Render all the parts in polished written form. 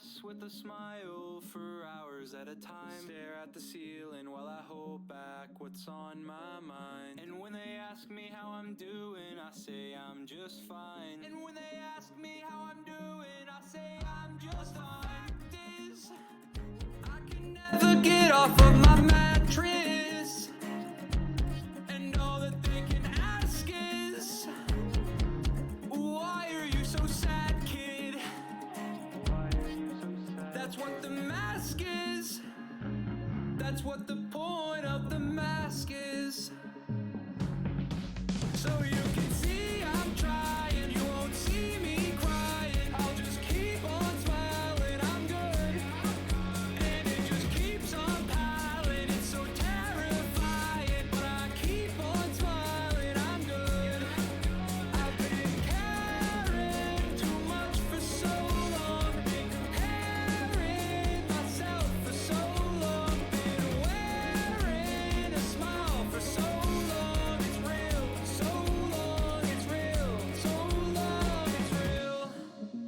class with a smile for hours at a time. Stare at the ceiling while I hold back what's on my mind. And when they ask me how I'm doing, I say I'm just fine. And when they ask me how I'm doing, I say I'm just fine. The fact is, I can never get off of my mattress. And all that they can ask is, why are you so sad, kid? That's what the mask is. That's what the point of the mask is. So you can see I'm trying, you won't see me crying. I'll just keep on smiling, I'm good. And it just keeps on piling, it's so terrifying. But I keep on smiling, I'm good. I've been caring too much for so long. Been comparing myself for so long. Been wearing a smile for so long. It's real, so long, it's real, so long, it's real.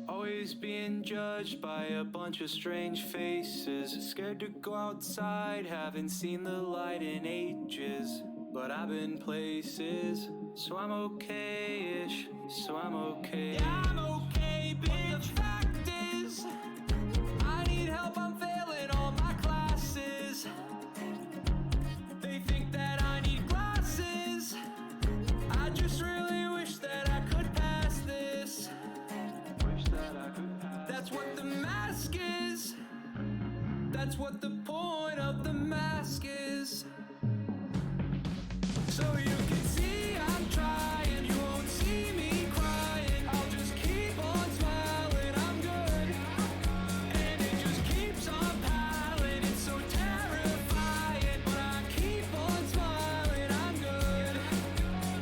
Always being judged by a bunch of strange faces. Scared to go outside, haven't seen the light in ages. But I've been places, so I'm okay-ish, so I'm okay. Yeah, I'm okay, bitch. The fact is, I need help, I'm failing all my classes. They think that I need glasses. I just really wish that I could pass this. Wish that I could pass. That's what the mask is. That's what the point of the mask is. So you can see I'm trying, you won't see me crying. I'll just keep on smiling, I'm good. And it just keeps on piling, it's so terrifying. But I keep on smiling, I'm good.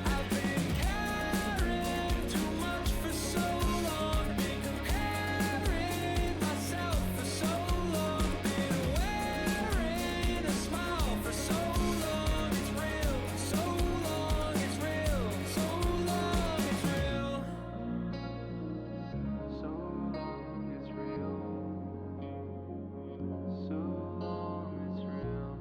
I've been caring too much for so long. Been comparing myself for so long. Been wearing a smile for so long. It's real, so long, it's real, so long, it's real. So long, it's real. So long, it's real.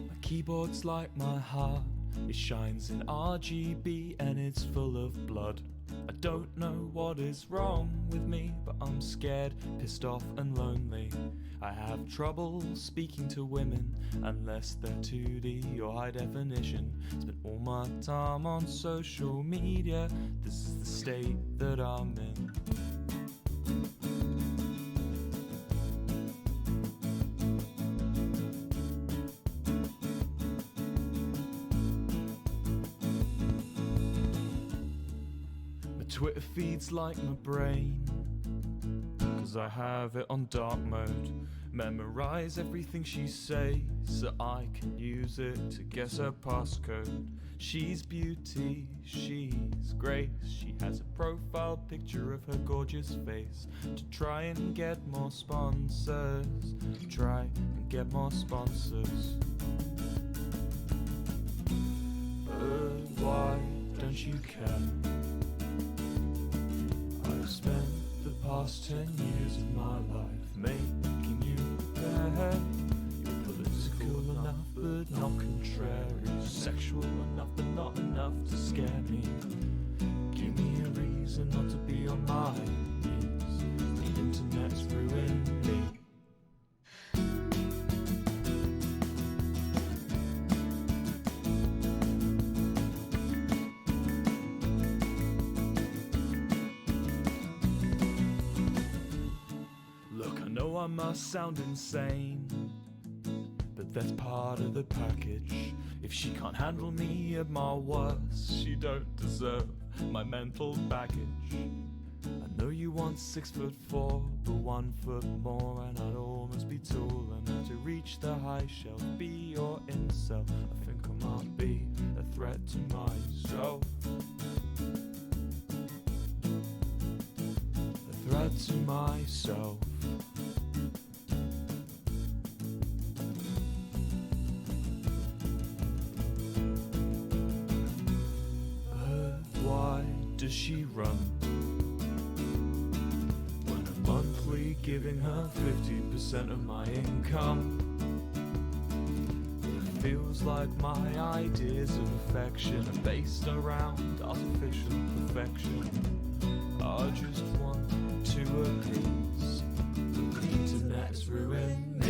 My keyboard's like my heart. It shines in RGB and it's full of blood. I don't know what is wrong with me, but I'm scared, pissed off and lonely. I have trouble speaking to women unless they're 2D or high definition. Spend all my time on social media. This is the state that I'm in. My Twitter feed's like my brain, 'cause I have it on dark mode. Memorize everything she says so I can use it to guess her passcode. She's beauty, she's grace. She has a profile picture of her gorgeous face. To try and get more sponsors, try and get more sponsors. But why don't you care? I've spent the past 10 years of my life making you bad. You're political enough but not contrary, sexual enough but not enough to scare me. Give me a reason not to be on my knees. The internet's ruined me. I must sound insane, but that's part of the package. If she can't handle me at my worst, she don't deserve my mental baggage. I know you want 6'4", but 1 foot more, and I'd almost be tall enough to reach the high shelf. Be your incel, I think I might be a threat to myself. A threat to myself. Why does she run? When I'm monthly giving her 50% of my income. It feels like my ideas of affection are based around artificial perfection. I just want to appease, but the internet's ruined me.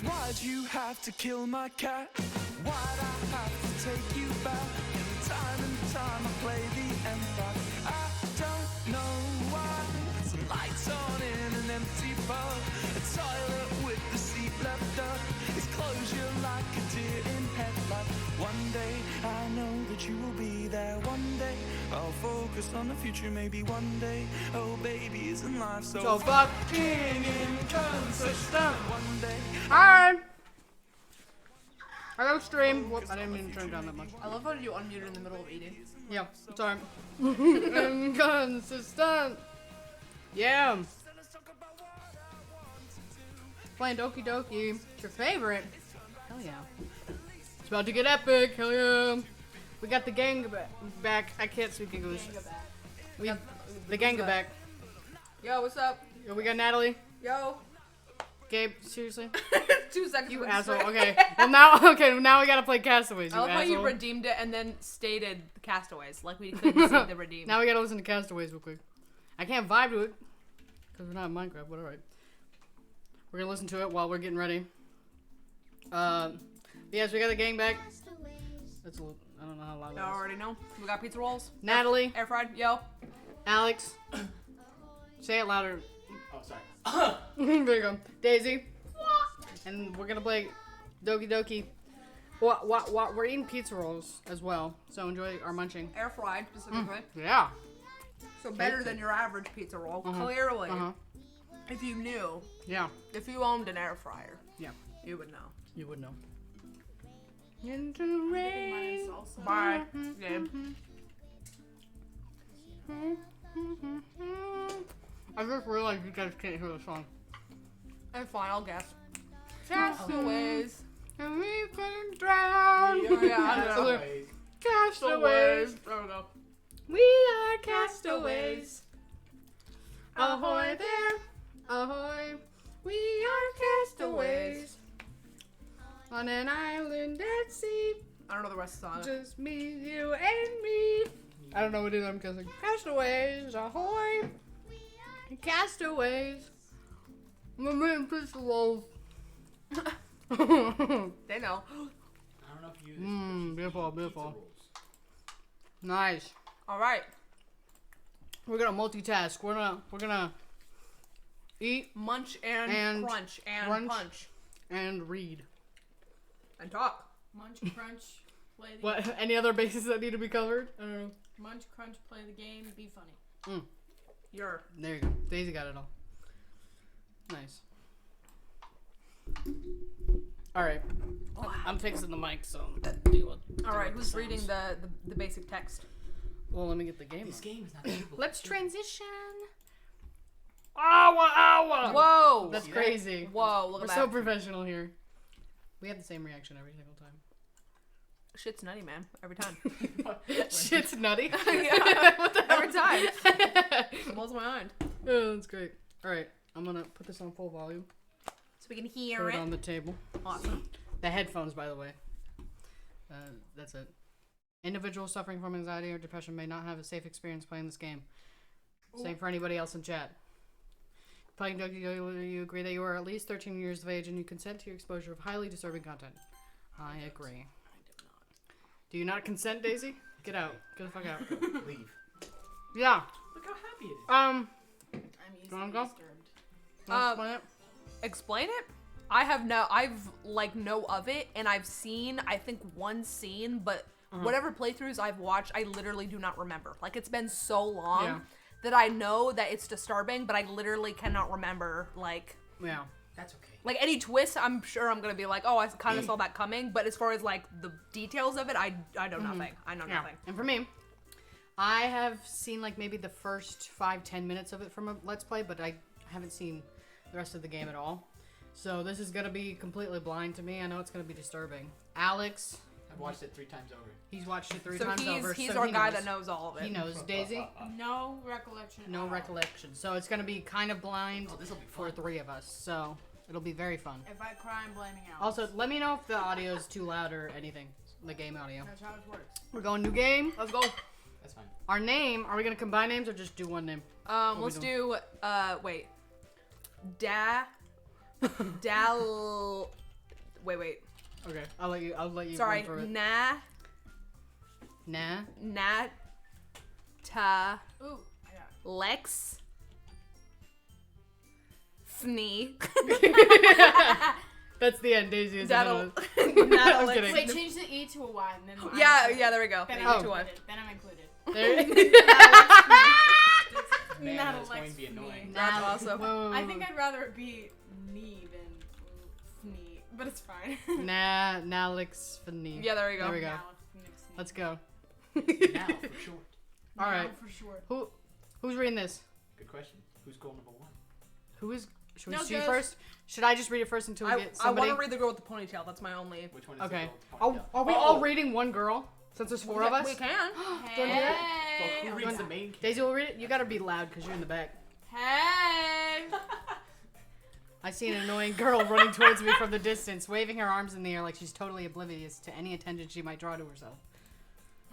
Why'd you have to kill my cat? Why'd I have to take you back? Time and time I play the empath. I don't know why. Some lights on in an empty pub, a toilet with the seat left up. It's closure like a deer in headlight. One day I know that you will be there. One day I'll focus on the future. Maybe one day, oh baby, isn't life so fucking inconsistent? One day. Hi! Hello, stream. Whoop, I didn't mean to turn it down that much. I love how you unmuted in the middle of eating. Yeah, sorry. Inconsistent. Yeah. Playing Doki Doki. It's your favorite. Hell yeah. It's about to get epic. Hell yeah. We got the gang back. I can't speak English. The gang back. Yo, what's up? Yo, we got Natalie. Yo. Gabe, seriously? 2 seconds. You asshole. Okay. Well, now we gotta play Castaways. I love how you redeemed it and then stated the Castaways. Like we couldn't see the redeem. Now we gotta listen to Castaways real quick. I can't vibe to it because we're not in Minecraft, but alright. We're gonna listen to it while we're getting ready. Yes, we got the gang back. That's a little, I don't know how loud I that is. already know. We got pizza rolls. Natalie. Air fried. Yo. Alex. Say it louder. Oh, sorry. There you go. Daisy. And we're gonna play Doki Doki. What? We're eating pizza rolls as well, so enjoy our munching. Air fried specifically. Yeah. So better than your average pizza roll. Clearly. If you knew. Yeah. If you owned an air fryer. Yeah. You would know. You would know. Into rain. Bye. Gabe. I just realized you guys can't hear the song. And fine, I'll guess. Castaways. And we couldn't drown. Yeah, Castaways. There we go. We are castaways. Ahoy there. Ahoy. We are castaways. On an island at sea. I don't know the rest of the song. Just me, you, and me. I don't know what it is. I'm guessing. Castaways. Ahoy. Castaways. I'm in pistol wolf. They know. I don't know if you use Beautiful, beautiful. Nice. All right. We're gonna multitask. We're gonna eat, Munch and crunch and crunch. punch and read. and talk. Munch, crunch, Play the What? Any other bases that need to be covered? I don't know. Munch, crunch, play the game, be funny. You're. There you go. Daisy got it all. Nice. All right. I'm fixing the mic, so deal with. All right, who's reading the basic text? Well, let me get the game. This up. game is not able. Let's transition. Ow! Whoa! That's See that? crazy. Whoa! Look We're at so that. professional here. We have the same reaction every single time. Shit's nutty, man. Every time. Shit's nutty. Every time. It blows my mind. Oh, that's great. All right, I'm gonna put this on full volume. So we can hear Put it it. on the table. Awesome. The headphones, by the way. That's it. Individuals suffering from anxiety or depression may not have a safe experience playing this game. Same for anybody else in chat. Playing Doki, you agree that you are at least 13 years of age and you consent to your exposure of highly disturbing content. I agree. Do you not consent, Daisy? Get out. Get the fuck out. Leave. Yeah. Look how happy it is. I'm easily wanna go? disturbed. Explain it. Explain it? I've know of it, and I've seen, I think, one scene, but whatever playthroughs I've watched, I literally do not remember. Like, it's been so long Yeah. that I know that it's disturbing, but I literally cannot remember, like Yeah. That's okay. any twist. I'm sure I'm gonna be like, oh, I kind of saw that coming, but as far as, like, the details of it, I know nothing. I know Yeah. nothing. And for me, I have seen like maybe the first 5-10 minutes of it from a Let's Play, but I haven't seen the rest of the game at all. So this is gonna be completely blind to me. I know it's gonna be disturbing. Alex, I've watched it 3 times over. he's watched it 3 So times over. he's so our he guy knows. that knows all of it. He knows. Daisy, No recollection. no at all. recollection. So it's gonna be kind of blind Oh, this'll be for fun. 3 of us. So it'll be very fun. If I cry, I'm blaming Alex. Also, let me know if the audio is too loud or anything. The game audio. That's how it works. We're going new game. Let's go. That's fine. Our name. Are we gonna combine names or just do one name? Let's do, wait. Wait. Okay, I'll let you. Sorry. Run through it. Nah. Ooh, I got it. Lex. Fnee. That's the end. Daisy is That'll. I'm That'll kidding. Wait, change the E to a Y and then I'm Yeah, included. there we go. Then Thank I'm you to one. included. Then I'm included. Man, Not that's Alex going to be for me. annoying. That's awesome. Whoa. I think I'd rather it be me than Fnee, but it's fine. Nalix Fini. Yeah, there we go. There we go. Now, Nick's Fnee. Let's go. Now, for short. All Now right. for sure. Who's reading this? Good question. Who's goal number 1? Who is? Should we No, see just- first? Should I just read it first until we I get want somebody? to read the girl with the ponytail. That's my only. Which one is Okay. the Are, goal? are we all reading one girl? Since there's 4 of us. We can. Don't do it. Hey. Well, who reads the main character? Daisy will read it. You gotta be loud because you're in the back. Hey. I see an annoying girl running towards me from the distance, waving her arms in the air like she's totally oblivious to any attention she might draw to herself.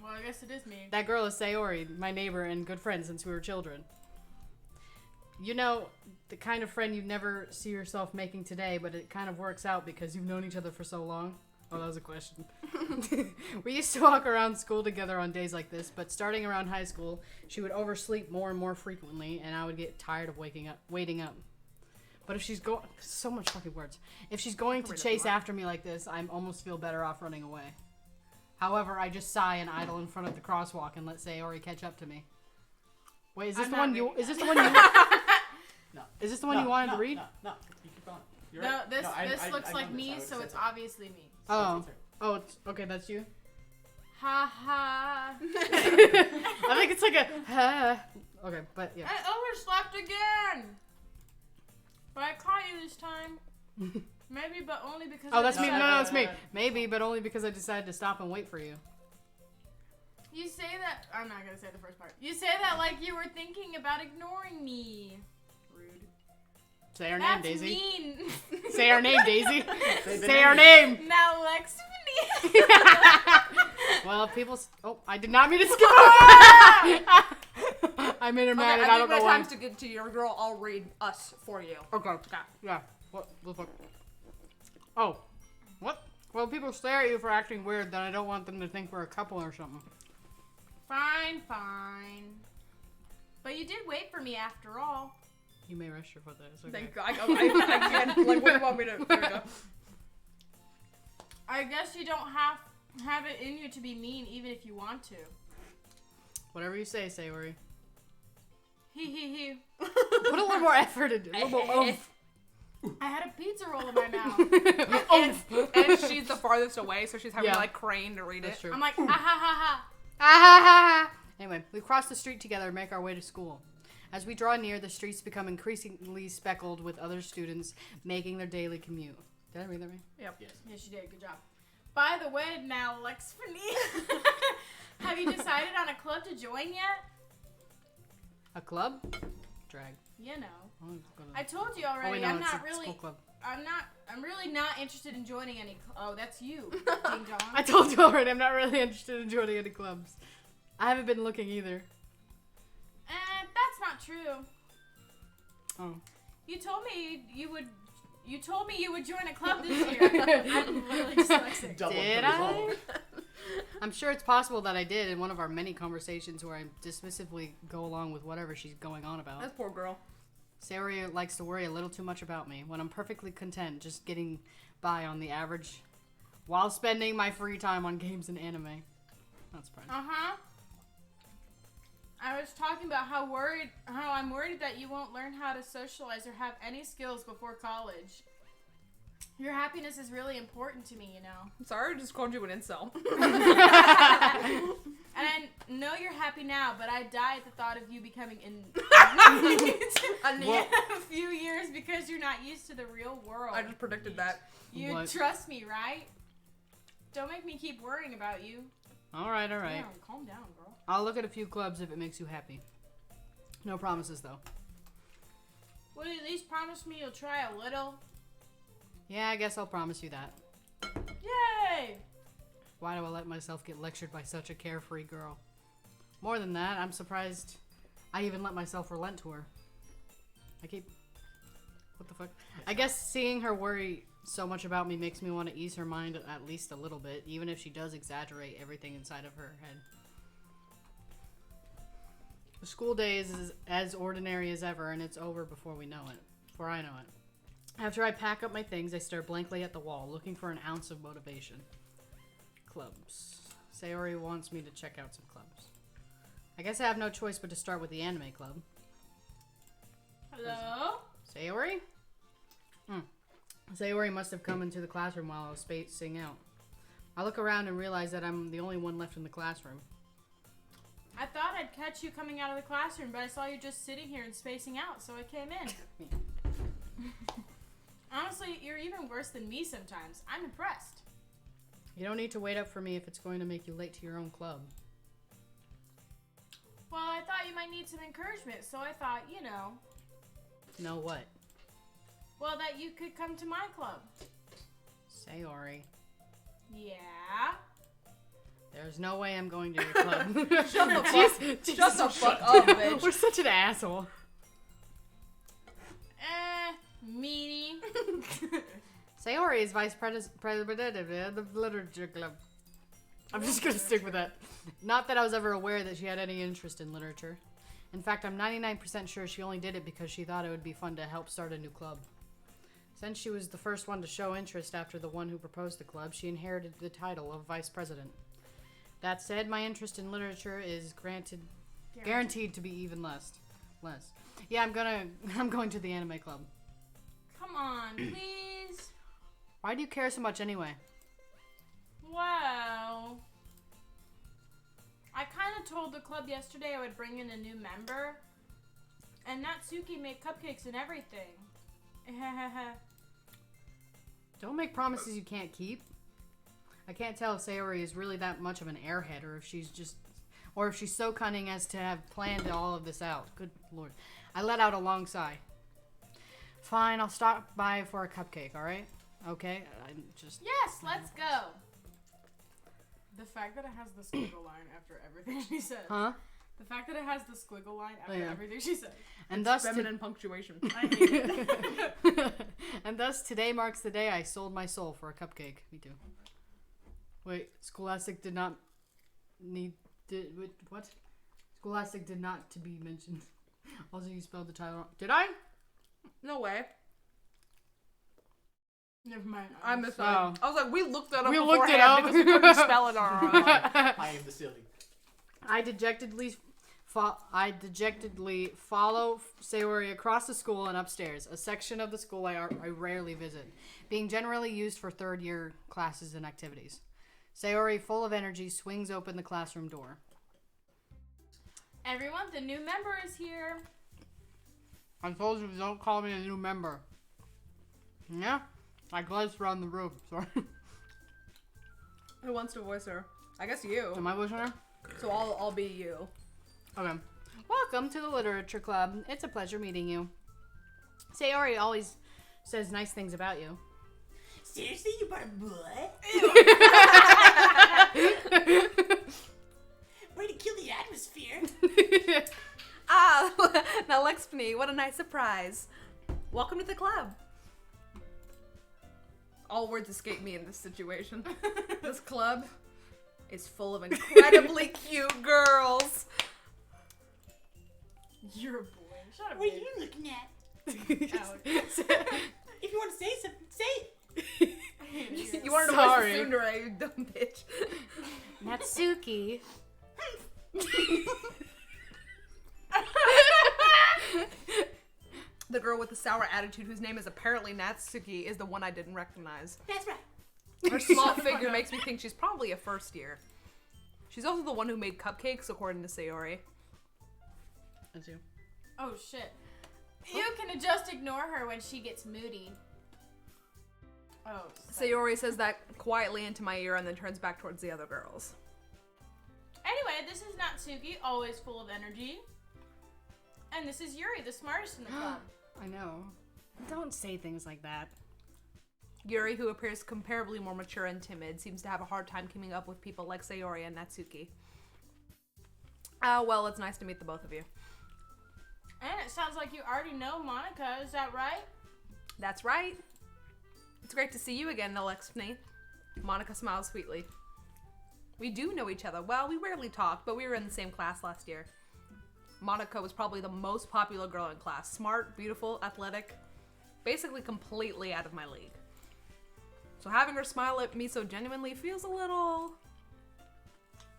Well, I guess it is me. That girl is Sayori, my neighbor and good friend since we were children. You know, the kind of friend you'd never see yourself making today, but it kind of works out because you've known each other for so long. Oh, that was a question. We used to walk around school together on days like this, but starting around high school, she would oversleep more and more frequently, and I would get tired of waiting up. But if she's going... So much fucking words. If she's going to chase after me like this, I almost feel better off running away. However, I just sigh and idle in front of the crosswalk and let Sayori catch up to me. Wait, is this I'm the not one you... reading Is this that. the one you... No. Is this the one you wanted to read? No, you keep going. You're No, right. this No, I looks know like this. I me, would've so said it's that. obviously me. Oh. Oh, it's... Okay, that's you? Ha ha. I think it's like a... Okay, but yeah. I overslept again. But I caught you this time. Maybe, but only because. Oh, that's me. decided- No, it's me. Maybe, but only because I decided to stop and wait for you. You say that. I'm not gonna say the first part. You say that like you were thinking about ignoring me. Rude. Say our That's name, Daisy. mean. Say our name, Daisy. Say the Say our name. name. Now, Lex. Well, people... Oh, I did not mean to skip over. I made her mad and I don't know why. times to get to your girl, I'll read us for you. Okay. Yeah. What the fuck? Oh. What? Well, people stare at you for acting weird, then I don't want them to think we're a couple or something. Fine. But you did wait for me after all. You may rest your foot there. It's okay. Thank God. I can't. Like, what do you want me to? There we go. I guess you don't have have it in you to be mean even if you want to. Whatever you say, Sayori. He. Put a little more effort into it. A little more oomph. I had a pizza roll in my mouth. And she's the farthest away, so she's having to Yeah. like crane to read That's it. true. I'm like, ah ha ha ha. Ah, ha, ha, ha. Anyway, we cross the street together and make our way to school. As we draw near, the streets become increasingly speckled with other students making their daily commute. Did I read that right? Yep. Yes. Yes, you did. Good job. By the way, now, Lexphony, have you decided on a club to join yet? A club? Drag. You know. Oh, go to- I told you oh, already. wait, no, I'm it's not a really. school club. I'm really not interested in joining any. Oh, that's you, Ding Dong. I told you already, I'm not really interested in joining any clubs. I haven't been looking either. That's not true. Oh. You told me you would. You told me you would join a club this year. I'm literally dyslexic. Double Did the I? result. I'm sure it's possible that I did in one of our many conversations where I dismissively go along with whatever she's going on about. That's poor girl. Sayori likes to worry a little too much about me when I'm perfectly content just getting by on the average while spending my free time on games and anime. Not surprising. I was talking about how I'm worried that you won't learn how to socialize or have any skills before college. Your happiness is really important to me, you know. Sorry, I just called you an incel. And I know you're happy now, but I die at the thought of you becoming in Well, a few years because you're not used to the real world. I just predicted that. You What? trust me, right? Don't make me keep worrying about you. Alright. Damn, calm down, girl. I'll look at a few clubs if it makes you happy. No promises, though. Will you at least promise me you'll try a little? Yeah, I guess I'll promise you that. Yay! Why do I let myself get lectured by such a carefree girl? More than that, I'm surprised I even let myself relent to her. What the fuck? I guess seeing her worry so much about me makes me want to ease her mind at least a little bit, even if she does exaggerate everything inside of her head. The school day is as ordinary as ever, and it's over before I know it. After I pack up my things, I stare blankly at the wall, looking for an ounce of motivation. Clubs. Sayori wants me to check out some clubs. I guess I have no choice but to start with the anime club. Hello? Sayori? Sayori must have come into the classroom while I was spacing out. I look around and realize that I'm the only one left in the classroom. I thought I'd catch you coming out of the classroom, but I saw you just sitting here and spacing out, so I came in. Honestly, you're even worse than me sometimes. I'm impressed. You don't need to wait up for me if it's going to make you late to your own club. Well, I thought you might need some encouragement, so I thought, you know, Know what? well, that you could come to my club. Sayori. Yeah? There's no way I'm going to your club. Shut the fuck, Jeez, shut the fuck up, bitch. We're such an asshole. Meanie. Sayori is vice president of the literature club. I'm just gonna stick with that. Not that I was ever aware that she had any interest in literature. In fact, I'm 99% sure she only did it because she thought it would be fun to help start a new club. Since she was the first one to show interest after the one who proposed the club, she inherited the title of vice president. That said, my interest in literature is guaranteed to be even less. Yeah, I'm going to the anime club. Come on, please. Why do you care so much anyway? Well, I kind of told the club yesterday I would bring in a new member, and Natsuki made cupcakes and everything. Don't make promises you can't keep. I can't tell if Sayori is really that much of an airhead, or if she's so cunning as to have planned all of this out. Good lord. I let out a long sigh. Fine, I'll stop by for a cupcake, alright? Okay? Yes, let's go. The fact that it has the squiggle line after everything she says. Huh? The fact that it has the squiggle line after Yeah. everything she says. And thus, Feminine punctuation. I hate it. and thus, today marks the day I sold my soul for a cupcake. Me too. Wait, Scholastic did not what? Scholastic did not to be mentioned. Also, you spelled the title wrong. Did I? No way. Never mind. I missed that. Oh. I was like, we looked that up We beforehand looked it up. because we couldn't spell it on our own. I am the silly. I dejectedly follow Sayori across the school and upstairs, a section of the school I rarely visit, being generally used for third-year classes and activities. Sayori, full of energy, swings open the classroom door. Everyone, the new member is here. I told you, don't call me a new member. Yeah? I glanced around the room. Sorry. Who wants to voice her? I guess you. Am I voicing her? So I'll be you. Okay. Welcome to the Literature Club. It's a pleasure meeting you. Sayori always says nice things about you. Seriously, you brought a boy? Way to kill the atmosphere. Ah, now Lexpany, what a nice surprise. Welcome to the club. All words escape me in this situation. This club is full of incredibly cute girls. You're a boy. Shut up, What are dude. you looking at? Alex. If you want to say something, say it. You wanted to voice Sorry. the tsundere, you dumb bitch. Natsuki. The girl with the sour attitude whose name is apparently Natsuki is the one I didn't recognize. That's right. Her small figure makes me think she's probably a first year. She's also the one who made cupcakes, according to Sayori. That's you. Oh shit. You can just ignore her when she gets moody. Oh. Sayori says that quietly into my ear and then turns back towards the other girls. Anyway, this is Natsuki, always full of energy. And this is Yuri, the smartest in the club. I know. Don't say things like that. Yuri, who appears comparably more mature and timid, seems to have a hard time keeping up with people like Sayori and Natsuki. Well, it's nice to meet the both of you. And it sounds like you already know Monica, is that right? That's right. It's great to see you again, Alexphne. Monica smiles sweetly. We do know each other. Well, we rarely talk, but we were in the same class last year. Monica was probably the most popular girl in class. Smart, beautiful, athletic. Basically completely out of my league. So having her smile at me so genuinely feels a little...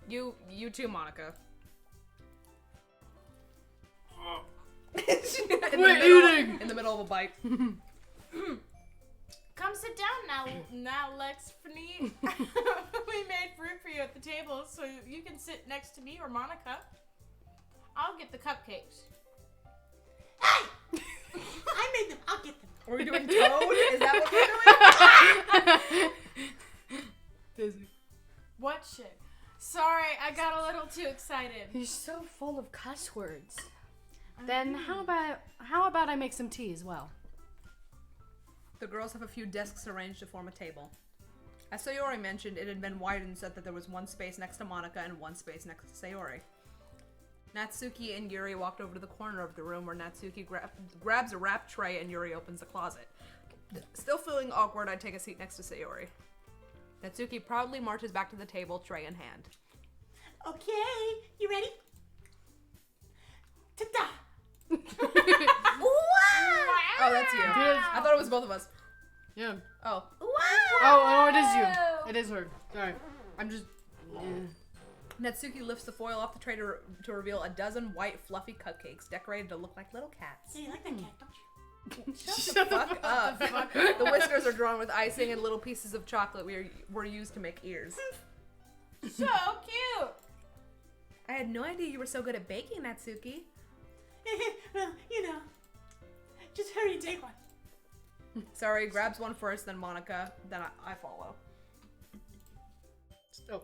You too, Monica. In the middle of a bite. Come sit down now, Lex Fnee. We made fruit for you at the table, so you can sit next to me or Monica. I'll get the cupcakes. Hey! I made them. I'll get them. Are we doing Toad? Is that what we're doing? What shit? Sorry, I got a little too excited. You're so full of cuss words. Then how about I make some tea as well? The girls have a few desks arranged to form a table. As Sayori mentioned, it had been widened so that there was one space next to Monica and one space next to Sayori. Natsuki and Yuri walked over to the corner of the room where Natsuki grabs a wrap tray and Yuri opens the closet. Still feeling awkward, I take a seat next to Sayori. Natsuki proudly marches back to the table, tray in hand. Okay, you ready? Ta-da! Oh, that's you. I thought it was both of us. Yeah. Oh. Oh, it is you. It is her. Sorry. I'm just... Natsuki lifts the foil off the tray to reveal a dozen white, fluffy cupcakes decorated to look like little cats. Hey, you like that cat, don't you? Shut the fuck up. The whiskers are drawn with icing and little pieces of chocolate were used to make ears. So cute. I had no idea you were so good at baking, Natsuki. Well, you know. Just hurry and take one. Sorry, grabs one first, then Monica, then I follow. Oh.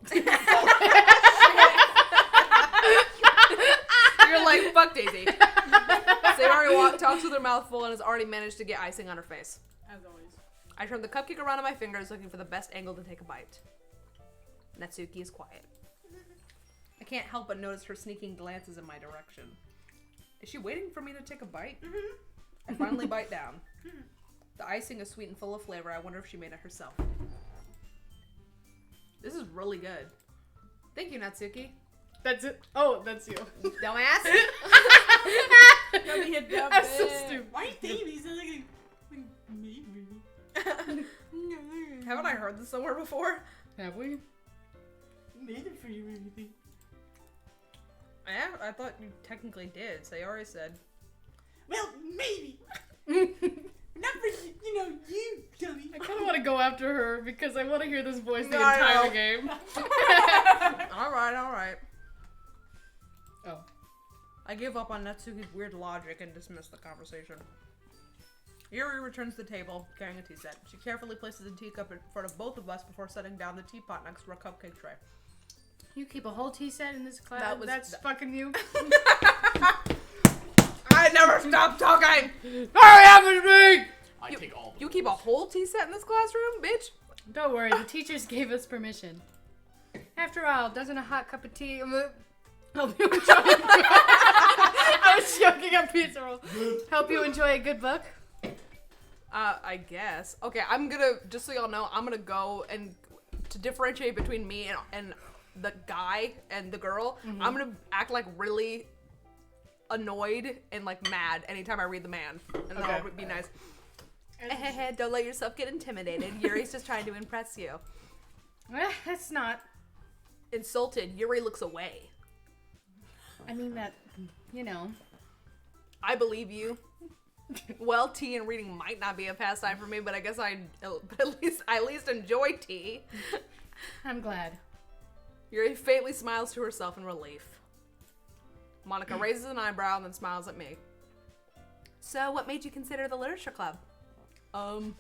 You're like, fuck Daisy. Sayori talks with her mouth full and has already managed to get icing on her face. As always. I turn the cupcake around on my fingers, looking for the best angle to take a bite. Natsuki is quiet. I can't help but notice her sneaking glances in my direction. Is she waiting for me to take a bite? I finally bite down. The icing is sweet and full of flavor. I wonder if she made it herself. This is really good. Thank you, Natsuki. That's it. Oh, that's you. Dumbass. Don't be a dumb That's so bitch. stupid. Why are you babies? They're like a baby. Haven't I heard this somewhere before? Have we? Made it for you, anything. Yeah, I thought you technically did. Sayori said. Well, maybe. Not for you, dummy. I kind of want to go after her because I want to hear this voice the No, I entire know. game. Alright. Oh. I gave up on Natsuki's weird logic and dismissed the conversation. Yuri returns to the table, carrying a tea set. She carefully places a teacup in front of both of us before setting down the teapot next to our cupcake tray. You keep a whole tea set in this class? That was- That's fucking you. I never stop talking! Hurry up and speak! I take all the You keep a whole tea set in this classroom, bitch? Don't worry, the teachers gave us permission. After all, doesn't a hot cup of tea help you enjoy I was choking on pizza roll. Help you enjoy a good book? I guess. Okay, I'm gonna, just so y'all know, I'm gonna go and to differentiate between me and the guy and the girl, I'm gonna act like really annoyed and like mad anytime I read the man. And then I'll be nice. Don't let yourself get intimidated. Yuri's just trying to impress you. That's not. Insulted, Yuri looks away. I mean that, I believe you. Well, tea and reading might not be a pastime for me, but I guess I at least enjoy tea. I'm glad. Yuri faintly smiles to herself in relief. Monica raises an eyebrow and then smiles at me. So, what made you consider the literature club? Do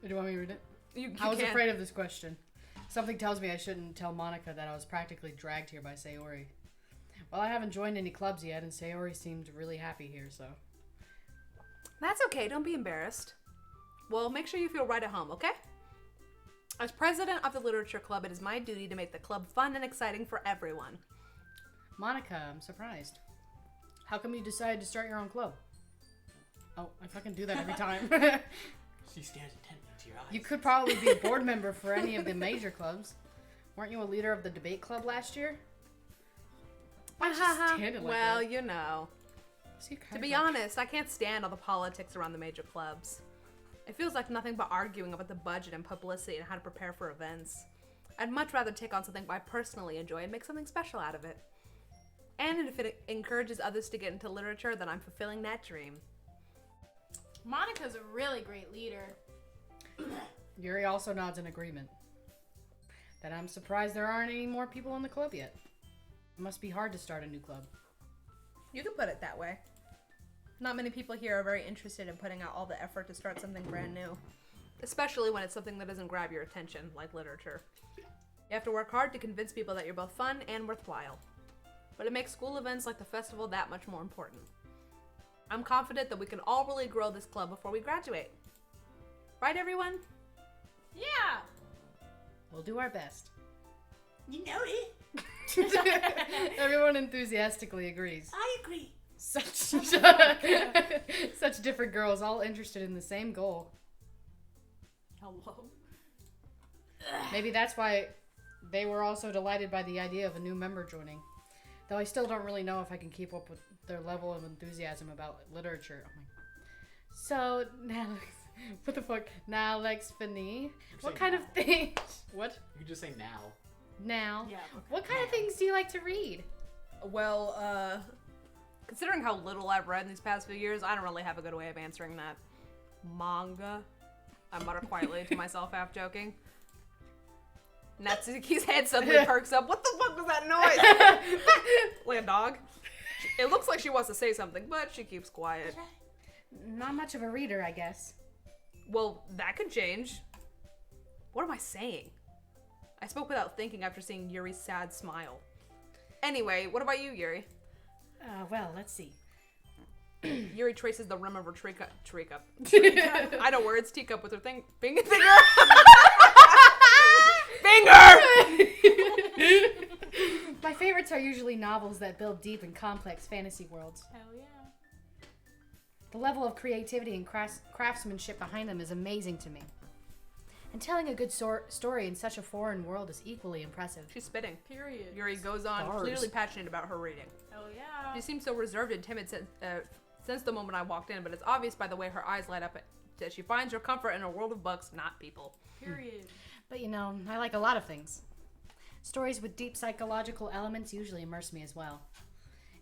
you want me to read it? You I was can't. afraid of this question. Something tells me I shouldn't tell Monica that I was practically dragged here by Sayori. Well, I haven't joined any clubs yet, and Sayori seemed really happy here, so. That's okay, don't be embarrassed. Well, make sure you feel right at home, okay? As president of the literature club, it is my duty to make the club fun and exciting for everyone. Monica, I'm surprised. How come you decided to start your own club? Oh, I fucking do that every time. She stares intently into your eyes. You could probably be a board member for any of the major clubs. Weren't you a leader of the debate club last year? Why did you stand it like Well, that? you know. See, To be honest, I can't stand all the politics around the major clubs. It feels like nothing but arguing about the budget and publicity and how to prepare for events. I'd much rather take on something I personally enjoy and make something special out of it. And if it encourages others to get into literature, then I'm fulfilling that dream. Monica's a really great leader. Yuri also nods in agreement. That I'm surprised there aren't any more people in the club yet. It must be hard to start a new club. You could put it that way. Not many people here are very interested in putting out all the effort to start something brand new. Especially when it's something that doesn't grab your attention, like literature. You have to work hard to convince people that you're both fun and worthwhile. But it makes school events like the festival that much more important. I'm confident that we can all really grow this club before we graduate. Right, everyone? Yeah. We'll do our best. You know it. Everyone enthusiastically agrees. I agree. Such different girls, all interested in the same goal. Hello. Maybe that's why they were also delighted by the idea of a new member joining. Though I still don't really know if I can keep up with their level of enthusiasm about literature. Oh my. So, now, what the fuck? Now, Lex Finney, what say kind now. of things? What? You could just say now. Now? Yeah. What kind of things do you like to read? Well, considering how little I've read in these past few years, I don't really have a good way of answering that. Manga? I mutter quietly to myself, half joking. Natsuki's head suddenly perks up. What the fuck was that noise? Like a dog? It looks like she wants to say something, but she keeps quiet. Not much of a reader, I guess. Well, that could change. What am I saying? I spoke without thinking after seeing Yuri's sad smile. Anyway, what about you, Yuri? Well, let's see. Yuri traces the rim of her teacup. I know words. Teacup with her finger. Finger. My favorites are usually novels that build deep and complex fantasy worlds. Hell yeah. The level of creativity and craftsmanship behind them is amazing to me. And telling a good story in such a foreign world is equally impressive. She's spitting. Period. Yuri goes on, Stars. clearly passionate about her reading. Hell yeah. She seems so reserved and timid since the moment I walked in, but it's obvious by the way her eyes light up Says she finds her comfort in a world of books, not people. Period. But I like a lot of things. Stories with deep psychological elements usually immerse me as well.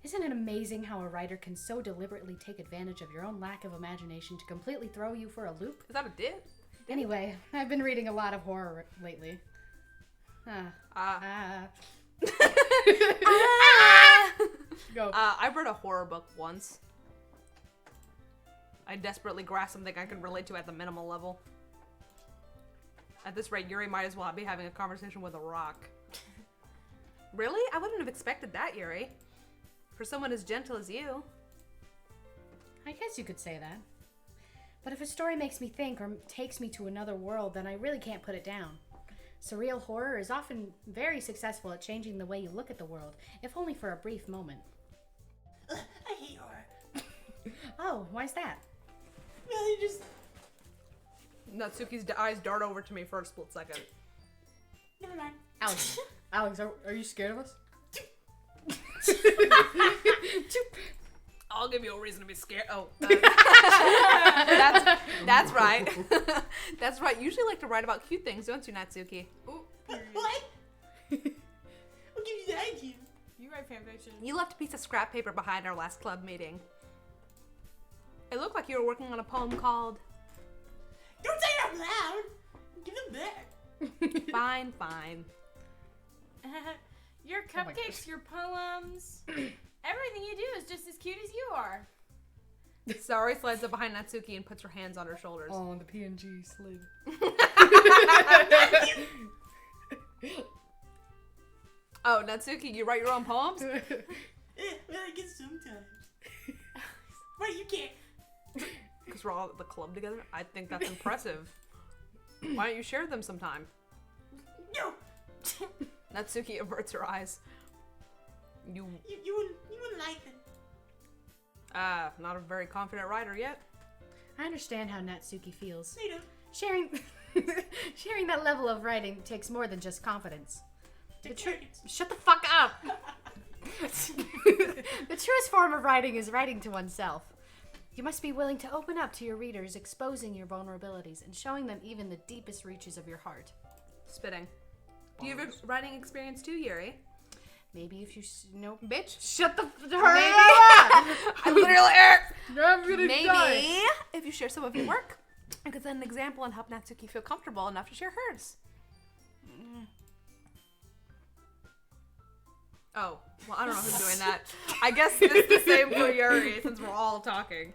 Isn't it amazing how a writer can so deliberately take advantage of your own lack of imagination to completely throw you for a loop? Is that a dip? Anyway, I've been reading a lot of horror lately. Go. I read a horror book once. I desperately grasped something I could relate to at the minimal level. At this rate, Yuri might as well be having a conversation with a rock. Really? I wouldn't have expected that, Yuri. For someone as gentle as you. I guess you could say that. But if a story makes me think or takes me to another world, then I really can't put it down. Surreal horror is often very successful at changing the way you look at the world, if only for a brief moment. I hate horror. Oh, why's that? Really, just Natsuki's eyes dart over to me for a split second. never mind. Alex, are you scared of us? I'll give you a reason to be scared. Oh, that's right. That's right. You usually like to write about cute things, don't you, Natsuki? Ooh, What? period. What gives you that idea? You write fanfiction. You left a piece of scrap paper behind our last club meeting. It looked like you were working on a poem called Don't say it out loud. Give them back. Fine, Fine. Your Oh my cupcakes, your poems, everything you do is just as cute as you are. Saori slides up behind Natsuki and puts her hands on her shoulders. Oh, and the PNG slid. Oh, Natsuki, you write your own poems? Well, I guess sometimes. Right, you can't. Because we're all at the club together? I think that's impressive. Why don't you share them sometime? No, Natsuki averts her eyes. You, you wouldn't like them. not a very confident writer yet. I understand how Natsuki feels. They don't. Sharing that level of writing takes more than just confidence. Detergents. Shut the fuck up! The truest form of writing is writing to oneself. You must be willing to open up to your readers, exposing your vulnerabilities and showing them even the deepest reaches of your heart. Spitting. Do you have a writing experience too, Yuri? Maybe if you nope. Bitch. Shut the Maybe. I literally. I'm gonna Maybe die. if you share some of your work, you could set an example and help Natsuki feel comfortable enough to share hers. Oh, well, I don't know who's doing that. I guess it's the same for Yuri since we're all talking.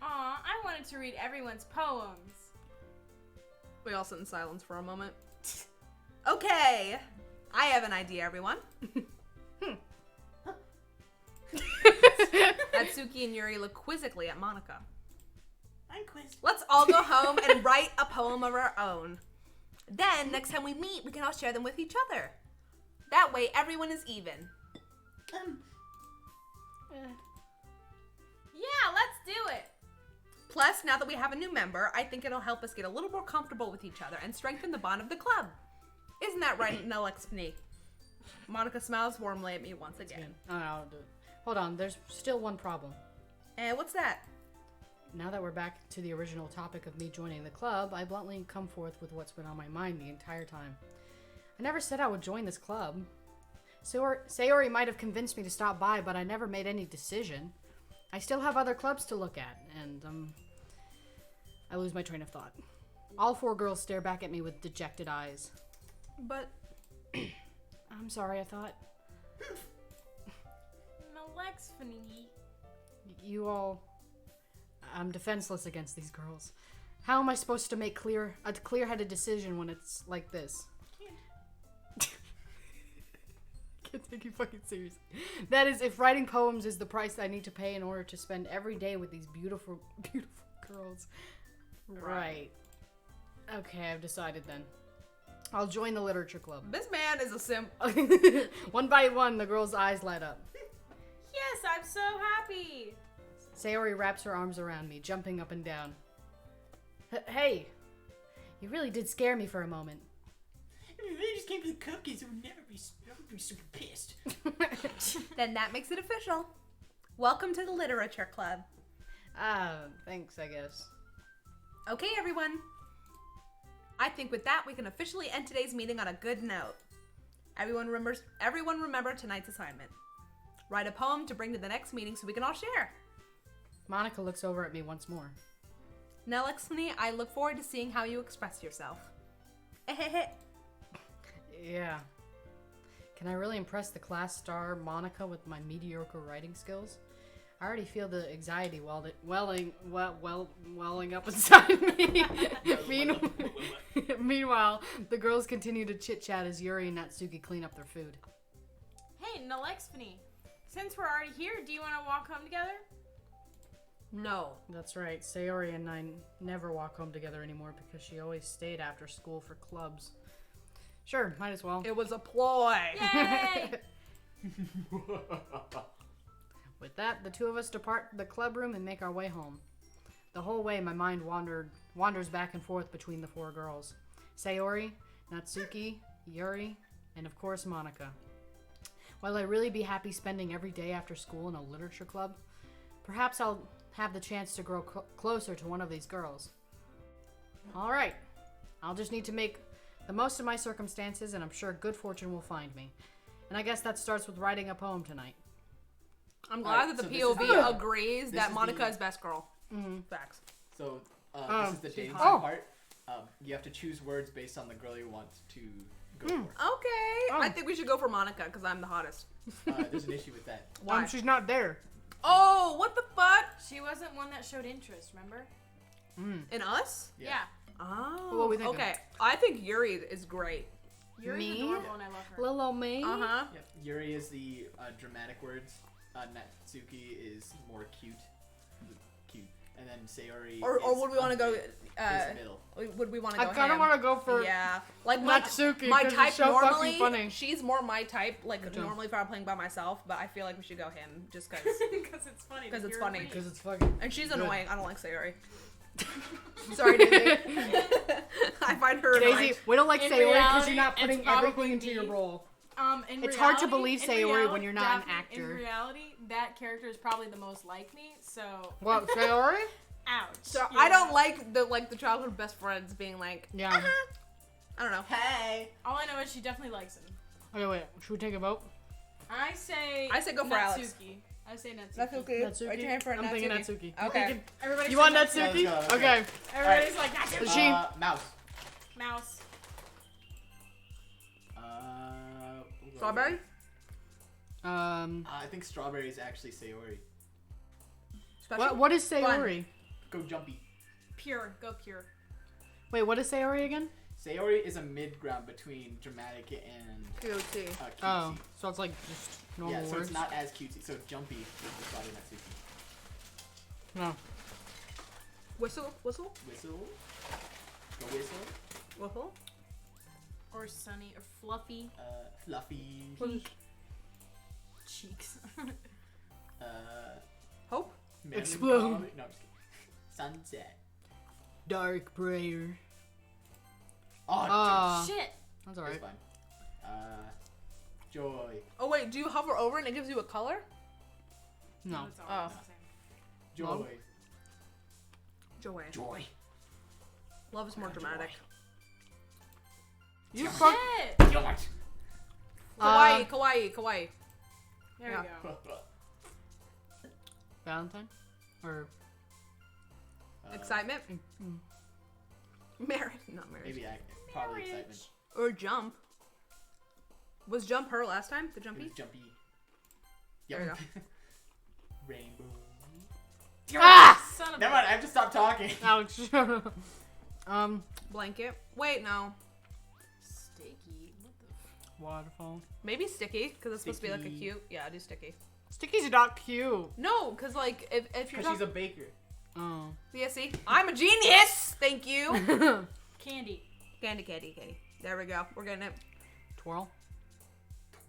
Aw, I wanted to read everyone's poems. We all sit in silence for a moment. Okay, I have an idea, everyone. Natsuki and Yuri look quizzically at Monica. I'm quizzed. Let's all go home and write a poem of our own. Then, next time we meet, we can all share them with each other. That way, everyone is even. Yeah, let's do it. Plus, now that we have a new member, I think it'll help us get a little more comfortable with each other and strengthen the bond of the club. Isn't that right, Nelexpny? Monica smiles warmly at me once again. I'll do it. Hold on, there's still one problem. What's that? Now that we're back to the original topic of me joining the club, I bluntly come forth with what's been on my mind the entire time. I never said I would join this club. Sayori might have convinced me to stop by, but I never made any decision. I still have other clubs to look at, and, I lose my train of thought. All four girls stare back at me with dejected eyes. But I'm sorry, I thought. Nelexpny. You all... I'm defenseless against these girls. How am I supposed to make a clear-headed decision when it's like this? Can't take you fucking seriously. That is, if writing poems is the price I need to pay in order to spend every day with these beautiful, beautiful girls. Right. Okay, I've decided then. I'll join the literature club. this man is a simp. One by one, the girl's eyes light up. Yes, I'm so happy. Sayori wraps her arms around me, jumping up and down. Hey! You really did scare me for a moment. If they just came for the cupcakes, I would be super pissed. Then that makes it official. Welcome to the literature club. Thanks, I guess. Okay, everyone. I think with that, we can officially end today's meeting on a good note. Everyone remember tonight's assignment. Write a poem to bring to the next meeting so we can all share. Monica looks over at me once more. Now, Lexini, I look forward to seeing how you express yourself. Yeah. Can I really impress the class star Monica with my mediocre writing skills? I already feel the anxiety welling up inside me. Meanwhile, the girls continue to chit-chat as Yuri and Natsuki clean up their food. Hey, Nalexphany, since we're already here, do you want to walk home together? No. That's right. Sayori and I never walk home together anymore because she always stayed after school for clubs. Sure, might as well. It was a ploy. Yay! With that, the two of us depart the club room and make our way home. The whole way, my mind wanders back and forth between the four girls. Sayori, Natsuki, Yuri, and of course Monica. Will I really be happy spending every day after school in a literature club? Perhaps I'll have the chance to grow closer to one of these girls. Alright, I'll just need to make the most of my circumstances, and I'm sure good fortune will find me. And I guess that starts with writing a poem tonight. I'm glad that the POV agrees that Monica is best girl. Mm-hmm. Facts. So, this is the dating hot. part. You have to choose words based on the girl you want to go Okay. I think we should go for Monica because I'm the hottest. for. There's an issue with that. Why? She's not there. Oh, what the fuck? She wasn't one that showed interest, remember? In us? Yeah. Oh. What we thinking? Okay. I think Yuri is great. You're Me? adorable and I love her. Little old me. Uh-huh. Yep. Yuri is the dramatic words. Natsuki is more cute. And then Sayori Or is would we want to go? is middle. Would we want to I go? kind of ham? want to go for Yeah, like Natsuki, my 'cause type it's so normally. fucking funny. She's more my type. Like Okay. normally, if I were playing by myself, but I feel like we should go him just because. Because it's funny. Because to it's hear funny. her because it's fucking. And she's Good. annoying. I don't like Sayori. Sorry, Daisy. I find her annoying. Daisy, we don't like In Sayori because reality, you're not it's putting probably everything into your me. role. In It's hard to reality- believe in Sayori reality, when you're not an definitely- actor. In reality, that character is probably the most like me. So, What, Sayori? ouch. So Yeah. I don't like the childhood best friends being like, Yeah. I don't know. Hey. All I know is she definitely likes him. Okay, wait. Should we take a vote? I say go for Alex. Natsuki. I say Natsuki. Natsuki? Are you trying for I'm thinking Natsuki. Okay. Everybody You say want Natsuki. Natsuki? Yeah, let's go, Okay. Everybody's like Natsuki. She- Mouse. Mouse. Strawberry? I think strawberry is actually Sayori. Special? What is Sayori? Go jumpy. Pure. Go pure. Wait, what is Sayori again? Sayori is a mid-ground between dramatic and Cutesy. cutesy. Oh, so it's like just normal Yeah, so words? it's not as cutesy. So jumpy is the probably Natsuki. No. Whistle? Whistle? Whistle. Go whistle. Whistle? Or sunny. Or fluffy. Fluffy. Cheeks. Hope? Explode. No, I'm just kidding. Sunset. Dark prayer. Oh, Shit. That's dude, alright. it's fine. Joy. Oh wait, do you hover over and it gives you a color? No. It's all Oh. the same. Joy. Love? Joy. Joy. Love is more dramatic. You fuck. Shit. Joy. Kawaii, kawaii, kawaii. There Yeah. you go. Valentine? Or. Excitement? Marriage. Not marriage. Maybe probably excitement. Or jump. Was jump her last time? The It jumpy? was jumpy. There you Yep. Rainbow. Ah! Son of Never a. mind, I have to stop talking. Alex, shut up. Blanket. Wait, no. Sticky. What the Waterfall. Maybe sticky, because it's supposed to be like a Sticky. cute. Yeah, do sticky. Sticky's not cute. No, because like if you're Because she's a baker. Oh. yeah, see, I'm a genius. Thank you. Candy. Candy, candy, candy. There we go. We're getting it. Twirl?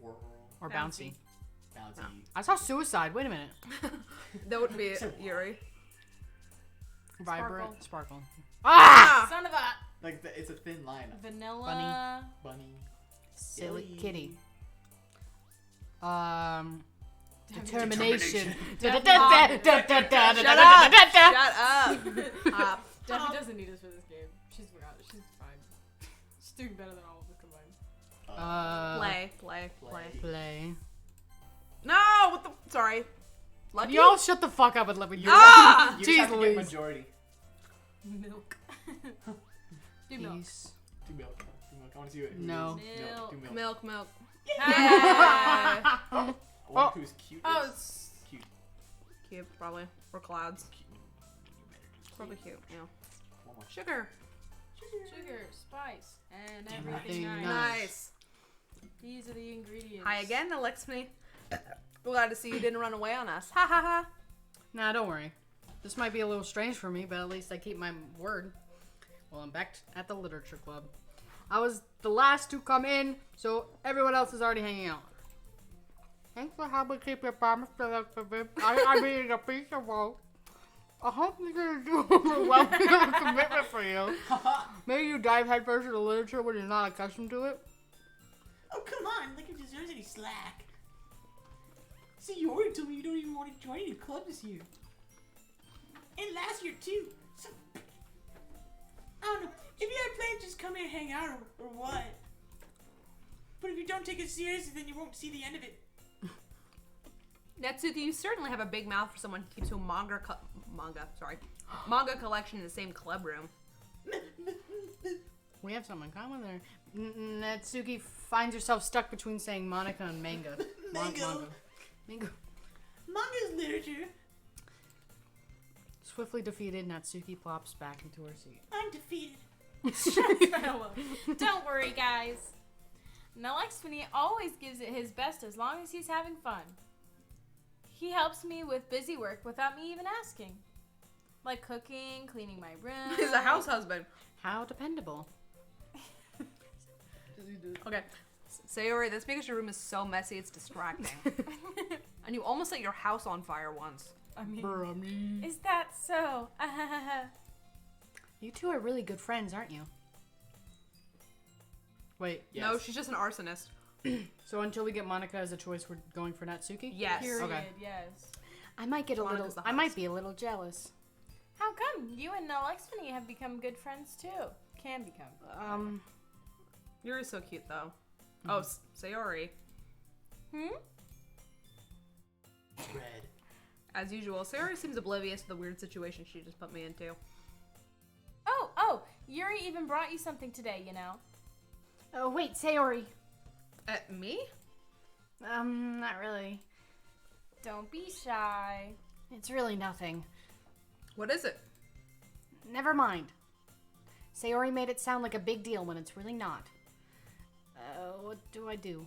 Twirl. Or bouncy? Bouncy. I saw suicide. Wait a minute. That would be Yuri. Vibrant. Sparkle. Ah! Son of a. Like, it's a thin line. Vanilla. Bunny. Silly Silly. kitty. Determination. Determination. Shut up. Shut up. Debbie doesn't need us for this game. She's fine. She's doing better than all of us combined. Play. No, what the? Sorry. Lucky. Y'all shut the fuck up and let me do Ah! it. You just have Jeez to get Louise. majority. Milk. Do milk. Peace. Do milk. Do milk. I want to see what. No. Do milk. Milk, milk. Ah. I wonder who's cute. Oh, is. it's Cute. Cute, probably. Or clouds. Probably cute, yeah. One more. Sugar. sugar, spice, and Everything everything nice. Nice. These are the ingredients. Hi again, Alexmi. Glad to see you didn't run away on us. Ha ha ha. Nah, don't worry. This might be a little strange for me, but at least I keep my word. Well, I'm back at the literature club. I was the last to come in, so everyone else is already hanging out. Thanks for helping keep your promise to the I mean a piece of work. I hope you're gonna do a welcome commitment for you. Maybe you dive headfirst into literature when you're not accustomed to it. Oh, come on. Look if deserves any slack. See, you already told me you don't even want to join any club this year. And last year, too. So, I don't know. If you had plans, just come here and hang out or what. But if you don't take it seriously, then you won't see the end of it. Netsuki, you certainly have a big mouth for someone who keeps a manga collection in the same club room. We have something in common there. Natsuki finds herself stuck between saying Monica and manga. Mango. Mango. Manga's literature. Swiftly defeated, Natsuki plops back into her seat. I'm defeated. Don't worry, guys. Nalexphony always gives it his best as long as he's having fun. He helps me with busy work without me even asking. Like cooking, cleaning my room. He's a house husband. How dependable. Okay. Sayori, that's because your room is so messy it's distracting. And you almost set your house on fire once. I mean, is that so? You two are really good friends, aren't you? Wait, Yes. No, she's just an arsonist. so until we get Monica as a choice, we're going for Natsuki? Yes. Period, Okay. yes. I might get Monica's the I might host. be a little jealous. How come? You and Nalexphony have become good friends too. Can become. You're so cute, though. Oh, Sayori. Red. As usual, Sayori seems oblivious to the weird situation she just put me into. Oh, Yuri even brought you something today, you know. Oh, wait, Sayori. Me? Not really. Don't be shy. It's really nothing. What is it? Never mind. Sayori made it sound like a big deal when it's really not. What do I do?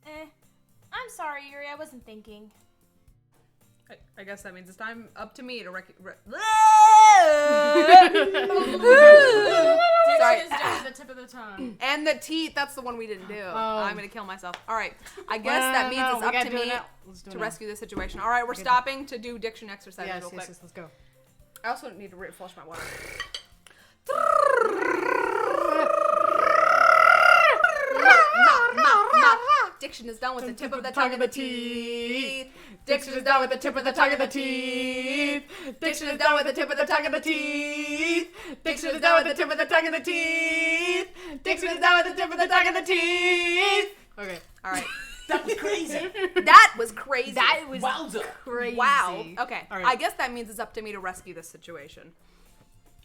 I'm sorry, Yuri. I wasn't thinking. I guess that means it's time up to me to Sorry. Diction is down to the tip of the tongue. And the teeth, that's the one we didn't do. Oh. I'm gonna kill myself. Alright, I guess that means it's up to me to rescue this situation. Alright, we're stopping to do diction exercises Yes, real quick. yes, let's go. I also need to flush my water. Diction is done with the tip of the tongue and the teeth. Diction is done with the tip of the tongue and the teeth. Diction is done with the tip of the tongue and the teeth. Diction is done with the tip of the tongue and the teeth. Diction is done with the tip of the tongue and the teeth. Okay. All right. That was crazy. That was crazy. That was Wowza. crazy. Wow. Okay. All right. I guess that means it's up to me to rescue this situation.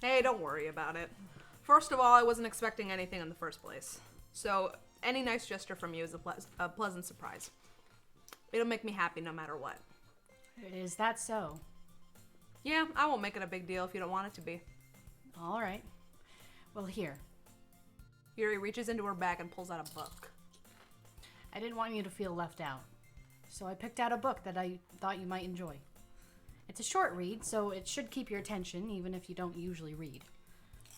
Hey, don't worry about it. First of all, I wasn't expecting anything in the first place. So, any nice gesture from you is a pleasant surprise. It'll make me happy no matter what. Is that so? Yeah, I won't make it a big deal if you don't want it to be. All right. Well, here. Yuri reaches into her bag and pulls out a book. I didn't want you to feel left out. So I picked out a book that I thought you might enjoy. It's a short read, so it should keep your attention even if you don't usually read.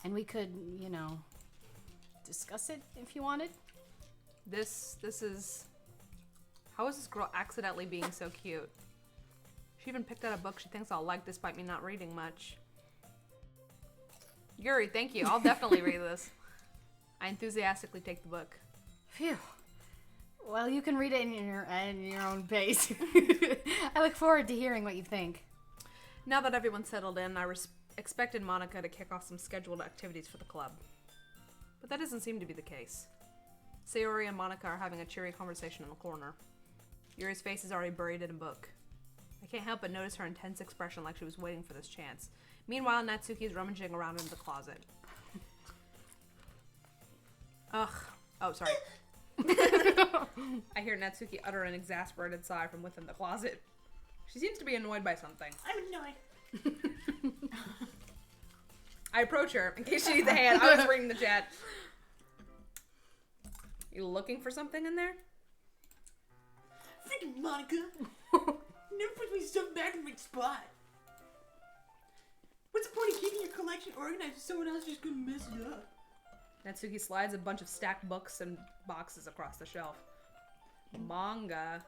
And we could, discuss it if you wanted. This is... How is this girl accidentally being so cute? She even picked out a book she thinks I'll like despite me not reading much. Yuri, thank you. I'll definitely read this. I enthusiastically take the book. Phew. Well, you can read it in your own pace. I look forward to hearing what you think. Now that everyone's settled in, I expected Monica to kick off some scheduled activities for the club. But that doesn't seem to be the case. Sayori and Monica are having a cheery conversation in the corner. Yuri's face is already buried in a book. I can't help but notice her intense expression like she was waiting for this chance. Meanwhile, Natsuki is rummaging around in the closet. Ugh. Oh, sorry. I hear Natsuki utter an exasperated sigh from within the closet. She seems to be annoyed by something. I'm annoyed. I approach her in case she needs a hand. I was reading the chat. You looking for something in there? Freaking Monica. Never puts me stuff back in my spot. What's the point of keeping your collection organized if someone else is just gonna mess it up? Natsuki slides a bunch of stacked books and boxes across the shelf. Manga.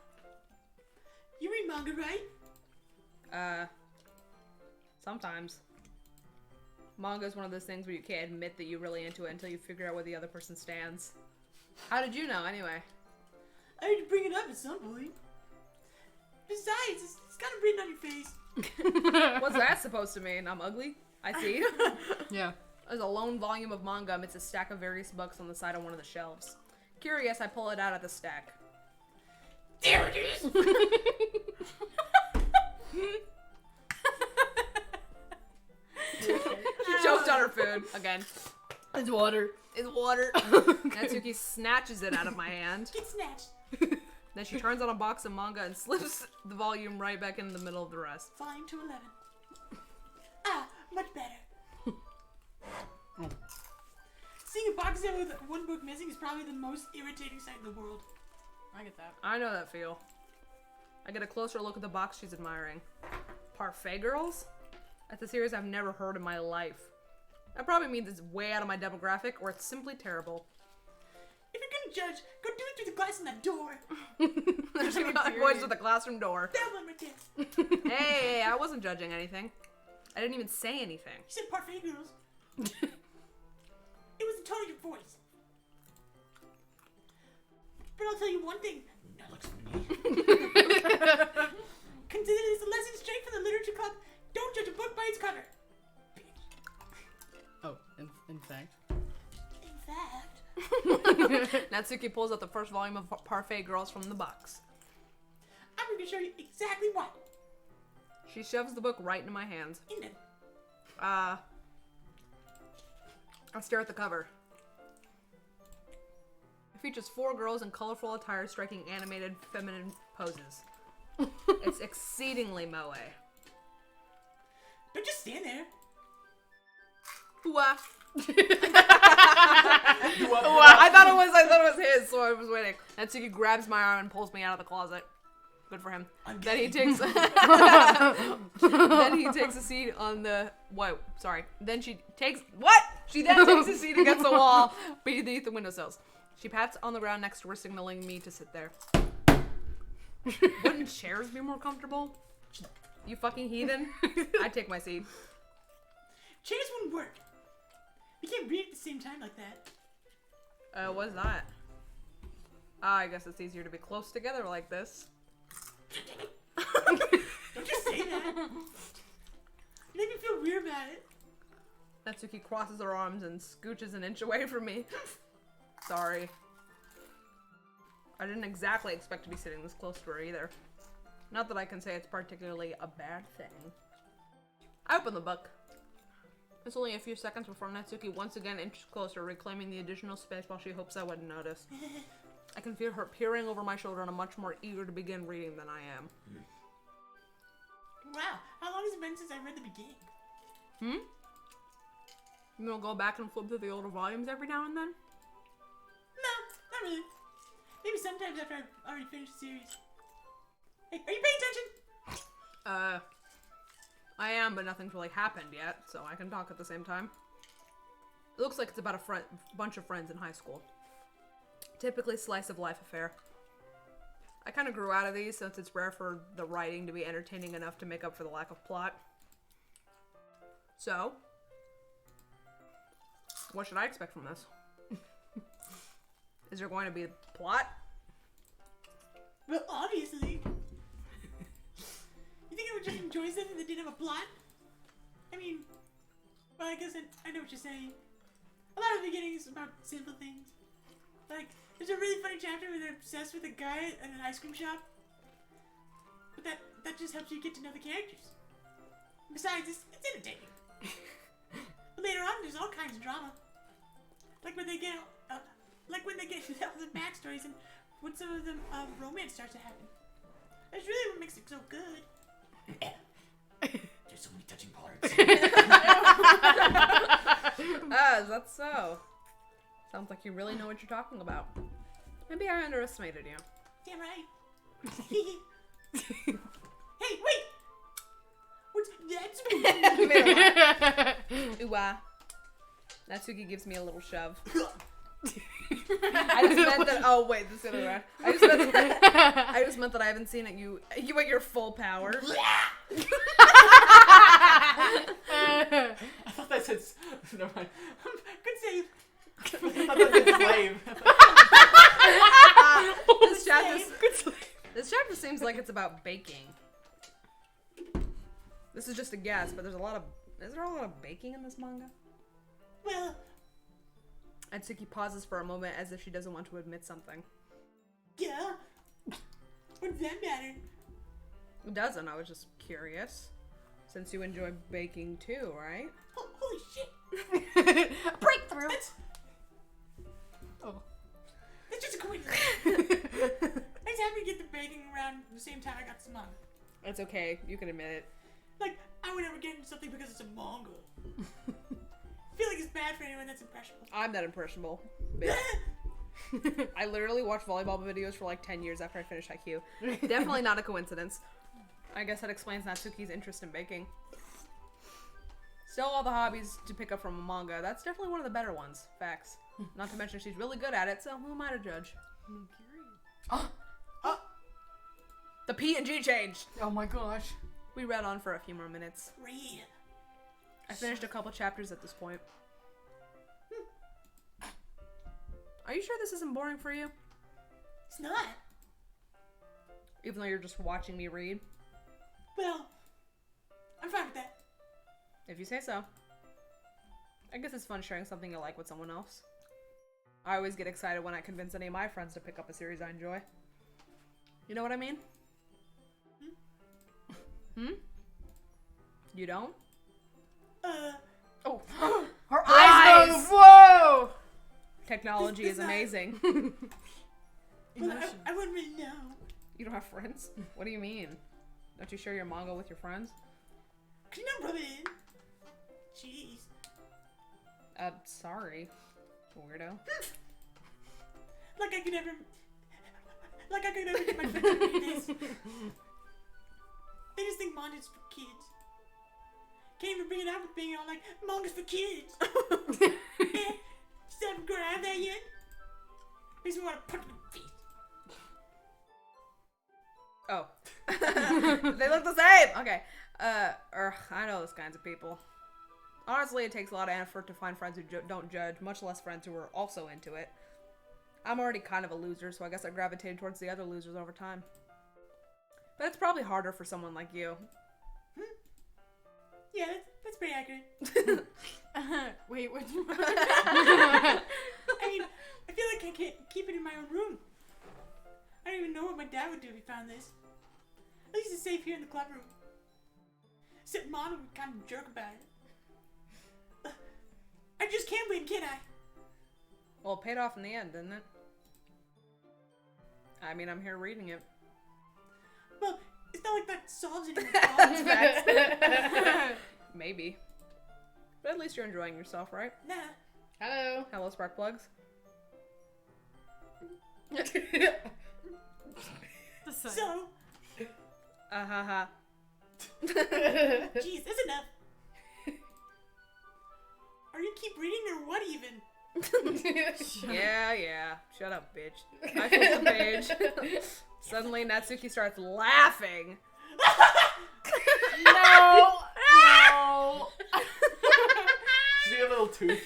You read manga, right? Sometimes. Manga is one of those things where you can't admit that you're really into it until you figure out where the other person stands. How did you know, anyway? I had to bring it up at some point. Besides, it's kind of written on your face. What's that supposed to mean? I'm ugly? I see. Yeah. There's a lone volume of manga amidst a stack of various books on the side of one of the shelves. Curious, I pull it out of the stack. There it is! She choked on her food. Again. It's water. It's water. Natsuki snatches it out of my hand. Get snatched. Then she turns on a box of manga and slips the volume right back into the middle of the rest. Volume 211. Ah, much better. Seeing a box set with one book missing is probably the most irritating sight in the world. I get that. I know that feel. I get a closer look at the box she's admiring. Parfait Girls? That's a series I've never heard in my life. That probably means it's way out of my demographic, or it's simply terrible. If you're gonna judge, go do it through the glass in that door. There's a voice with a classroom door. That one right there. Hey, I wasn't judging anything. I didn't even say anything. You said parfait girls. It was the tone of your voice. But I'll tell you one thing. That looks familiar. Consider this a lesson straight from the literature club. Don't judge a book by its cover. Oh, in fact. In fact, Natsuki pulls out the first volume of Parfait Girls from the box. I'm going to show you exactly what. She shoves the book right into my hands. In them. I stare at the cover. It features 4 girls in colorful attire striking animated feminine poses. It's exceedingly moe. Don't just stand there. Ooh-ah. I thought it was his, so I was waiting. Natsuki grabs my arm and pulls me out of the closet. Good for him. Then he takes a seat on the Then she takes She then takes a seat against the wall beneath the windowsills. She pats on the ground next to her, signaling me to sit there. Wouldn't chairs be more comfortable? You fucking heathen. I'd take my seat. Chairs wouldn't work. We can't read at the same time like that. What's that? I guess it's easier to be close together like this. Don't just say that. You make me feel weird about it. Natsuki crosses her arms and scooches an inch away from me. Sorry. I didn't exactly expect to be sitting this close to her either. Not that I can say it's particularly a bad thing. I open the book. It's only a few seconds before Natsuki once again inches closer, reclaiming the additional space while she hopes I wouldn't notice. I can feel her peering over my shoulder and I'm much more eager to begin reading than I am. Wow, how long has it been since I read the beginning? You gonna go back and flip through the older volumes every now and then? No, not really. Maybe sometimes after I've already finished the series. Hey, are you paying attention? I am, but nothing's really happened yet, so I can talk at the same time. It looks like it's about a bunch of friends in high school. Typically slice of life affair. I kind of grew out of these since it's rare for the writing to be entertaining enough to make up for the lack of plot. So, what should I expect from this? Is there going to be a plot? Well, obviously. You think I would just enjoy something that didn't have a plot? I mean, Well, I guess I know what you're saying. A lot of the beginning is about simple things. Like, there's a really funny chapter where they're obsessed with a guy at an ice cream shop. But that just helps you get to know the characters. Besides, it's entertaining. But later on, there's all kinds of drama. Like when they get all the backstories and when some of the romance starts to happen. That's really what makes it so good. There's so many touching parts. Is that so? Sounds like you really know what you're talking about. Maybe I underestimated you. Damn right. Hey, wait! What's that? Ooh, Natsuki gives me a little shove. I just meant that. Oh wait, this is the other way. I just meant that I haven't seen it. You at your full power. I thought that said. Never mind. Good save. I thought that said slave. This chapter seems like it's about baking. This is just a guess, but is there a lot of baking in this manga? Well, Natsuki pauses for a moment as if she doesn't want to admit something. yeah. What does that matter? It doesn't. I was just curious. Since you enjoy baking too, right? Holy shit. Breakthrough. That's just a coincidence. I just happened to get the baking around the same time I got some manga. It's okay. You can admit it. Like, I would never get into something because it's a manga. I feel like it's bad for anyone that's impressionable. I'm that impressionable. Bitch. I literally watched volleyball videos for like 10 years after I finished IQ. Definitely not a coincidence. I guess that explains Natsuki's interest in baking. Still all the hobbies to pick up from a manga. That's definitely one of the better ones. Facts. Not to mention she's really good at it, so who am I to judge? I'm curious. The P and G changed. Oh my gosh. We read on for a few more minutes. Read. I finished a couple chapters at this point. Are you sure this isn't boring for you? It's not. Even though you're just watching me read? Well, I'm fine with that. If you say so. I guess it's fun sharing something you like with someone else. I always get excited when I convince any of my friends to pick up a series I enjoy. You know what I mean? Hmm? You don't? Oh. Her eyes move. Whoa. Technology is amazing. Well, I wouldn't really know. You don't have friends? What do you mean? Don't you share your manga with your friends? Can you not rub it in? Jeez. Sorry. Weirdo. Like I could ever get my friends to read this. They just think manga's for kids. Can't even bring it out with being all like, manga's for kids. Still haven't grown out of that yet? Makes me want to punch them in the face. Oh. They look the same! Okay. I know those kinds of people. Honestly, it takes a lot of effort to find friends who don't judge, much less friends who are also into it. I'm already kind of a loser, so I guess I gravitated towards the other losers over time. But it's probably harder for someone like you. Yeah, that's pretty accurate. Wait, what? I mean, I feel like I can't keep it in my own room. I don't even know what my dad would do if he found this. At least it's safe here in the club room. Except Mom would kind of jerk about it. I just can't win, can I? Well, it paid off in the end, didn't it? I mean, I'm here reading it. Well, it's not like that solves any of my problems. Maybe. But at least you're enjoying yourself, right? Nah. Hello. Hello, spark plugs. So, Ha. jeez, that's enough. Are you keep reading or what even? Yeah. Shut up, bitch. I flip the page. Suddenly, Natsuki starts laughing. No. See a little tooth.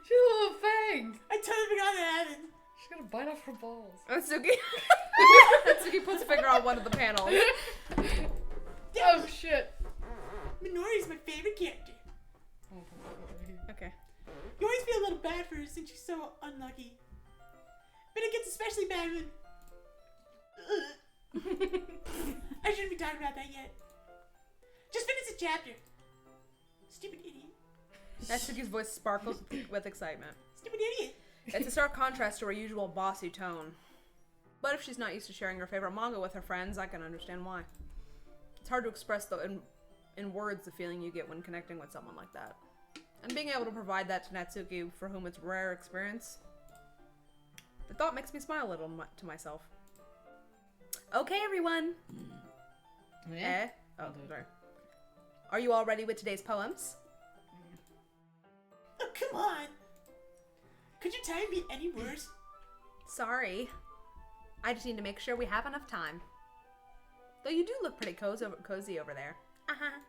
She's a little fang. I totally forgot that happened. She's gonna bite off her balls. Natsuki puts a finger on one of the panels. Oh shit. Minori's my favorite character. I'm gonna bad for her since she's so unlucky. But it gets especially bad when... I shouldn't be talking about that yet. Just finish the chapter. Stupid idiot. Natsuki's voice sparkles with excitement. Stupid idiot. It's a stark contrast to her usual bossy tone. But if she's not used to sharing her favorite manga with her friends, I can understand why. It's hard to express in words the feeling you get when connecting with someone like that. And being able to provide that to Natsuki, for whom it's a rare experience, the thought makes me smile a little to myself. Okay, everyone. Yeah. Oh, sorry. Are you all ready with today's poems? Oh, come on. Could your time be any worse? Sorry. I just need to make sure we have enough time. Though you do look pretty cozy over there. Uh-huh.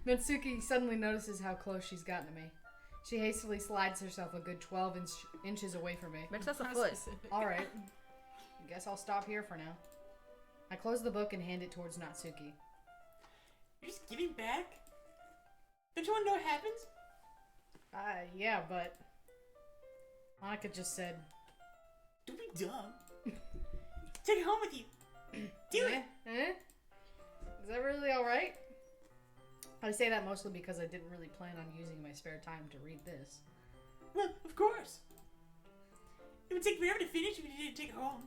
Natsuki suddenly notices how close she's gotten to me. She hastily slides herself a good 12 inches away from me. Bitch, that's a foot. Alright. Guess I'll stop here for now. I close the book and hand it towards Natsuki. You're just giving back? Don't you want to know what happens? Yeah, but... Monica just said... Don't be dumb. Take it home with you. Do it. Is that really alright? I say that mostly because I didn't really plan on using my spare time to read this. Well, of course. It would take forever to finish if you didn't take it home.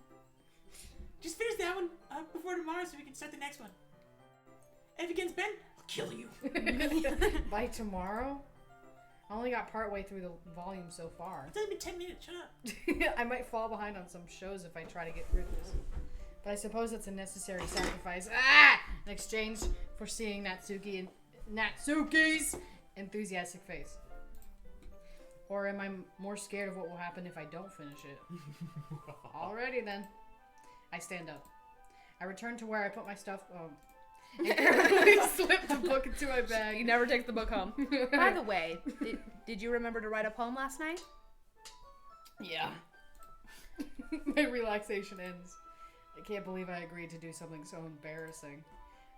Just finish that one before tomorrow so we can start the next one. And if it gets Ben, I'll kill you. By tomorrow? I only got part way through the volume so far. It's only been 10 minutes, shut up. I might fall behind on some shows if I try to get through this. But I suppose it's a necessary sacrifice in exchange for seeing Natsuki's enthusiastic face. Or am I more scared of what will happen if I don't finish it? Alrighty then. I stand up. I return to where I put my stuff. And carefully slip the book into my bag. You never take the book home. By the way, did you remember to write a poem last night? Yeah. My relaxation ends. I can't believe I agreed to do something so embarrassing.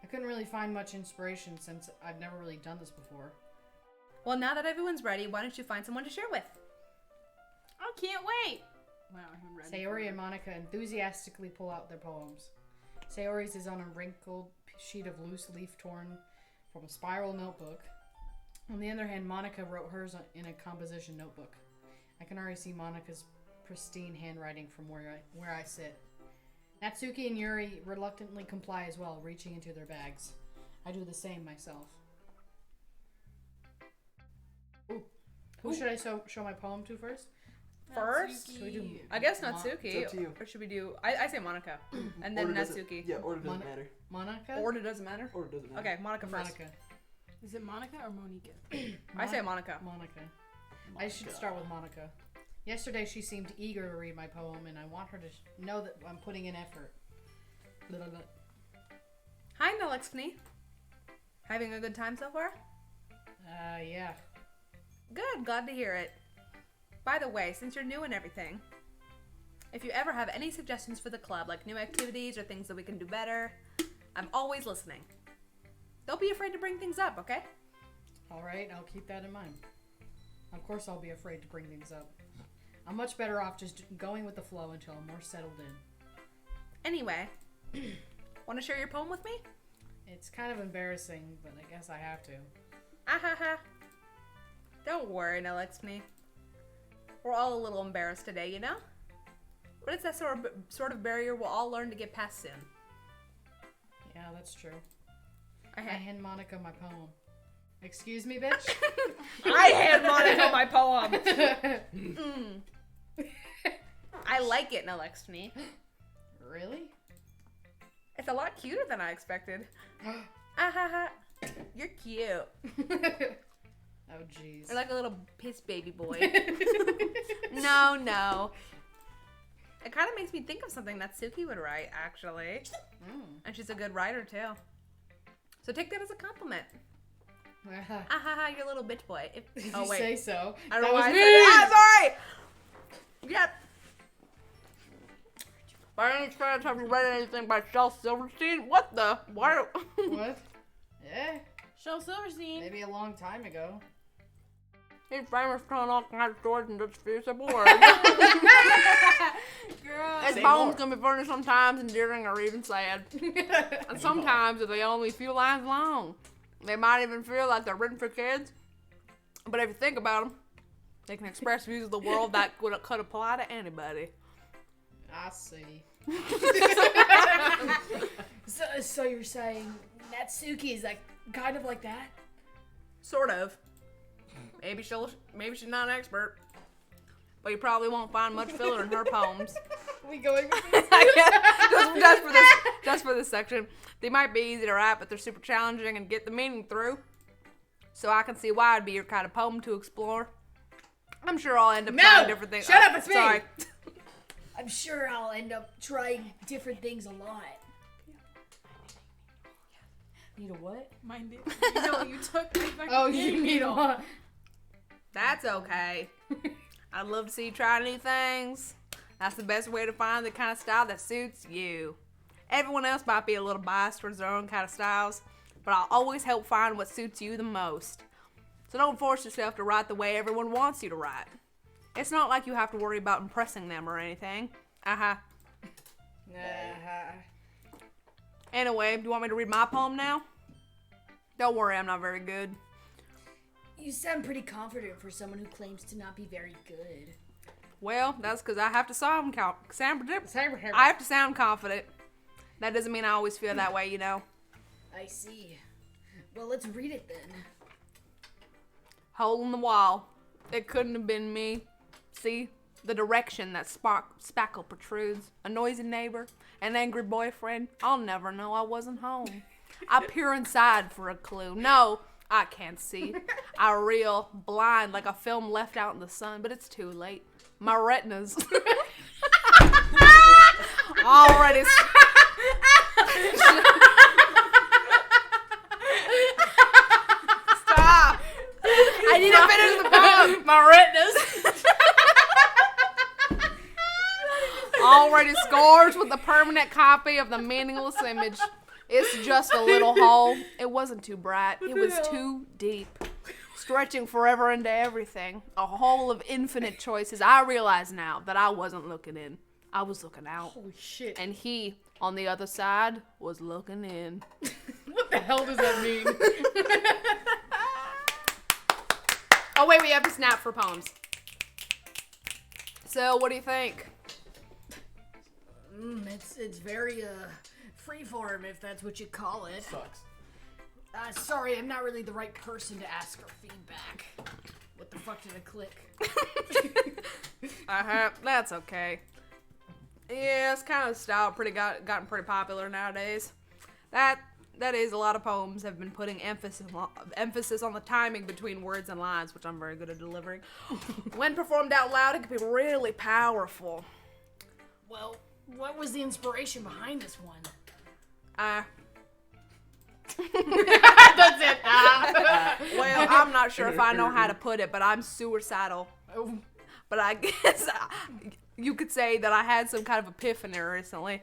I couldn't really find much inspiration since I've never really done this before. Well, now that everyone's ready, why don't you find someone to share with? I can't wait. Wow, I'm ready. Sayori and Monica enthusiastically pull out their poems. Sayori's is on a wrinkled sheet of loose leaf torn from a spiral notebook. On the other hand, Monica wrote hers in a composition notebook. I can already see Monica's pristine handwriting from where I sit. Natsuki and Yuri reluctantly comply as well, reaching into their bags. I do the same myself. Ooh. Who should I show my poem to first? First? Should we do I guess Mon- Natsuki. It's up to you. Or should we do... I say Monica. And then Order doesn't- Natsuki. Yeah, order doesn't Mon- matter. Monica? Order doesn't matter? Order doesn't matter. Okay, Monica first. Monica. Is it Monica or Monica? I say Monica. Monica. I should start with Monica. Yesterday she seemed eager to read my poem, and I want her to know that I'm putting in effort. Hi, Nalexfni. Having a good time so far? Yeah. Good, glad to hear it. By the way, since you're new and everything, if you ever have any suggestions for the club, like new activities or things that we can do better, I'm always listening. Don't be afraid to bring things up, okay? Alright, I'll keep that in mind. Of course I'll be afraid to bring things up. I'm much better off just going with the flow until I'm more settled in. Anyway, want to share your poem with me? It's kind of embarrassing, but I guess I have to. Ahaha. Don't worry, Nalexfni. We're all a little embarrassed today, you know? But it's that sort of barrier we'll all learn to get past soon. Yeah, that's true. I I hand hand Monica my poem. Excuse me, bitch? I hand Monica my poem. I like it, Nalexfni. Really? It's a lot cuter than I expected. Ahaha. You're cute. Oh, jeez. You're like a little piss baby boy. No. It kind of makes me think of something Natsuki would write, actually. And she's a good writer, too. So take that as a compliment. Ahaha, you're a little bitch boy. Did Oh, you wait. say so? I don't That know was why I me! said that. Sorry! Yep. By any chance, have you read anything by Shel Silverstein? What the? Why? What? Yeah? Shel Silverstein. Maybe a long time ago. He's famous for telling all kinds of stories and just few simple words. Girl. His Say poems more. can be funny sometimes, endearing, or even sad. And sometimes they're only a few lines long. They might even feel like they're written for kids. But if you think about them, they can express views of the world that could apply to anybody. I see. So you're saying Natsuki is like kind of like that? Sort of. Maybe she's not an expert. But you probably won't find much filler in her poems. We going with this? just for this section. They might be easy to write, but they're super challenging and get the meaning through. So I can see why it'd be your kind of poem to explore. I'm sure I'll end up trying different things. Shut up, it's me. Sorry. I'm sure I'll end up trying different things a lot. Need a what? Mind it. You know what you took? I fucking Oh, did. you need a That's okay. I'd love to see you try new things. That's the best way to find the kind of style that suits you. Everyone else might be a little biased towards their own kind of styles, but I'll always help find what suits you the most. So don't force yourself to write the way everyone wants you to write. It's not like you have to worry about impressing them or anything. Anyway, do you want me to read my poem now? Don't worry, I'm not very good. You sound pretty confident for someone who claims to not be very good. Well, that's because I have to sound I Cyber have to sound confident. That doesn't mean I always feel that way, you know. I see. Well, let's read it then. Hole in the wall. It couldn't have been me. See? The direction that spackle protrudes. A noisy neighbor. An angry boyfriend. I'll never know I wasn't home. I peer inside for a clue. No, I can't see. I reel blind like a film left out in the sun, but it's too late. My retinas already. Stop! I need to finish the poem. My retinas. Already scores with a permanent copy of the meaningless image. It's just a little hole. It wasn't too bright. It was too deep. Stretching forever into everything. A hole of infinite choices. I realize now that I wasn't looking in. I was looking out. Holy shit. And he, on the other side, was looking in. What the hell does that mean? Oh, wait, we have to snap for poems. So, what do you think? It's very, freeform, if that's what you call it. Sucks. Sorry, I'm not really the right person to ask for feedback. What the fuck did I click? That's okay. Yeah, it's kind of style gotten pretty popular nowadays. That is, a lot of poems have been putting emphasis on the timing between words and lines, which I'm very good at delivering. When performed out loud, it can be really powerful. Well, what was the inspiration behind this one? That's it. Well, I'm not sure if I know how to put it, but I'm suicidal. But I guess you could say that I had some kind of epiphany recently.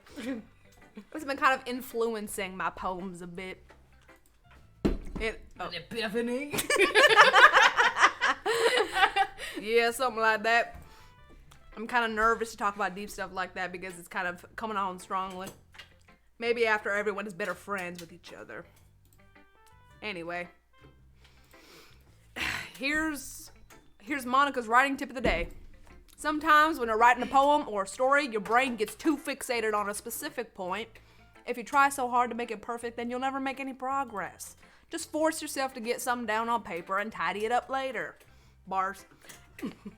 It's been kind of influencing my poems a bit. An epiphany. Yeah, something like that. I'm kind of nervous to talk about deep stuff like that because it's kind of coming on strongly. Maybe after everyone is better friends with each other. Anyway. Here's Monica's writing tip of the day. Sometimes when you're writing a poem or a story, your brain gets too fixated on a specific point. If you try so hard to make it perfect, then you'll never make any progress. Just force yourself to get something down on paper and tidy it up later. Bars.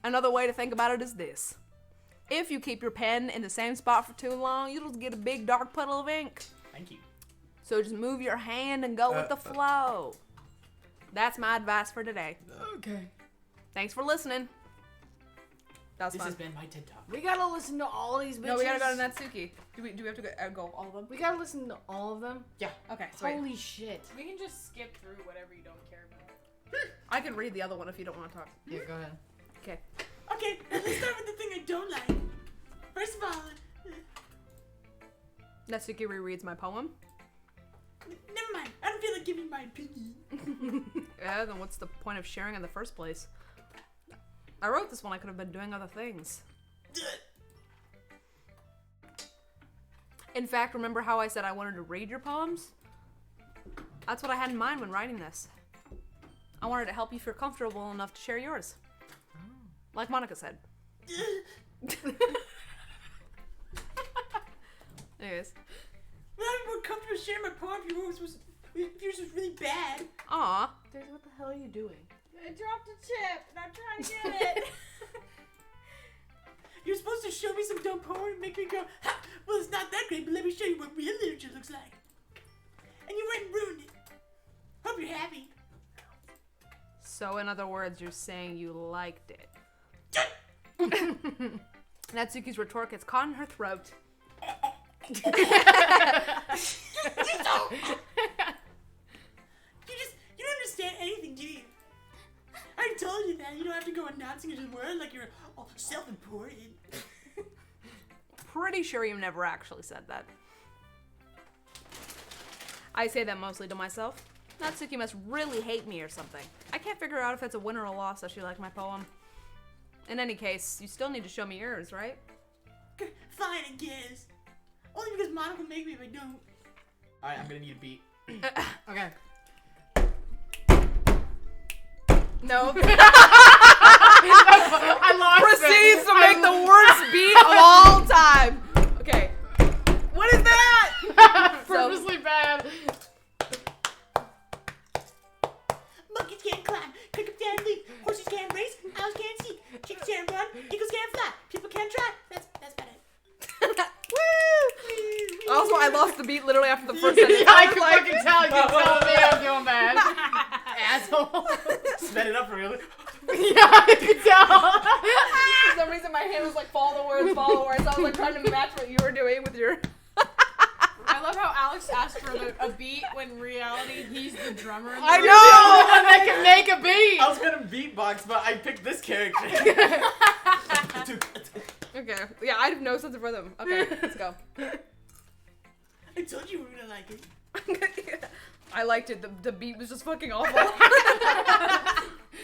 Another way to think about it is this. If you keep your pen in the same spot for too long, you'll just get a big dark puddle of ink. Thank you. So just move your hand and go with the flow. That's my advice for today. Okay. Thanks for listening. That was This fun. has been my TED Talk. We gotta listen to all these bitches. No, we gotta go to Natsuki. Do we have to go all of them? We gotta listen to all of them. Yeah. Okay, sweet. Holy shit. We can just skip through whatever you don't care about. I can read the other one if you don't want to talk. Yeah, go ahead. Okay. Okay, let's start with the thing I don't like. First of all, Natsuki rereads my poem. never mind. I don't feel like giving my opinion. Yeah, then what's the point of sharing in the first place? I wrote this when I could have been doing other things. In fact, remember how I said I wanted to read your poems? That's what I had in mind when writing this. I wanted to help you feel comfortable enough to share yours. Like Monica said. Anyways. Well, I'm more comfortable sharing my poem if yours was really bad. Aw. Daisy, what the hell are you doing? I dropped a chip and I'm trying to get it. You're supposed to show me some dumb poem and make me go, ha! Well, it's not that great, but let me show you what real literature looks like. And you went and ruined it. Hope you're happy. So, in other words, you're saying you liked it. Natsuki's retort gets caught in her throat. You don't understand anything, do you? I told you that. You don't have to go announcing your word like you're all self-important. Pretty sure you never actually said that. I say that mostly to myself. Natsuki must really hate me or something. I can't figure out if it's a win or a loss that she liked my poem. In any case, you still need to show me yours, right? Fine, I guess. Only because Monica will make me if I don't. Alright, I'm gonna need a beat. Okay. No. I lost Proceeds it. to make the worst beat of all time. Okay. What is that? Purposely bad. Monkeys can't climb, crickets can't leap, horses can't race, owls can't see, chickens can't run, eagles can't fly, people can't try. That's about it. Woo! Also, I lost the beat literally after the first sentence. Yeah, I can fucking tell. You can tell me I'm doing bad. Asshole. Sped it up for real. Yeah, I can tell. For some reason, my hand was like, follow the words, follow the words. I was like trying to match what you were doing with your. I love how Alex asked for a beat when in reality he's the drummer. In the I group. You're the only know! one that can make a beat. I was gonna beatbox, but I picked this character. Okay. Yeah, I have no sense of rhythm. Okay, let's go. I told you we were gonna like it. I liked it. The beat was just fucking awful.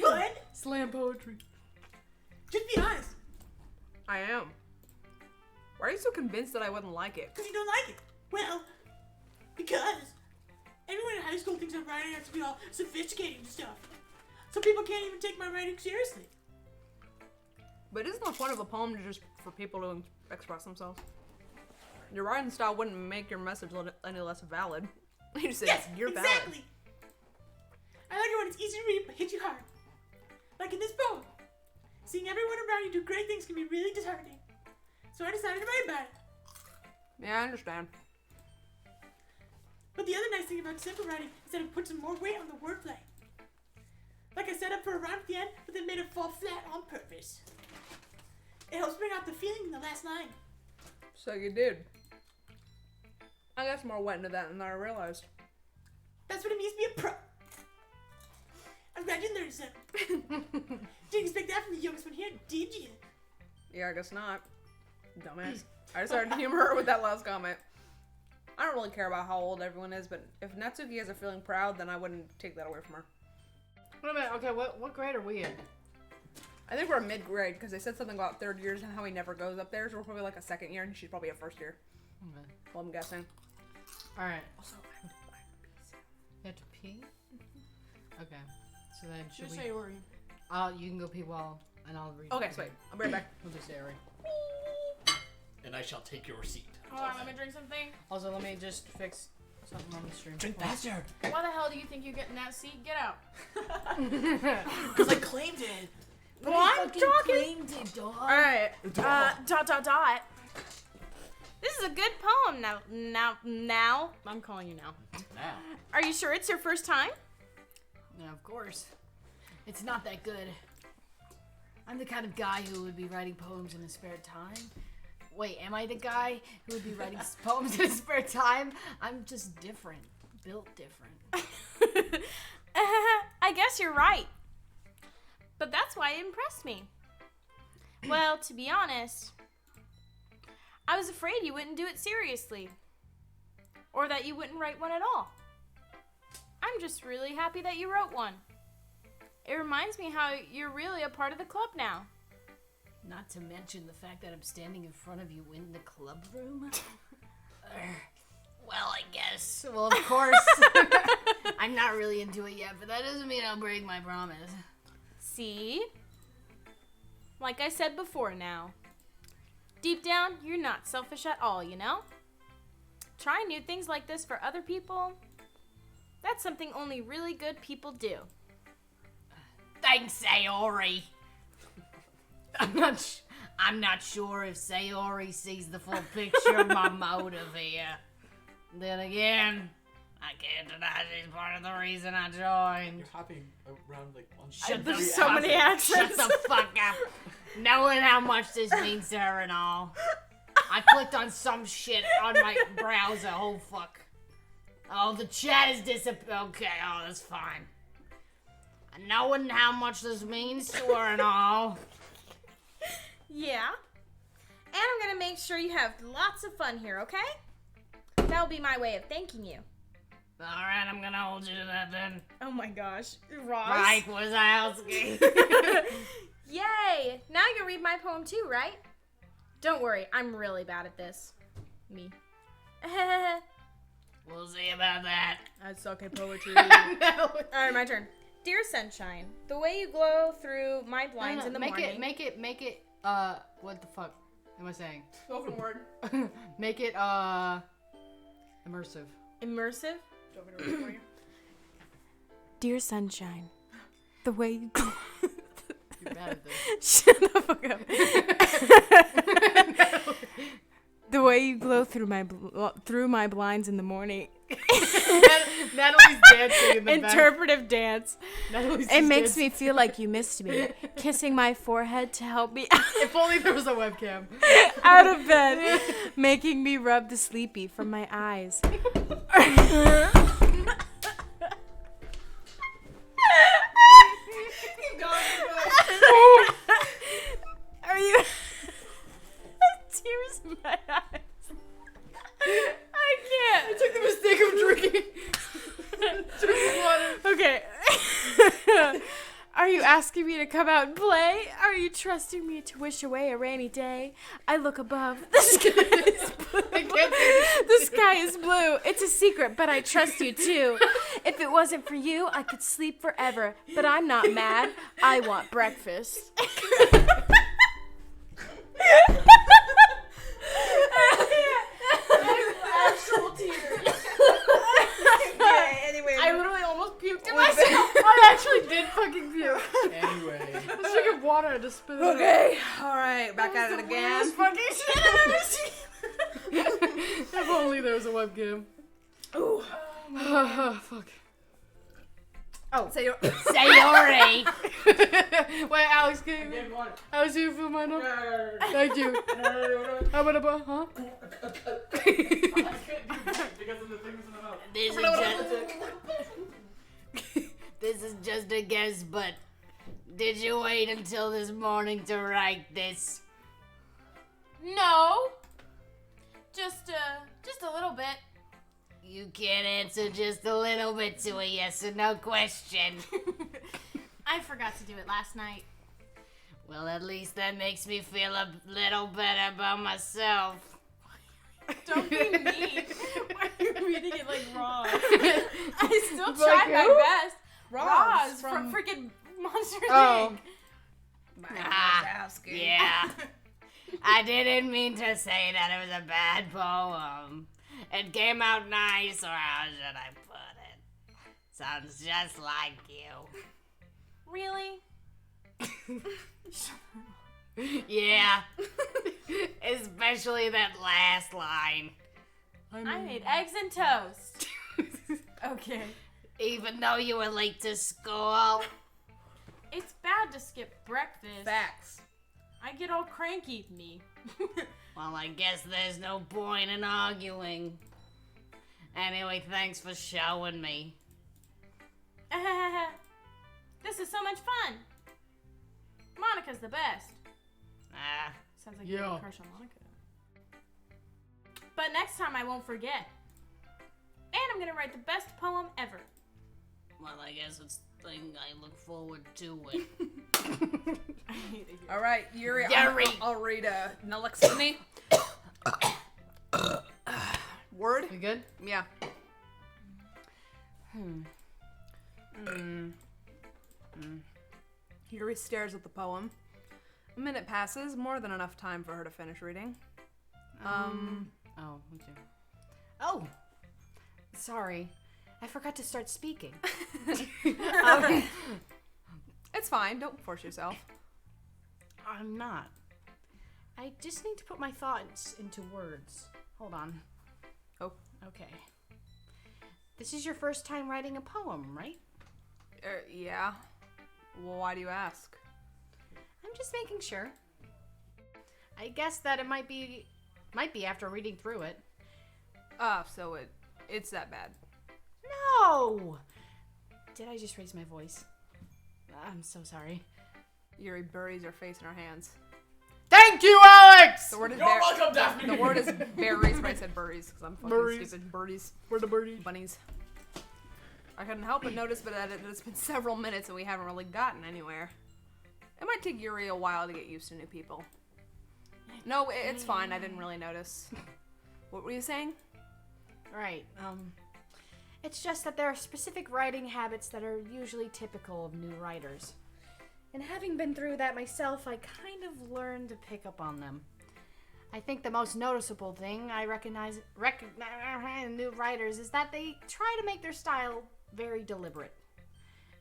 What? Slam poetry. Just be honest. I am. Why are you so convinced that I wouldn't like it? Because you don't like it. Well, because everyone in high school thinks that writing has to be all sophisticated and stuff. So people can't even take my writing seriously. But isn't the point of a poem to just for people to express themselves? Your writing style wouldn't make your message any less valid. You just say Yes, you're exactly. I like it when it's easy to read but hits you hard. Like in this poem. Seeing everyone around you do great things can be really disheartening. So I decided to write about it. valid. Yeah, I understand. But the other nice thing about simple writing is that it puts some more weight on the wordplay. Like I set up for a rhyme at the end, but then made it fall flat on purpose. It helps bring out the feeling in the last line. So you did. I got some more went into that than I realized. That's what it means to be a pro. I'm glad you learned something. Didn't expect that from the youngest one here, did you? Yeah, I guess not. Dumbass. I just started to humor her with that last comment. I don't really care about how old everyone is, but if Natsuki has a feeling proud, then I wouldn't take that away from her. Wait a minute. Okay, what grade are we in? I think we're mid-grade, because they said something about third years and how he never goes up there, so we're probably like a second year, and she's probably a first year. Okay. Well, I'm guessing. All right. Also, I have to pee. You have to pee? Okay. So then should Just we... say Ori. You can go pee while... And I'll read. Okay, sweet. I'll be right back. We'll just say Ari. And I shall take your seat. Hold on, let me drink something. Also, let me just fix something on the stream. Drink faster. Why the hell do you think you get in that seat? Get out. Because I claimed it. Well, I'm talking. Alright. Dot. This is a good poem. Now. I'm calling you now. Now. Are you sure it's your first time? Yeah, of course. It's not that good. I'm the kind of guy who would be writing poems in his spare time. Wait, am I the guy who would be writing poems in his spare time? I'm just different. Built different. I guess you're right. But that's why it impressed me. Well, to be honest, I was afraid you wouldn't do it seriously. Or that you wouldn't write one at all. I'm I'm just really happy that you wrote one. It reminds me how you're really a part of the club now. Not to mention the fact that I'm standing in front of you in the club room. Well, I guess. Well, of course. I'm not really into it yet, but that doesn't mean I'll break my promise. See? Like I said before now. Deep down, you're not selfish at all, you know? Trying new things like this for other people, that's something only really good people do. Thanks, Sayori. I'm not sure if Sayori sees the full picture of my motive here. Then again, I can't deny she's part of the reason I joined. You're hopping around like on There's so many accents. Shut the fuck up. Knowing how much this means to her and all. I clicked on some shit on my browser. Oh, fuck. Oh, the chat is disappeared. Okay, oh, that's fine. Knowing how much this means to her and all. Yeah. And I'm gonna make sure you have lots of fun here, okay? That'll be my way of thanking you. Alright, I'm gonna hold you to that then. Oh my gosh. Ross. Mike Wazowski. Yay! Now you can read my poem too, right? Don't worry, I'm really bad at this. Me. We'll see about that. I suck at poetry. Alright, my turn. Dear Sunshine, the way you glow through my blinds in the morning. Make it, what the fuck am I saying? Spoken word. Make it, immersive. Immersive? Do you want me to read it for you? Dear Sunshine, the way you glow. You're bad at this. Shut the fuck up. The way you glow through my blinds in the morning. Natalie's dancing in the Interpretive dance. Natalie's It just makes dancing. me feel like you missed me. Kissing my forehead to help me If only there was a webcam. out of bed. Making me rub the sleepy from my eyes. Are you... Tears in my eyes. I can't. I took the mistake of drinking water. Okay. Are you asking me to come out and play? Are you trusting me to wish away a rainy day? I look above. The sky is blue. The sky is blue. It's a secret, but I trust you too. If it wasn't for you, I could sleep forever. But I'm not mad. I want breakfast. Actual tears. Anyway. I literally almost puked in I myself. actually did fucking puke. Anyway. I was drinking water, I just spit it out. Okay. Alright, back at it again. Fucking shit I've ever seen. If only there was a webcam. Ooh. Fuck. Say your. Sayori. Wait, Alex, can you? Again, water. Alex, you fill mine up? Thank you. How about a huh? I can't do that because of the things in the mouth. This is just a guess, but did you wait until this morning to write this? No. Just a little bit. You can't answer just a little bit to a yes or no question. I forgot to do it last night. Well, at least that makes me feel a little better about myself. Don't be mean. Why are you reading it like Roz? I still Like tried my who? best. Roz from freaking Monsters Oh. Inc. Yeah. I didn't mean to say that it was a bad poem. It came out nice, or how should I put it? Sounds just like you. Really? Yeah. Especially that last line. I made eggs and toast. Okay. Even though you were late to school. It's bad to skip breakfast. Facts. I get all cranky. Me. Well, I guess there's no point in arguing. Anyway, thanks for showing me. This is so much fun. Monica's the best. Sounds like you have Yeah. a crush on Monica. But next time I won't forget. And I'm gonna write the best poem ever. I guess it's the thing I look forward to it. All right, Yuri. Yuri. I'll read Nalexini. Word. You good? Yeah. Yuri stares at the poem. A minute passes, more than enough time for her to finish reading. Oh, okay. Oh! Sorry. I forgot to start speaking. It's fine, don't force yourself. I'm not. I just need to put my thoughts into words. Hold on. Oh. Okay. This is your first time writing a poem, right? Yeah. Well, why do you ask? I'm just making sure. I guess that it might be after reading through it. So it's that bad. No! Did I just raise my voice? I'm so sorry. Yuri buries her face in her hands. Thank you, Alex! The word is You're welcome, Daphne! The word is berries, but I said burries because I'm fucking Burries. stupid. Birdies. Where the birdies? Bunnies. I couldn't help but notice that it's been several minutes and we haven't really gotten anywhere. It might take Yuri a while to get used to new people. No, it's fine. I didn't really notice. What were you saying? Right. It's just that there are specific writing habits that are usually typical of new writers. And having been through that myself, I kind of learned to pick up on them. I think the most noticeable thing I recognize in new writers is that they try to make their style very deliberate.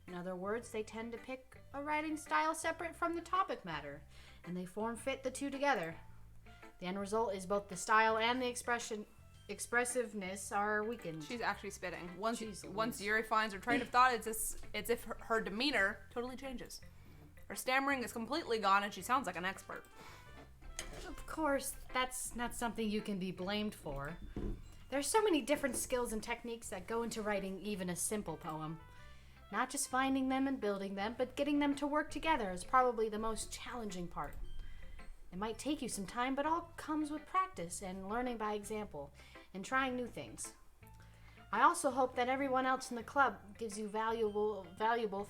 In other words, they tend to pick a writing style separate from the topic matter, and they form-fit the two together. The end result is both the style and the expressiveness are weakened. She's actually spitting. Once Jeez. Yuri finds her train of thought, it's if her demeanor totally changes. Her stammering is completely gone, and she sounds like an expert. Of course, that's not something you can be blamed for. There's so many different skills and techniques that go into writing even a simple poem. Not just finding them and building them, but getting them to work together is probably the most challenging part. It might take you some time, but all comes with practice and learning by example and trying new things. I also hope that everyone else in the club gives you valuable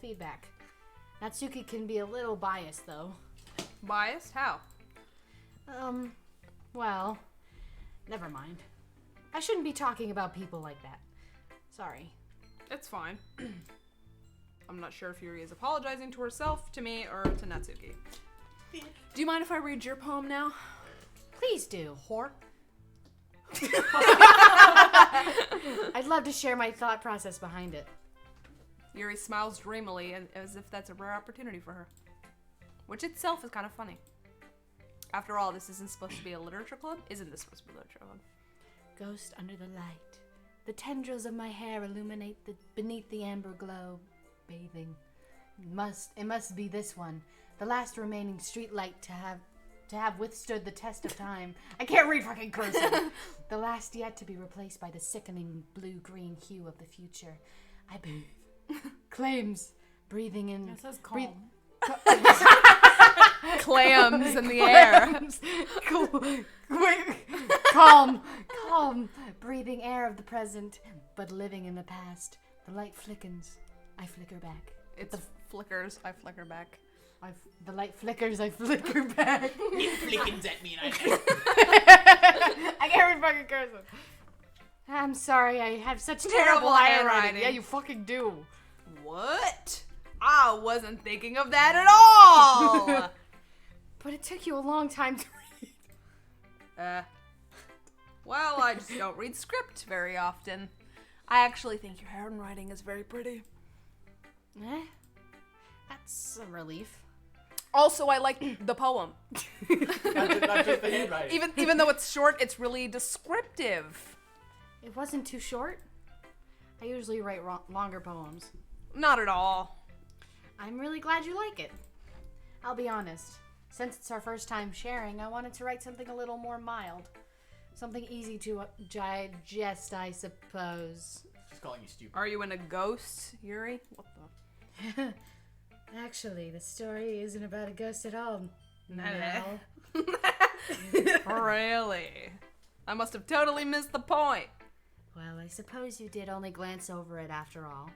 feedback. Natsuki can be a little biased, though. Biased? How? Well, never mind. I shouldn't be talking about people like that. Sorry. It's fine. I'm not sure if Yuri is apologizing to herself, to me, or to Natsuki. Do you mind if I read your poem now? Please do. Whore? I'd love to share my thought process behind it. Yuri smiles dreamily as if that's a rare opportunity for her. Which itself is kind of funny. After all, this isn't supposed to be a literature club? Isn't this supposed to be a literature club? Ghost under the light. The tendrils of my hair illuminate beneath the amber glow, bathing. It must be this one, the last remaining street light to have withstood the test of time. I can't read fucking cursive. The last yet to be replaced by the sickening blue-green hue of the future. I bathe. Claims, breathing in. It says calm. Clams in the air. Calm, breathing air of the present, but living in the past. The light flickens. I flicker back. It's flickers. I flicker back. The light flickers. I flicker back. It flickens at me and I can't read fucking cursive. I'm sorry, I have such Terrible terrible handwriting. handwriting. Yeah, you fucking do. What? I wasn't thinking of that at all! But it took you a long time to read. Well, I just don't read script very often. I actually think your handwriting is very pretty. Eh? That's a relief. Also, I like the poem. Not just the handwriting. Even though it's short, it's really descriptive. It wasn't too short. I usually write longer poems. Not at all. I'm really glad you like it. I'll be honest. Since it's our first time sharing, I wanted to write something a little more mild. Something easy to digest, I suppose. She's calling you stupid. Are you in a ghost, Yuri? What the? Actually, the story isn't about a ghost at all. No. Really? I must have totally missed the point. Well, I suppose you did only glance over it after all.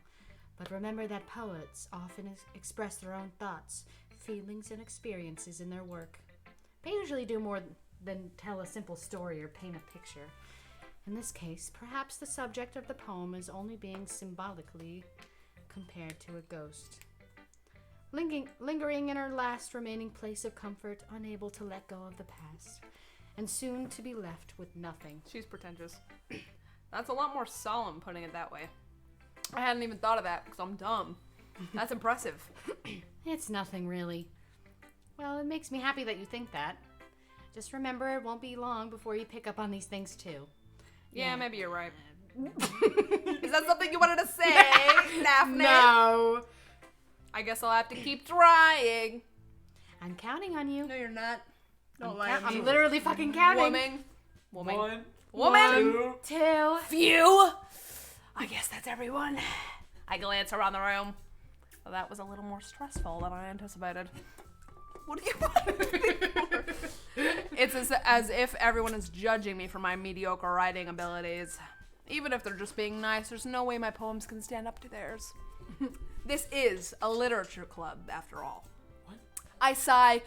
But remember that poets often express their own thoughts, feelings, and experiences in their work. They usually do more than tell a simple story or paint a picture. In this case, perhaps the subject of the poem is only being symbolically compared to a ghost. Lingering in her last remaining place of comfort, unable to let go of the past, and soon to be left with nothing. She's pretentious. That's a lot more solemn putting it that way. I hadn't even thought of that because I'm dumb. That's impressive. It's nothing, really. Well, it makes me happy that you think that. Just remember, it won't be long before you pick up on these things, too. Yeah, maybe you're right. Is that something you wanted to say, Daphne? No. I guess I'll have to keep trying. I'm counting on you. No, you're not. Don't lie to me. I'm literally fucking counting. Woman. One, 2. Phew. I guess that's everyone. I glance around the room. Well, that was a little more stressful than I anticipated. What do you want? It's as if everyone is judging me for my mediocre writing abilities. Even if they're just being nice, there's no way my poems can stand up to theirs. This is a literature club, after all. What? I sigh.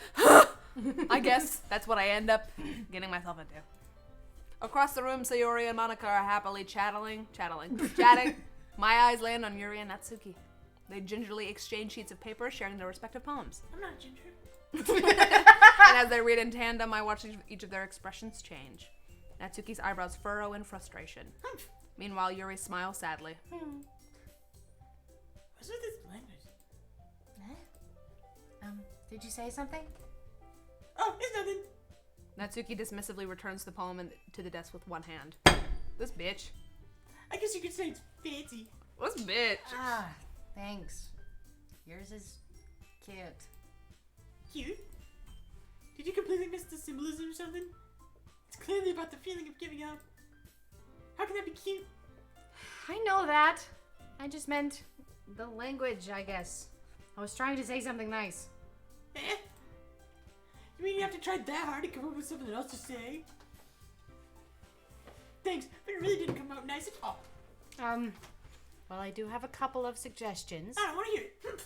I guess that's what I end up getting myself into. Across the room, Sayori and Monica are happily chatting. My eyes land on Yuri and Natsuki. They gingerly exchange sheets of paper, sharing their respective poems. I'm not ginger. And as they read in tandem, I watch each of their expressions change. Natsuki's eyebrows furrow in frustration. Meanwhile, Yuri smiles sadly. What's with this language? Did you say something? Oh, it's nothing. Natsuki dismissively returns the poem to the desk with one hand. This bitch. I guess you could say it's fancy. This bitch. Ah, thanks. Yours is cute. Cute? Did you completely miss the symbolism or something? It's clearly about the feeling of giving up. How can that be cute? I know that. I just meant the language, I guess. I was trying to say something nice. Eh? You mean you have to try that hard to come up with something else to say? Thanks, but it really didn't come out nice at all. Well, I do have a couple of suggestions. I don't want to hear it.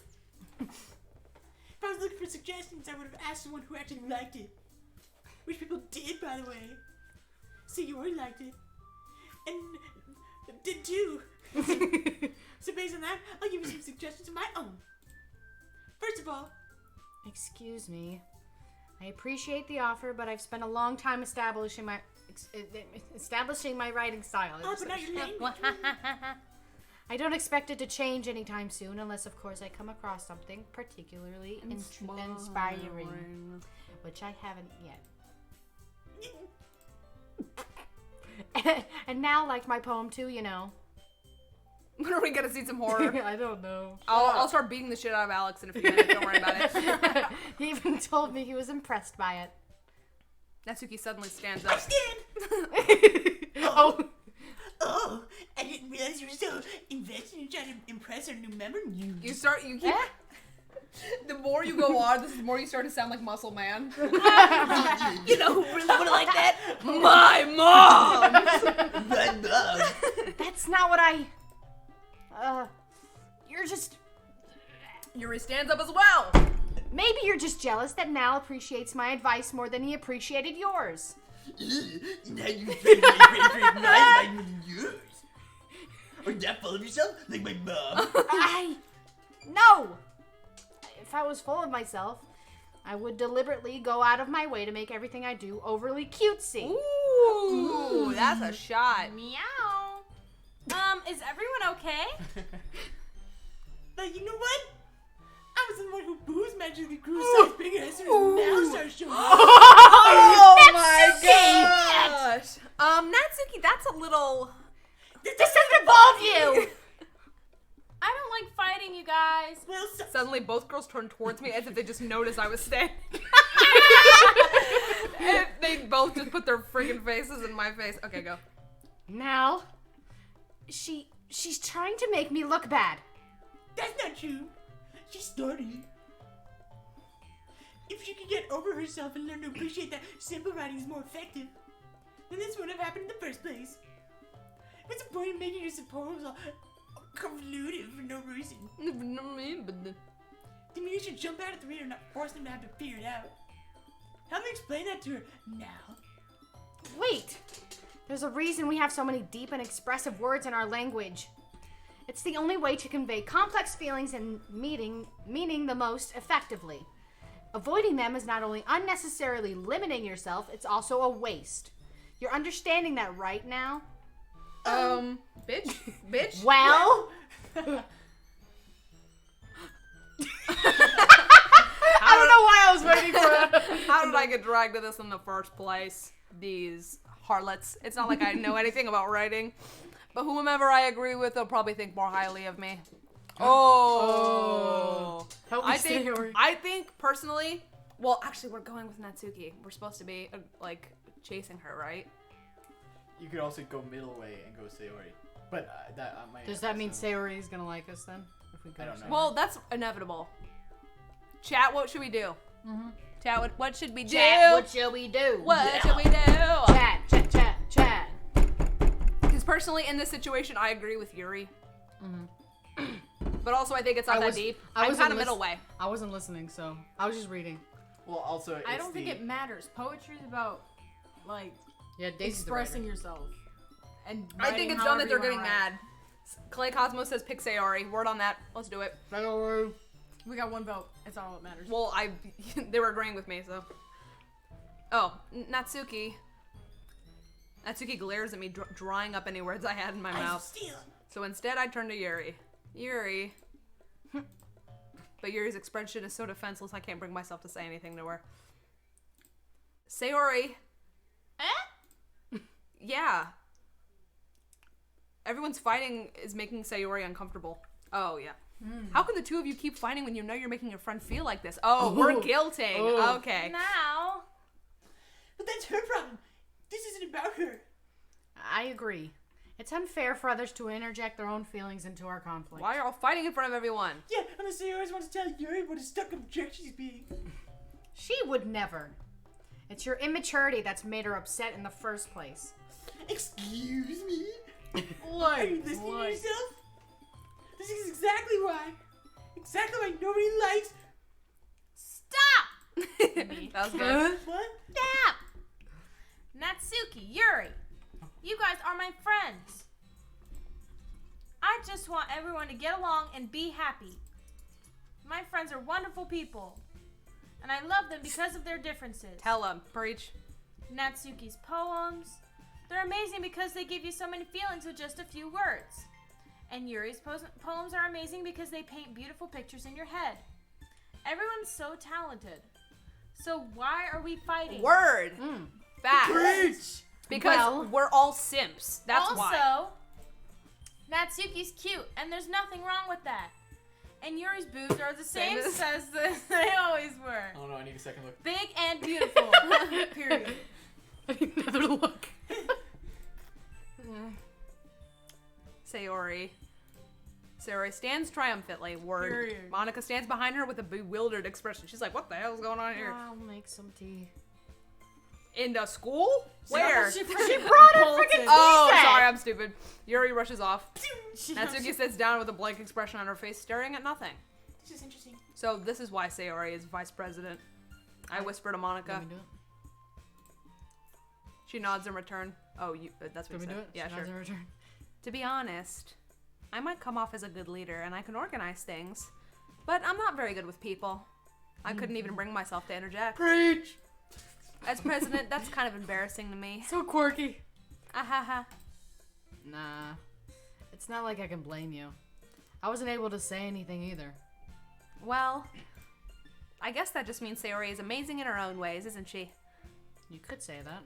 If I was looking for suggestions, I would have asked someone who actually liked it. Which people did, by the way. Sayori liked it. And did too. So based on that, I'll give you some suggestions of my own. First of all... Excuse me. I appreciate the offer, but I've spent a long time establishing my writing style. Oh, but now your language... I don't expect it to change anytime soon, unless, of course, I come across something particularly inspiring, which I haven't yet. And now, like my poem too, you know. When are we gonna see some horror? I don't know. I'll start beating the shit out of Alex in a few minutes. Don't worry about it. He even told me he was impressed by it. Natsuki suddenly stands up. Oh, I didn't realize you were so invested in trying to impress our new member. You keep... The more you go on, the more you start to sound like Muscle Man. You know who really would like that? My mom! My mom. That's not what I... You're just... Yuri stands up as well. Maybe you're just jealous that Nal appreciates my advice more than he appreciated yours. Now you think my advice more than yours? Are you that full of yourself? Like my mom? No! If I was full of myself, I would deliberately go out of my way to make everything I do overly cutesy. Ooh, that's a shot. Meow. Is everyone okay? But you know what? I was the one who booze magically grew a size bigger as soon as Nal started showing up. Oh my gosh! Natsuki, that's a little... This doesn't involve you! I don't like fighting, you guys. Well, Suddenly, both girls turn towards me as if they just noticed I was standing. And they both just put their freaking faces in my face. Okay, go. Nal, she's trying to make me look bad. that's not true. She started. If she could get over herself and learn to appreciate that simple writing is more effective, then this wouldn't have happened in the first place. What's the point of making your poems all convoluted for no reason. Then you should jump out at the reader and not force them to have to figure it out. Help me explain that to her now. Wait! There's a reason we have so many deep and expressive words in our language. It's the only way to convey complex feelings and meaning the most effectively. Avoiding them is not only unnecessarily limiting yourself, it's also a waste. You're understanding that right now? Bitch. Well... I don't know why I was waiting for it. How did I get dragged to this in the first place? These harlots. It's not like I know anything about writing, but whomever I agree with, they'll probably think more highly of me. Oh. Help me, I think Sayori. I think personally. Well, actually, we're going with Natsuki. We're supposed to be like chasing her, right? You could also go middle way and go Sayori. But that might. Does that mean also- Sayori is gonna like us then? If we go I don't to know. Sayori? Well, that's inevitable. Chat, what should we do? Chat, what should we do? Chat, what shall we do? What should we do? Chat, chat, chat, chat. Because personally, in this situation, I agree with Yuri. But also, I think it's not that deep. I'm wasn't kind of middle way. I wasn't listening, so I was just reading. Well, also, I it's don't think the- it matters. Poetry is about like Yeah, Daisy's the writer. expressing yourself. And I think writing it's dumb that they're however you getting wanna mad. Clay Cosmo says pick Sayori. Word on that. Let's do it. Sayori. write. We got one vote. That's all that matters. Well, they were agreeing with me, so. Oh, Natsuki. Natsuki glares at me, drying up any words I had in my mouth. Steal. So instead, I turn to Yuri. Yuri. But Yuri's expression is so defenseless, I can't bring myself to say anything to her. Sayori. Yeah. Everyone's fighting is making Sayori uncomfortable. Oh, yeah. How can the two of you keep fighting when you know you're making your friend feel like this? Oh, we're guilting. Oh. Okay. Now, But that's her problem. This isn't about her. I agree. It's unfair for others to interject their own feelings into our conflict. Why are you all fighting in front of everyone? Yeah, unless they always want to tell Yuri what a stuck objection she's being. She would never. It's your immaturity that's made her upset in the first place. Excuse me? What? Are you listening to yourself? This is exactly why. Exactly why nobody likes. stop! That was good. What? Stop! Natsuki, Yuri, you guys are my friends. I just want everyone to get along and be happy. My friends are wonderful people, and I love them because of their differences. Tell them. Preach. Natsuki's poems, they're amazing because they give you so many feelings with just a few words. And Yuri's poems are amazing because they paint beautiful pictures in your head. Everyone's so talented. So why are we fighting? Word. Fact. Preach! Because Well- we're all simps. That's also, why. Natsuki's cute, and there's nothing wrong with that. And Yuri's boobs are the same as- as they always were. Oh no, I need a second look. Big and beautiful. Period. I need another look. Sayori. Sayori stands triumphantly. Word. Period. Monica stands behind her with a bewildered expression. She's like, what the hell's going on here? I'll make some tea. In the school? Where? She brought a freaking Oh, set. sorry, I'm stupid. Yuri rushes off. She- Natsuki sits down with a blank expression on her face, staring at nothing. This is interesting. So this is why Sayori is vice president. I whisper to Monica. Let me do it. She nods in return. Oh, that's what Let you me said. do it. Yeah, She nods sure. in return. To be honest, I might come off as a good leader and I can organize things, but I'm not very good with people. I couldn't even bring myself to interject. Preach. As president, that's kind of embarrassing to me. So quirky. Ahaha. Nah. It's not like I can blame you. I wasn't able to say anything either. Well, I guess that just means Sayori is amazing in her own ways, isn't she? You could say that.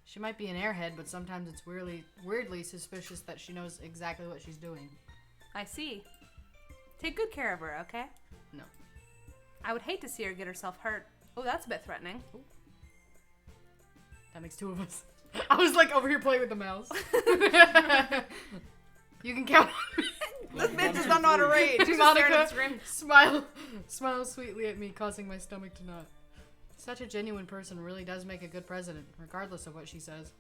She might be an airhead, but sometimes it's weirdly suspicious that she knows exactly what she's doing. I see. Take good care of her, okay? No. I would hate to see her get herself hurt. Oh, that's a bit threatening. That makes two of us. I was like over here playing with the mouse. You can count on me. This bitch does not know how to read. She's just staring at the screen. Smile sweetly at me, causing my stomach to knot. Such a genuine person really does make a good president, regardless of what she says.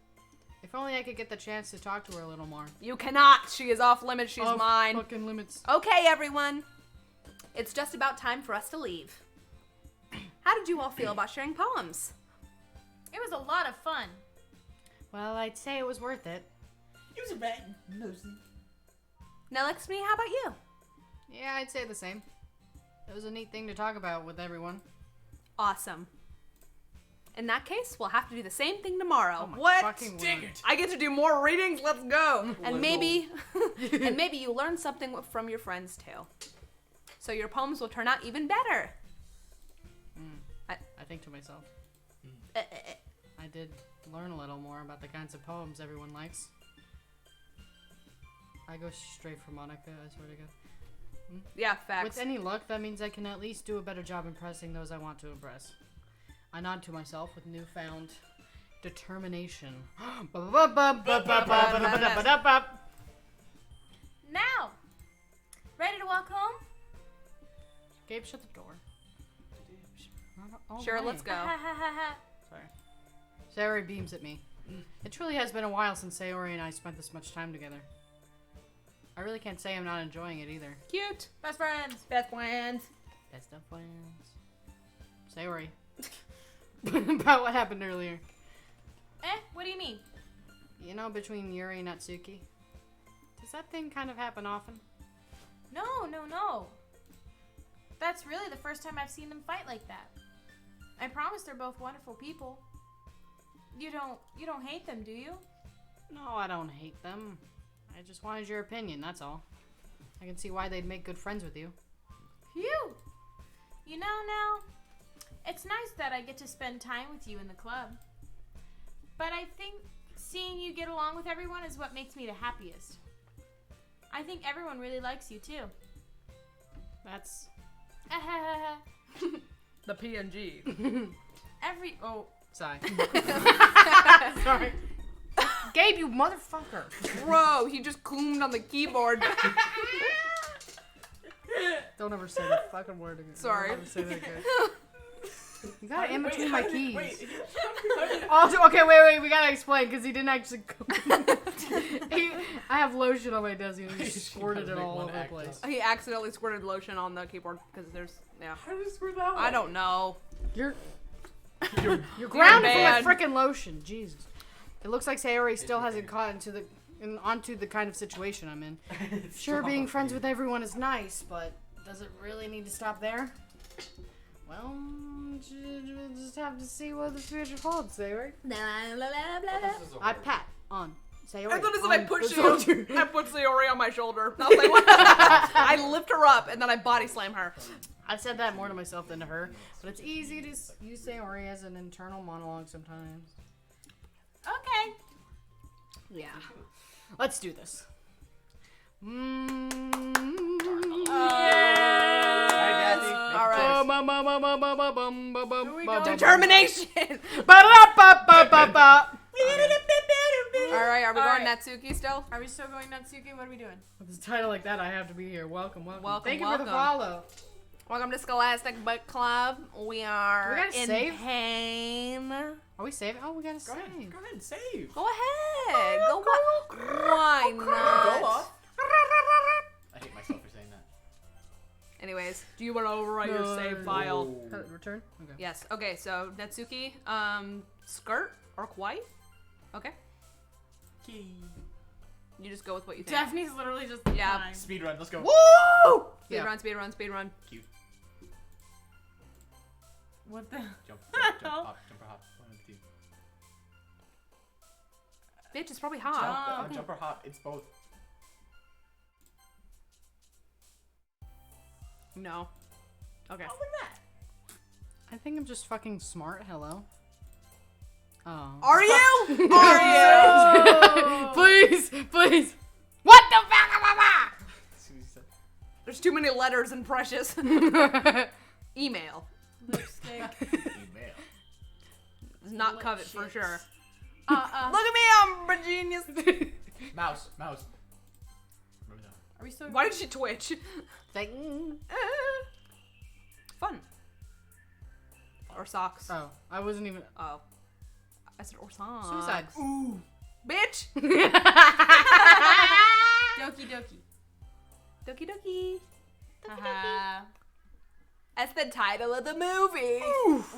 If only I could get the chance to talk to her a little more. You cannot. She is off limits. She's Off mine. Fucking limits. Okay, everyone. It's just about time for us to leave. How did you all feel about sharing poems? It was a lot of fun. Well, I'd say it was worth it. It was a bad mostly. Now, Lexmi, how about you? Yeah, I'd say the same. It was a neat thing to talk about with everyone. Awesome. In that case, we'll have to do the same thing tomorrow. Oh my What? fucking Dang word. it! I get to do more readings. Let's go. And Let's maybe, and maybe you learn something from your friends too. So your poems will turn out even better. I think to myself. I did learn a little more about the kinds of poems everyone likes. I go straight for Monica, I swear to God. Yeah, facts. With any luck, that means I can at least do a better job impressing those I want to impress. I nod to myself with newfound determination. Now, ready to walk home? Gabe, shut the door. Not all the Sure, way. let's go. Ha ha ha ha. Sorry. Sayori beams at me. It truly has been a while since Sayori and I spent this much time together. I really can't say I'm not enjoying it either. Cute. Best friends. Best friends. Best of friends. Sayori. About what happened earlier. What do you mean? You know, between Yuri and Natsuki? Does that thing kind of happen often? No. That's really the first time I've seen them fight like that. I promise they're both wonderful people. You don't hate them, do you? No, I don't hate them. I just wanted your opinion, that's all. I can see why they'd make good friends with you. Phew! You know now, it's nice that I get to spend time with you in the club. But I think seeing you get along with everyone is what makes me the happiest. I think everyone really likes you too. That's... The PNG. Oh, Sigh. Sorry. Gabe, you motherfucker. Bro, he just coomed on the keyboard. Don't ever say that fucking word again. Sorry. Don't ever say that again. You got it in between my keys. Wait. Also, okay, wait, we gotta explain because he didn't actually. I have lotion on my desk and he just squirted it all over the place. He accidentally squirted lotion on the keyboard because there's, yeah. How did it squirt that way? I don't know. You're grounded bad. from a freaking lotion. Jesus. It looks like Sayori still hasn't caught onto the kind of situation I'm in. Sure, being friends with everyone is nice, but does it really need to stop there? Well, we'll just have to see what the future holds, Sayori. I pat on Sayori. I thought it said I put shoulder. I put Sayori on my shoulder. I was like, what? I lift her up and then I body slam her. I said that more to myself than to her, but it's easy to use Sayori as an internal monologue sometimes. okay. Yeah. Let's do this. All right. All Determination. All right, are we going Natsuki still? Are we still going Natsuki? What are we doing? With a title like that, I have to be here. Welcome. Welcome, Thank you for the welcome. follow. Welcome to Scholastic Book Club. We are We gotta in save? pain. Are we saving? Oh, we gotta Go save. ahead, save. Go ahead. Go. Why not? Go off. I hate myself for saying that. Anyways, do you want to overwrite your save file? Return? Okay. Yes. Okay. So Natsuki, skirt or kawaii? Okay. You just go with what you think. Daphne's literally just Yeah. fine. Speed run, let's go. Woo! Speed run. Speed run. Speed run. Cute. What the? Jump, hop, jump or hop. One of the two. Bitch, it's probably hot. Jump or hop, it's both. No. Okay. I think I'm just fucking smart. Hello. Oh. Are you? Are you? Please. What the fuck? There's too many letters in Precious. Email. Lipstick. Email. It's not covet for sure. Uh. Look at me, I'm a genius. Mouse. Remember that. Are we still? Why did she twitch? Like, Fun. Or socks. oh, I wasn't even. Oh. I said or socks. Suicide. Ooh. bitch. Doki Doki. Doki Doki. Haha. That's the title of the movie.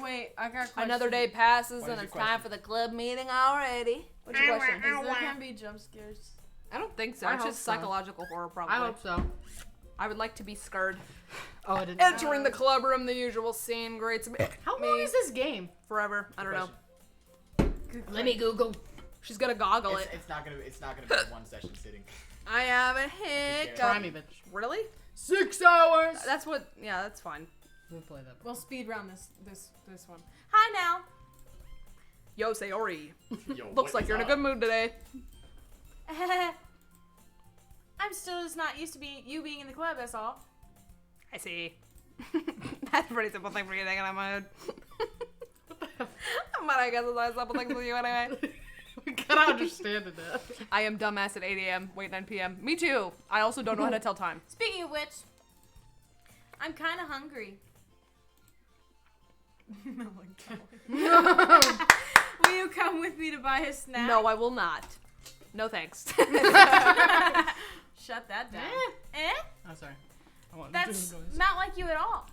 Wait, I got a question. Another day passes What is and your it's time question? for the club meeting already. What's your question? Is there gonna be jump scares? I don't think so. I It's hope just so. psychological horror, probably. I hope so. I would like to be scared. Oh, I didn't. Entering the club room, the usual scene, great. How long is this game? Forever. I don't know. Let me Google. She's gonna goggle it. It's not gonna be a one session sitting. I have a hiccup. Try me, bitch. Really? 6 hours. That's what. Yeah, that's fine. We'll play that. We'll speed round this one. Hi now. Yo, Sayori. Yo, Looks what like is you're in a up? good mood today. I'm still just not used to you being in the club. That's all. I see. That's a pretty simple thing for you thinking I'm a. But I guess it's a simple thing for you anyway. We gotta understand it now. I am dumbass at 8 a.m. Wait, 9 p.m. Me too. I also don't know how to tell time. Speaking of which, I'm kind of hungry. Will you come with me to buy a snack? No, I will not. No thanks. Shut that down. Oh, sorry. I want That's to do this. not like you at all.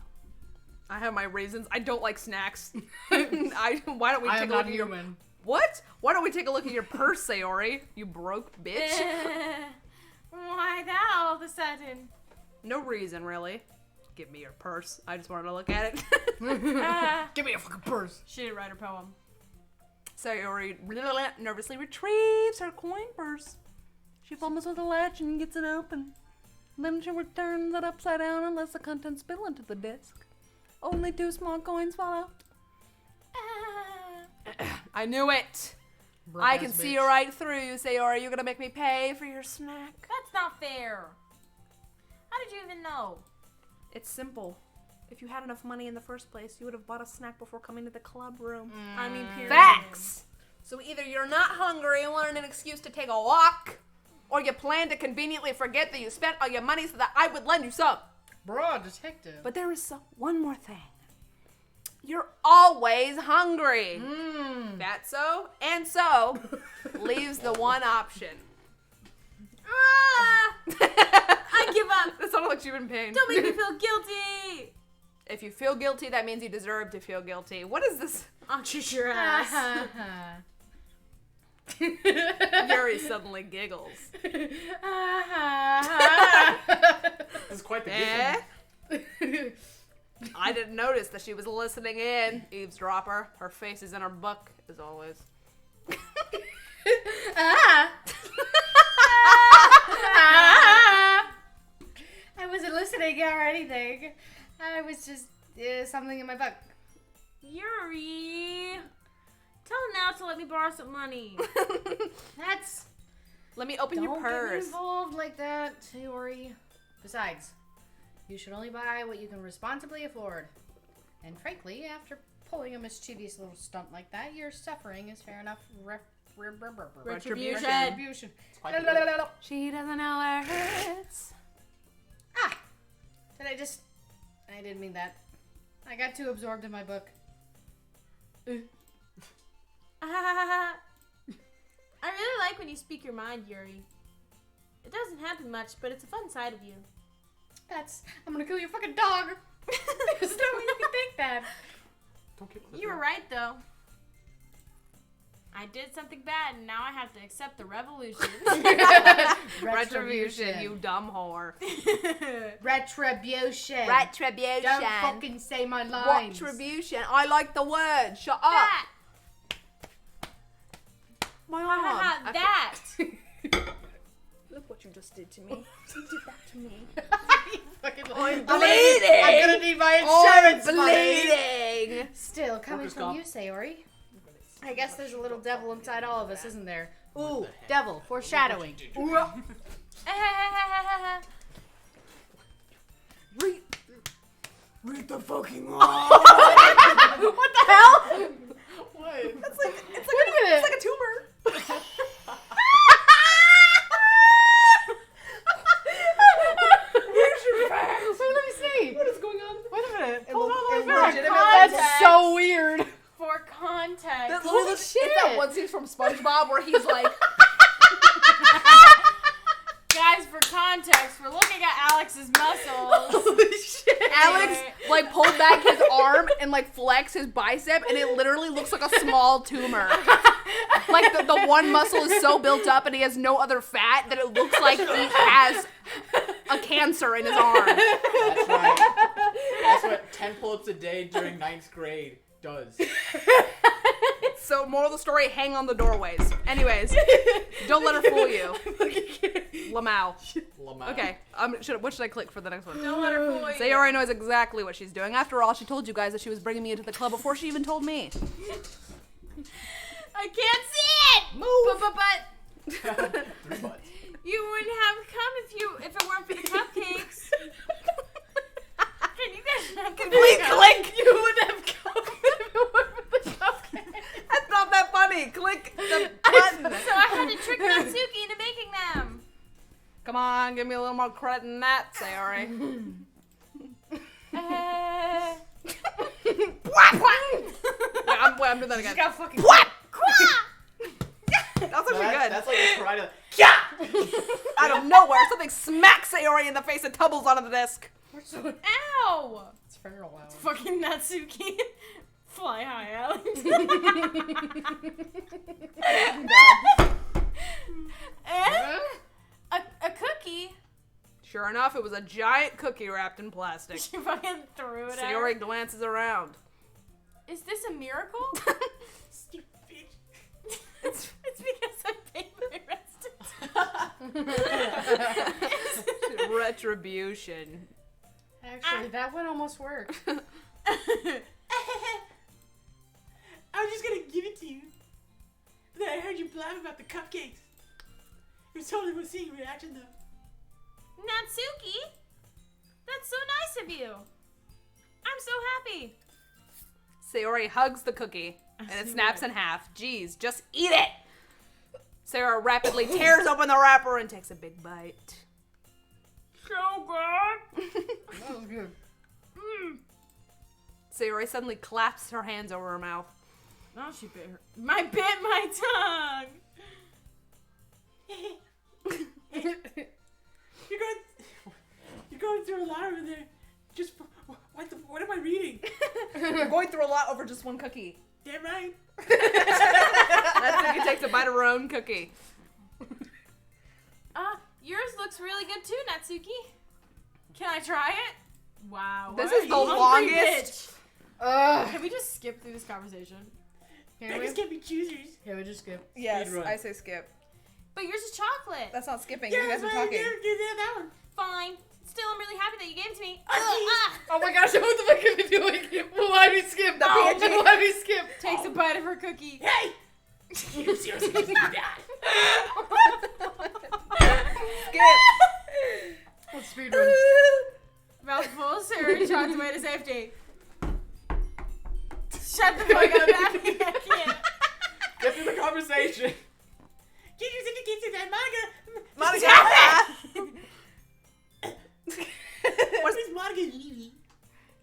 I have my raisins. I don't like snacks. Why don't we I take am a look not at your human. What? Why don't we take a look at your purse, Sayori? You broke bitch. Why that all of a sudden? No reason, really. Give me your purse. I just wanted to look at it. Give me a fucking purse. She didn't write her poem. Sayori nervously retrieves her coin purse. She fumbles with the latch and gets it open. Then she returns it upside down and lets the contents spill into the disc. Only 2 small coins fall out. I knew it. I can see right through you, Sayori. You're gonna make me pay for your snack. That's not fair. How did you even know? It's simple. If you had enough money in the first place, you would have bought a snack before coming to the club room. I mean, period. Facts! So either you're not hungry and wanted an excuse to take a walk, or you plan to conveniently forget that you spent all your money so that I would lend you some. Bro, detective. But there is one more thing. You're always hungry. That so and so leaves the one option. Ah! I give up. That sounded like she was in pain. Don't make me feel guilty. If you feel guilty, that means you deserve to feel guilty. What is this? I'll kiss your ass. Yuri suddenly giggles. This is quite the giggle. I didn't notice that she was listening in. Eavesdropper. Her face is in her book, as always. I wasn't listening or anything. I was just something in my book. Yuri, tell him now to let me borrow some money. That's Let me open your don't get me purse. involved like that, Sayori. Besides, you should only buy what you can responsibly afford. And frankly, after pulling a mischievous little stunt like that, your suffering is fair enough. Retribution. Retribution. It's quite the way. She doesn't know where it hurts. Ah! I didn't mean that. I got too absorbed in my book. I really like when you speak your mind, Yuri. It doesn't happen much, but it's a fun side of you. I'm gonna kill your fucking dog. There's no way you can think that. Don't get You were right, though. I did something bad, and now I have to accept the revolution. Retribution, you dumb whore. Retribution. Retribution. Don't fucking say my lines. Retribution. I like the word. Shut up. that! My Haha, arm. that! Look what you just did to me. You did that to me. I'm bleeding. I'm gonna need my I'm insurance money. bleeding. Still, coming Workers' from comp. you, Sayori. I guess there's a little devil inside all of us, isn't there? Ooh, the heck? devil, foreshadowing. Read the fucking line. What the hell? What? It's like a tumor. Wait, let me see. What is going on? Wait a minute. Hold on, That's so weird. For context. That Holy little shit. It's that one scene from SpongeBob where he's like, Alex like pulled back his arm and like flexed his bicep, and it literally looks like a small tumor. Like the one muscle is so built up, and he has no other fat that it looks like he has a cancer in his arm. That's right. That's what 10 pull-ups a day during 9th grade does. So, moral of the story: hang on the doorways. Anyways, don't let her fool you. Lamau. Lamau. Okay, what should I click for the next one? Don't let her fool you. Sayori knows exactly what she's doing. After all, she told you guys that she was bringing me into the club before she even told me. I can't see it. Move. But 3 butts. you wouldn't have come if it weren't for the cupcakes. Can you guys not Click. You would have come if it weren't for the cupcake. That's not that funny. Click the button. So I had to trick Natsuki into making them. Come on, give me a little more credit than that, Sayori. I'm doing that again. Got fucking. That's actually good. That's like a karate. Out of nowhere, something smacks Sayori in the face and tumbles onto the desk. Ow! It's feral hour. Fucking Natsuki. Fly high, Alex. And a cookie. Sure enough, it was a giant cookie wrapped in plastic. She fucking threw it at her. Sayori glances around. Is this a miracle? Stupid bitch. it's because I paid my restitution. Retribution. Actually, that one almost worked. I was just gonna give it to you. But then I heard you blab about the cupcakes. It was totally worth seeing your reaction though. Natsuki? That's so nice of you. I'm so happy. Sayori hugs the cookie, and it snaps in half. Jeez, just eat it! Sarah rapidly tears open the wrapper and takes a big bite. So good. That was good. Sayori suddenly claps her hands over her mouth. Oh, she bit her. Bit my tongue. You're going through a lot over there. Just what am I reading? You're going through a lot over just one cookie. Damn right. Natsuki takes a bite of her own cookie. Yours looks really good too, Natsuki. Can I try it? Wow. This what is a the hungry longest- bitch. Can we just skip through this conversation? Can Beggars we? can't be choosers. Can we just skip? Yes, Speed run. I say skip. But yours is chocolate. That's not skipping. Yeah, You guys are that's why I talking. did that one. Fine. Still, I'm really happy that you gave it to me. Oh my gosh, what the fuck are we doing? Why do we skip? The No, PNG. why do we skip? Takes a bite of her cookie. Hey! You seriously did that? Skip. Let's speedrun. Mouthful, Sarah trots away to safety. Shut the fuck up, Abby. I can't. Get through the conversation. Teachers indicates that Monica. What's Miss Monica leaving?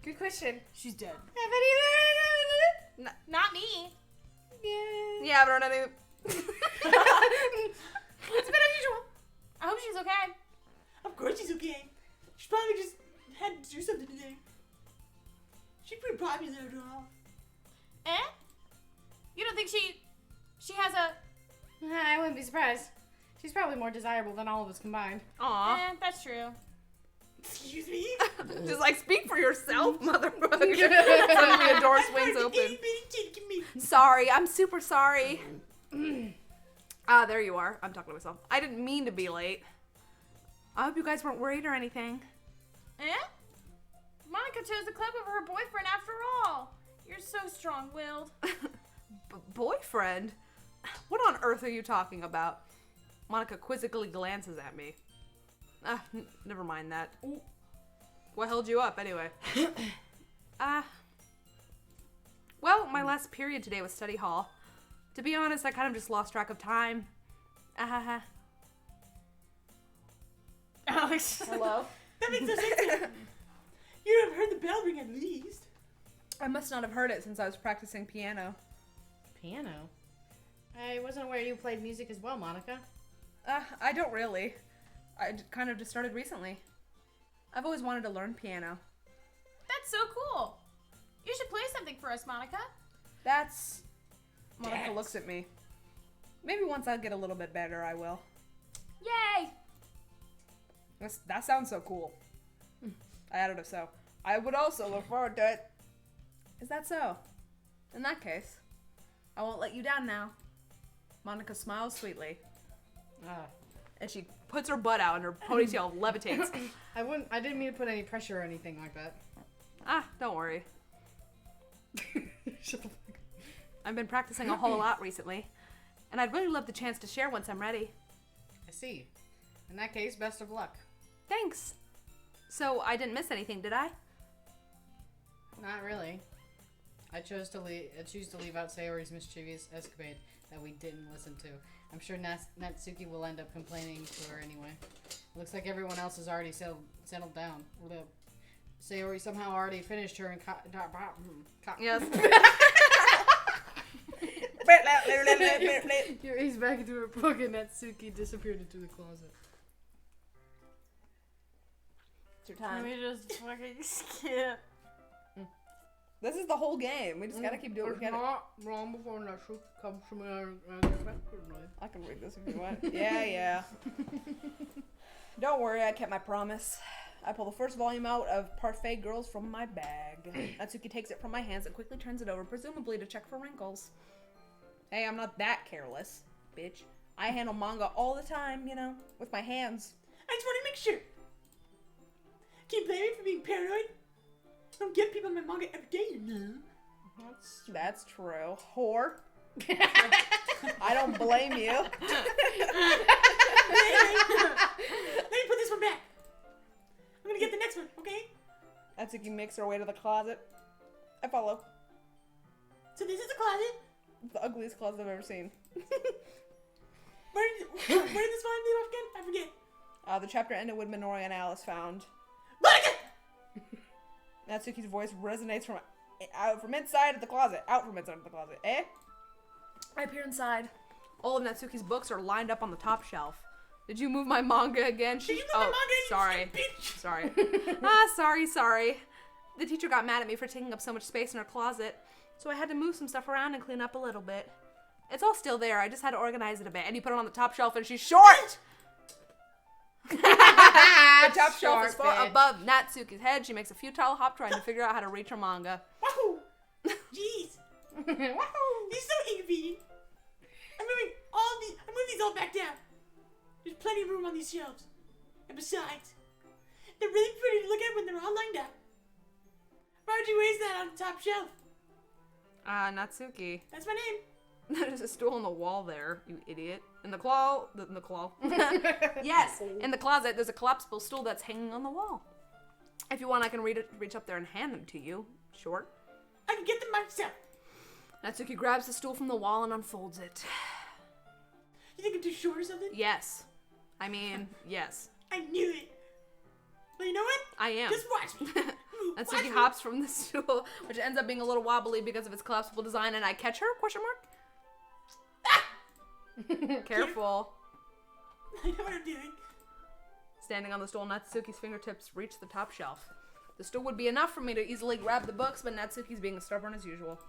Good question. She's dead. N- Not me. You haven't heard any. It's been unusual. I hope she's okay. Of course she's okay. She probably just had to do something today. She's pretty popular after all. Eh? You don't think she has a... I wouldn't be surprised. She's probably more desirable than all of us combined. Aw. that's true. Excuse me? Just like speak for yourself, motherfucker. Suddenly a door swings open. Sorry, I'm super sorry. There you are. I'm talking to myself. I didn't mean to be late. I hope you guys weren't worried or anything. Eh? Monica chose the club over her boyfriend after all. You're so strong-willed. Boyfriend? What on earth are you talking about? Monica quizzically glances at me. Never mind that. What held you up, anyway? Well, my last period today was study hall. To be honest, I kind of just lost track of time. Alex. Hello? That makes no sense. You have heard the bell ring at least. I must not have heard it since I was practicing piano. Piano? I wasn't aware you played music as well, Monica. I don't really. I kind of just started recently. I've always wanted to learn piano. That's so cool. You should play something for us, Monica. That's... Monica Dance. looks at me. Maybe once I get a little bit better, I will. Yay! That sounds so cool. I added a so. I would also look forward to it. Is that so? In that case, I won't let you down now. Monica smiles sweetly, and she puts her butt out and her ponytail levitates. I didn't mean to put any pressure or anything like that. Don't worry. Shut the fuck up. I've been practicing a whole lot recently, and I'd really love the chance to share once I'm ready. I see. In that case, best of luck. Thanks. So I didn't miss anything, did I? Not really. I choose to leave out Sayori's mischievous escapade that we didn't listen to. I'm sure Natsuki will end up complaining to her anyway. Looks like everyone else has already settled down. Sayori somehow already finished her and Yes. He's back into her book and Natsuki disappeared into the closet. It's your Let time. me just fucking skip. This is the whole game. We just gotta keep doing it. Not wrong before Natsuki comes to me and get back to me. I can read this if you want. Yeah. Don't worry, I kept my promise. I pull the first volume out of Parfait Girls from my bag. Natsuki takes it from my hands and quickly turns it over, presumably to check for wrinkles. Hey, I'm not that careless, bitch. I handle manga all the time, with my hands. I just want to make sure. Can't blame me for being paranoid. I don't give people my manga every day, you know. That's true. Whore. I don't blame you. Let me put this one back. I'm gonna get the next one, okay? Natsuki makes her way to the closet. I follow. So this is the closet. The ugliest closet I've ever seen. Where did this volume leave off again? I forget. The chapter ended with Minoru and Alice found. Monica! Natsuki's voice resonates from inside of the closet. Out from inside of the closet. Eh? I appear inside. All of Natsuki's books are lined up on the top shelf. Did you move my manga again? Did you move my manga, you sorry. stupid bitch? Sorry. The teacher got mad at me for taking up so much space in her closet, so I had to move some stuff around and clean up a little bit. It's all still there. I just had to organize it a bit. And you put it on the top shelf, and she's short. The top shelf is far above Natsuki's head. She makes a futile hop trying to figure out how to reach her manga. Wahoo! Jeez. This is so inconvenient. I'm moving these all back down. There's plenty of room on these shelves. And besides, they're really pretty to look at when they're all lined up. Why would you waste that on the top shelf? Natsuki. That's my name. There's a stool on the wall there, you idiot. In the claw. Yes, in the closet, there's a collapsible stool that's hanging on the wall. If you want, I can reach up there and hand them to you. Short. I can get them myself. Natsuki grabs the stool from the wall and unfolds it. You think I'm too short or something? Yes. Yes. I knew it. Well, you know what? I am. Just watch me. Natsuki Watch me. hops from the stool, which ends up being a little wobbly because of its collapsible design, and I catch her? ? Careful. I know what I'm doing. Standing on the stool, Natsuki's fingertips reach the top shelf. The stool would be enough for me to easily grab the books, but Natsuki's being as stubborn as usual.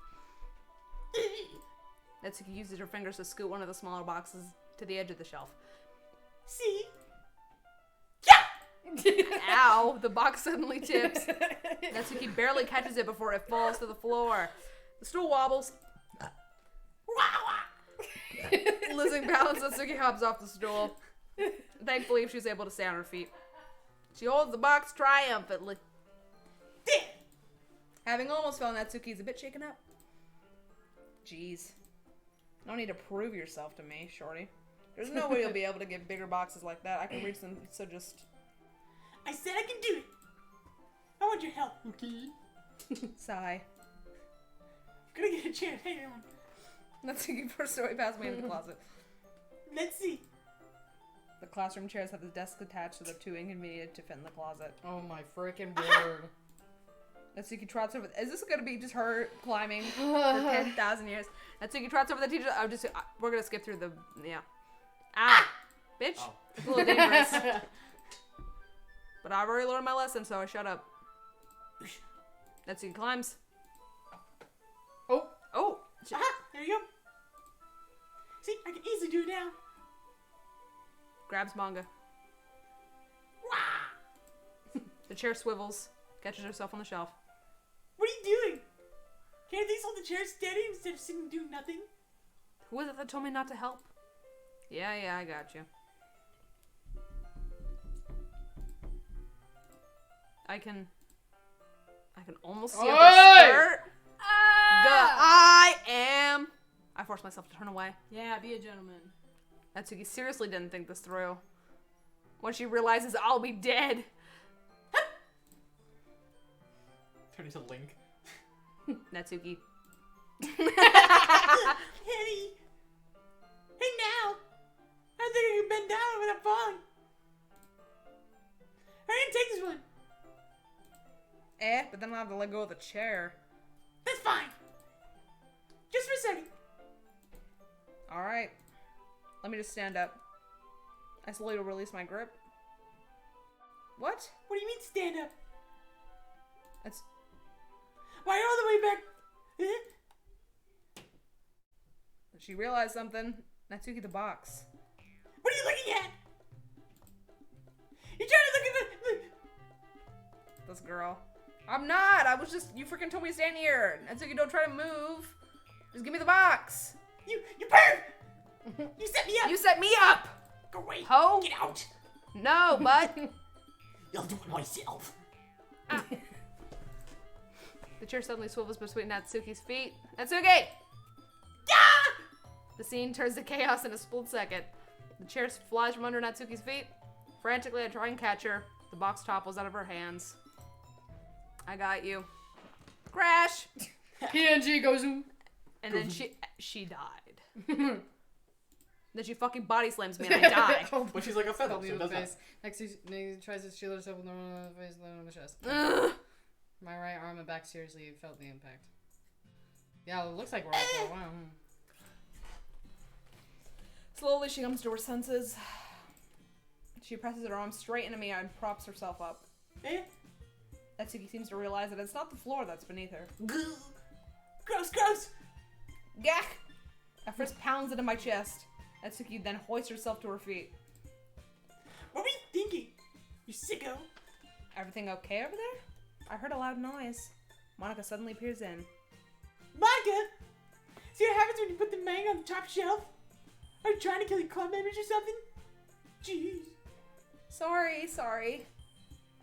Natsuki uses her fingers to scoot one of the smaller boxes to the edge of the shelf. See? Ow! The box suddenly tips. Natsuki barely catches it before it falls to the floor. The stool wobbles. Losing balance, Natsuki hops off the stool. Thankfully, she was able to stay on her feet. She holds the box triumphantly. Having almost fell, Natsuki's a bit shaken up. Jeez. No need to prove yourself to me, shorty. There's no way you'll be able to get bigger boxes like that. I can reach them, so just... I said I can do it. I want your help, okay? Sigh. I'm gonna get a chair. Hang on. Natsuki bursts away past me in the closet. Let's see. The classroom chairs have the desks attached, so they're too inconvenient to fit in the closet. Oh my freaking word. Natsuki trots over. Is this gonna be just her climbing for 10,000 years? Natsuki trots over the teacher. We're gonna skip through the. Yeah. Ah! Bitch! Oh. It's a little dangerous. But I've already learned my lesson, so I shut up. Natsuki climbs. Oh. Oh! Aha! There you go. See, I can easily do it now. Grabs manga. The chair swivels. Catches herself on the shelf. What are you doing? Can't these hold the chair steady instead of sitting doing nothing? Who was it that told me not to help? Yeah, I got you. I can almost see up her Oi! skirt. I forced myself to turn away. Yeah, be a gentleman. Natsuki seriously didn't think this through. When she realizes I'll be dead. Turn into Link. Natsuki. Hey! Hey now! I think I can bend down without falling. I can take this one. But then I'll have to let go of the chair. That's fine. Just for a second. Alright. Let me just stand up. I slowly release my grip. What? What do you mean stand up? That's... Why all the way back? She realized something. Natsuki the box. What are you looking at? You're trying to look at the... This girl. I'm not! I was just... You freaking told me to stand here! Natsuki, don't try to move! Just give me the box! You perv! You set me up! You set me up! Go away! Ho! Get out! No, but... I'll do it myself. The chair suddenly swivels between Natsuki's feet. Natsuki! Ah! The scene turns to chaos in a split second. The chair flies from under Natsuki's feet. Frantically, I try and catch her. The box topples out of her hands. I got you. Crash! PNG goes. Ooh. And then she died. Then she fucking body slams me and I die. But she's like a feather, Help so me it with the does face. Next, he tries to shield herself with the face, then on the chest. Ugh. My right arm and back seriously felt the impact. Yeah, it looks like we're all for a while. Slowly, she comes to her senses. She presses her arm straight into me and props herself up. Eh? Natsuki seems to realize that it's not the floor that's beneath her. Goo. Gross, gross! Gak! I first pounds into my chest. Natsuki then hoists herself to her feet. What were you thinking? You sicko? Everything okay over there? I heard a loud noise. Monica suddenly peers in. Manga! See what happens when you put the manga on the top shelf? Are you trying to kill your club members or something? Jeez. Sorry.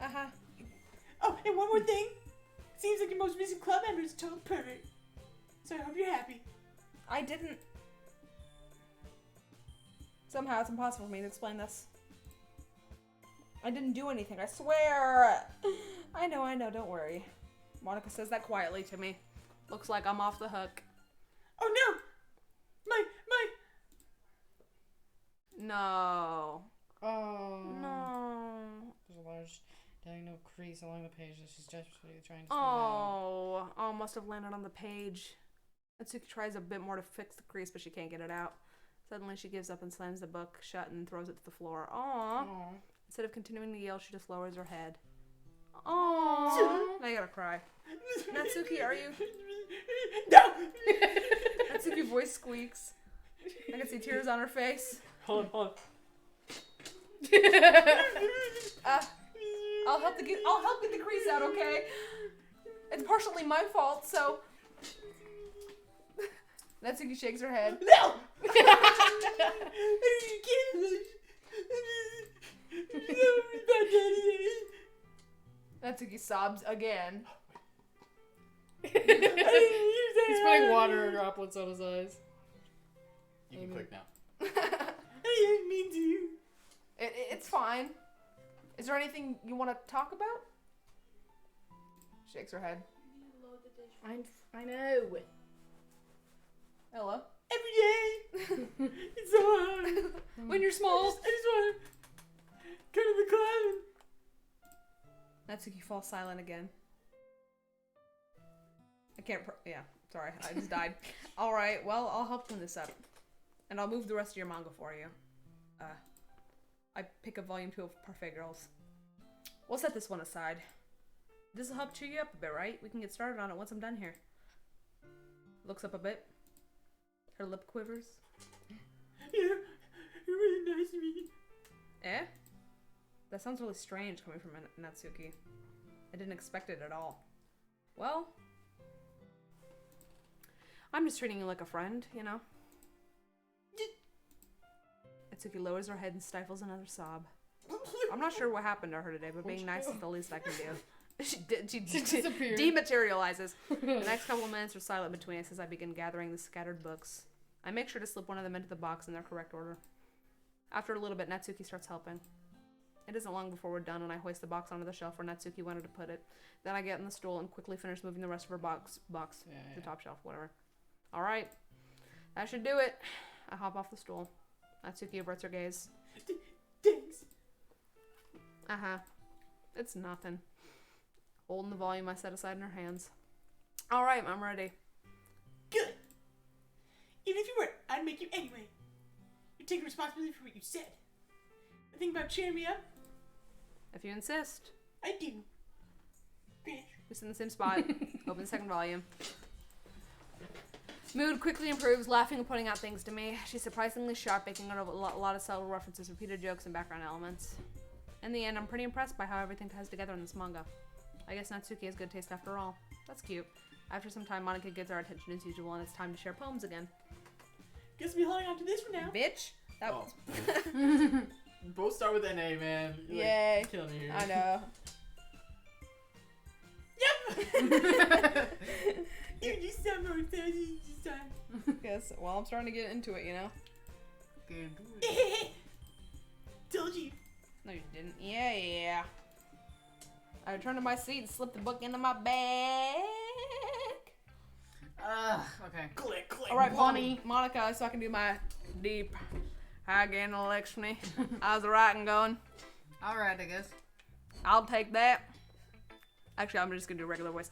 Uh-huh. Oh, and one more thing. Seems like your most recent club member is a total pervert. So I hope you're happy. I didn't... Somehow it's impossible for me to explain this. I didn't do anything, I swear! I know, don't worry. Monica says that quietly to me. Looks like I'm off the hook. Oh no! My... No. Oh. No. There's a large diagonal crease along the page that she's desperately trying to smooth Oh, must have landed on the page. Natsuki tries a bit more to fix the crease, but she can't get it out. Suddenly, she gives up and slams the book shut and throws it to the floor. Aww. out. Instead of continuing to yell, she just lowers her head. Aww. I gotta cry. Natsuki, are you... No! Natsuki voice squeaks. I can see tears on her face. Hold on. I'll help get the crease out, okay? It's partially my fault, so... Natsuki shakes her head. No! Natsuki sobs again. He's putting water droplets on his eyes. You can click now. I didn't mean to. It's fine. Is there anything you want to talk about? Shakes her head. I know. Hello. Every day. It's so hard. When you're small. I just want to go to the club. Natsuki falls silent again. I can't. Yeah, sorry, I just died. All right, well, I'll help clean this up, and I'll move the rest of your manga for you. I pick up volume 2 of Parfait Girls. We'll set this one aside. This will help cheer you up a bit, right? We can get started on it once I'm done here. Looks up a bit. Her lip quivers. Yeah, you're really nice to me. Eh? That sounds really strange coming from Natsuki. I didn't expect it at all. Well, I'm just treating you like a friend, you know? Natsuki lowers her head and stifles another sob. I'm not sure what happened to her today, but being nice is the least I can do. She disappeared. dematerializes. The next couple of minutes are silent between us as I begin gathering the scattered books. I make sure to slip one of them into the box in their correct order. After a little bit, Natsuki starts helping. It isn't long before we're done, and I hoist the box onto the shelf where Natsuki wanted to put it. Then I get on the stool and quickly finish moving the rest of her box, the top shelf, whatever. All right, that should do it. I hop off the stool. Natsuki averts her gaze. Thanks. It's nothing. Holding the volume I set aside in her hands. All right, I'm ready. Good. Even if you weren't, I'd make you anyway. You're taking responsibility for what you said. The thing about cheering me up, If you insist. I do. Finish. We sit in the same spot. Open the second volume. Mood quickly improves, laughing and pointing out things to me. She's surprisingly sharp, making a lot of subtle references, repeated jokes, and background elements. In the end, I'm pretty impressed by how everything ties together in this manga. I guess Natsuki has good taste after all. That's cute. After some time, Monica gets our attention as usual, and it's time to share poems again. Guess we'll be holding on to this for now. Bitch! That Oh. was... Both start with NA, man. You're, Yay. like, killing me here. I know. Yep. You sound more excited this time. Yes, well, I'm starting to get into it, you know? Told you. No, you didn't. Yeah. I returned to my seat and slipped the book into my bag. Okay. Click, click. All right, Bonnie. Monica, so I can do my deep Hagen Alexny. How's the writing going? All right, I guess. I'll take that. Actually, I'm just gonna do a regular voice.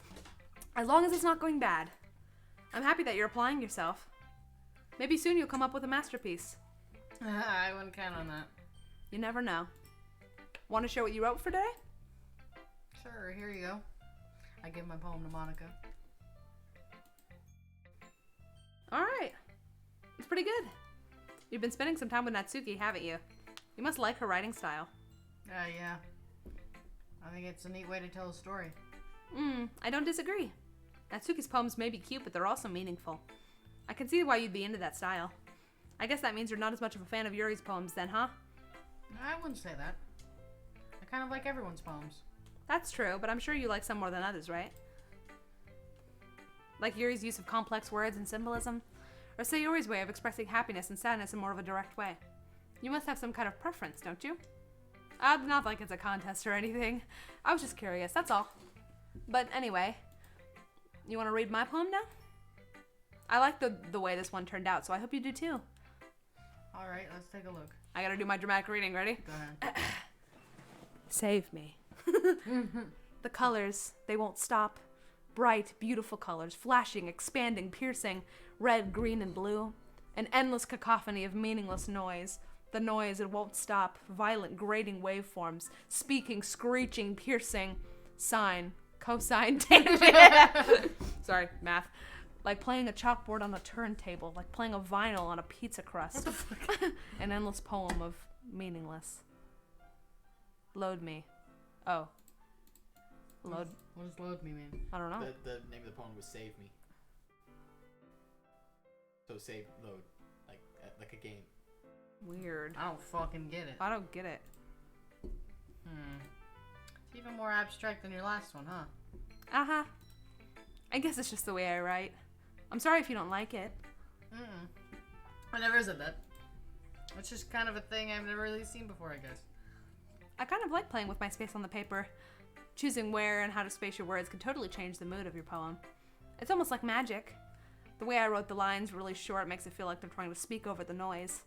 As long as it's not going bad. I'm happy that you're applying yourself. Maybe soon you'll come up with a masterpiece. I wouldn't count on that. You never know. Want to share what you wrote for today? Sure, here you go. I give my poem to Monica. All right. It's pretty good. You've been spending some time with Natsuki, haven't you? You must like her writing style. Yeah. I think it's a neat way to tell a story. I don't disagree. Natsuki's poems may be cute, but they're also meaningful. I can see why you'd be into that style. I guess that means you're not as much of a fan of Yuri's poems then, huh? I wouldn't say that. I kind of like everyone's poems. That's true, but I'm sure you like some more than others, right? Like Yuri's use of complex words and symbolism? Or Sayori's way of expressing happiness and sadness in more of a direct way? You must have some kind of preference, don't you? Not like it's a contest or anything. I was just curious, that's all. But anyway, you want to read my poem now? I like the way this one turned out, so I hope you do too. All right, let's take a look. I gotta do my dramatic reading, ready? Go ahead. Save me. The colors, they won't stop. Bright, beautiful colors, flashing, expanding, piercing, red, green, and blue. An endless cacophony of meaningless noise. The noise, it won't stop. Violent, grating waveforms. Speaking, screeching, piercing. Sine, cosine, tangent. Sorry, math. Like playing a chalkboard on a turntable. Like playing a vinyl on a pizza crust. What the fuck? An endless poem of meaningless. Load me. Oh. Load. What does load me mean? I don't know. The name of the poem was Save Me. So save, load. Like a game. Weird. I don't fucking get it. I don't get it. It's even more abstract than your last one, huh? Uh-huh. I guess it's just the way I write. I'm sorry if you don't like it. I never said that. It's just kind of a thing I've never really seen before, I guess. I kind of like playing with my space on the paper. Choosing where and how to space your words can totally change the mood of your poem. It's almost like magic. The way I wrote the lines really short makes it feel like they're trying to speak over the noise.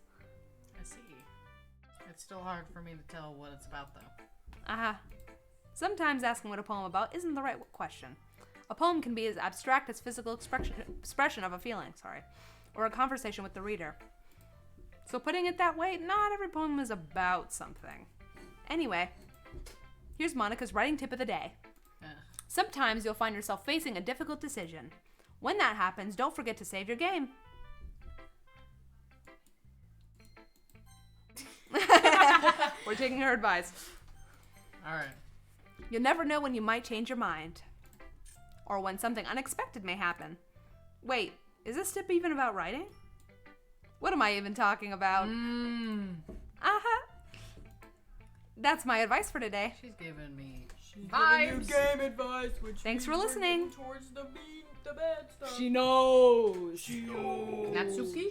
I see. It's still hard for me to tell what it's about, though. Uh-huh. Sometimes asking what a poem about isn't the right question. A poem can be as abstract as physical expression of a feeling, or a conversation with the reader. So putting it that way, not every poem is about something. Anyway, Here's Monica's writing tip of the day. Sometimes you'll find yourself facing a difficult decision. When that happens, don't forget to save your game. We're taking her advice. All right. You'll never know when you might change your mind. Or when something unexpected may happen. Wait, is this tip even about writing? What am I even talking about? Uh-huh. That's my advice for today. She's giving me Giving you game advice, which Thanks for means we're listening. getting towards the bad stuff. She knows. She knows. Natsuki?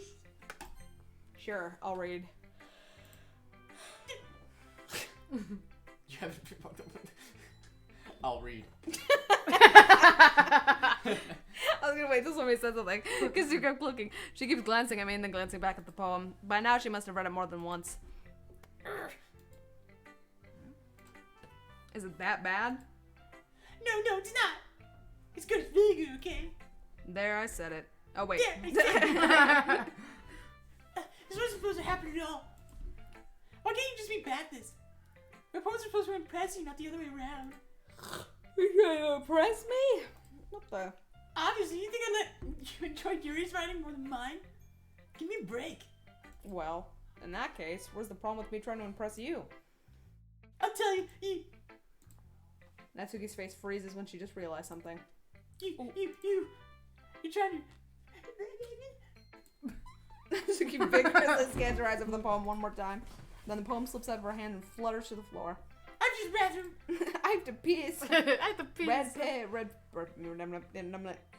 Sure, I'll read. You haven't. I'll read. I was gonna wait till somebody said something, because she kept looking. She keeps glancing at me and then glancing back at the poem. By now, she must have read it more than once. Is it that bad? No, it's not. It's good. It's really good, okay? There, I said it. Oh, wait. There, I said it. This wasn't supposed to happen at all. Why can't you just be bad at this? My poems are supposed to impress you, not the other way around. You're trying to impress me? What the? Obviously, you think I let you enjoy Yuri's writing more than mine? Give me a break. Well, in that case, where's the problem with me trying to impress you? I'll tell you, Natsuki's face freezes when she just realized something. you're trying to... Natsuki vigorously scans her eyes over the poem one more time. Then the poem slips out of her hand and flutters to the floor. I'm just bathroom. I have to piss. I have to piss. Red,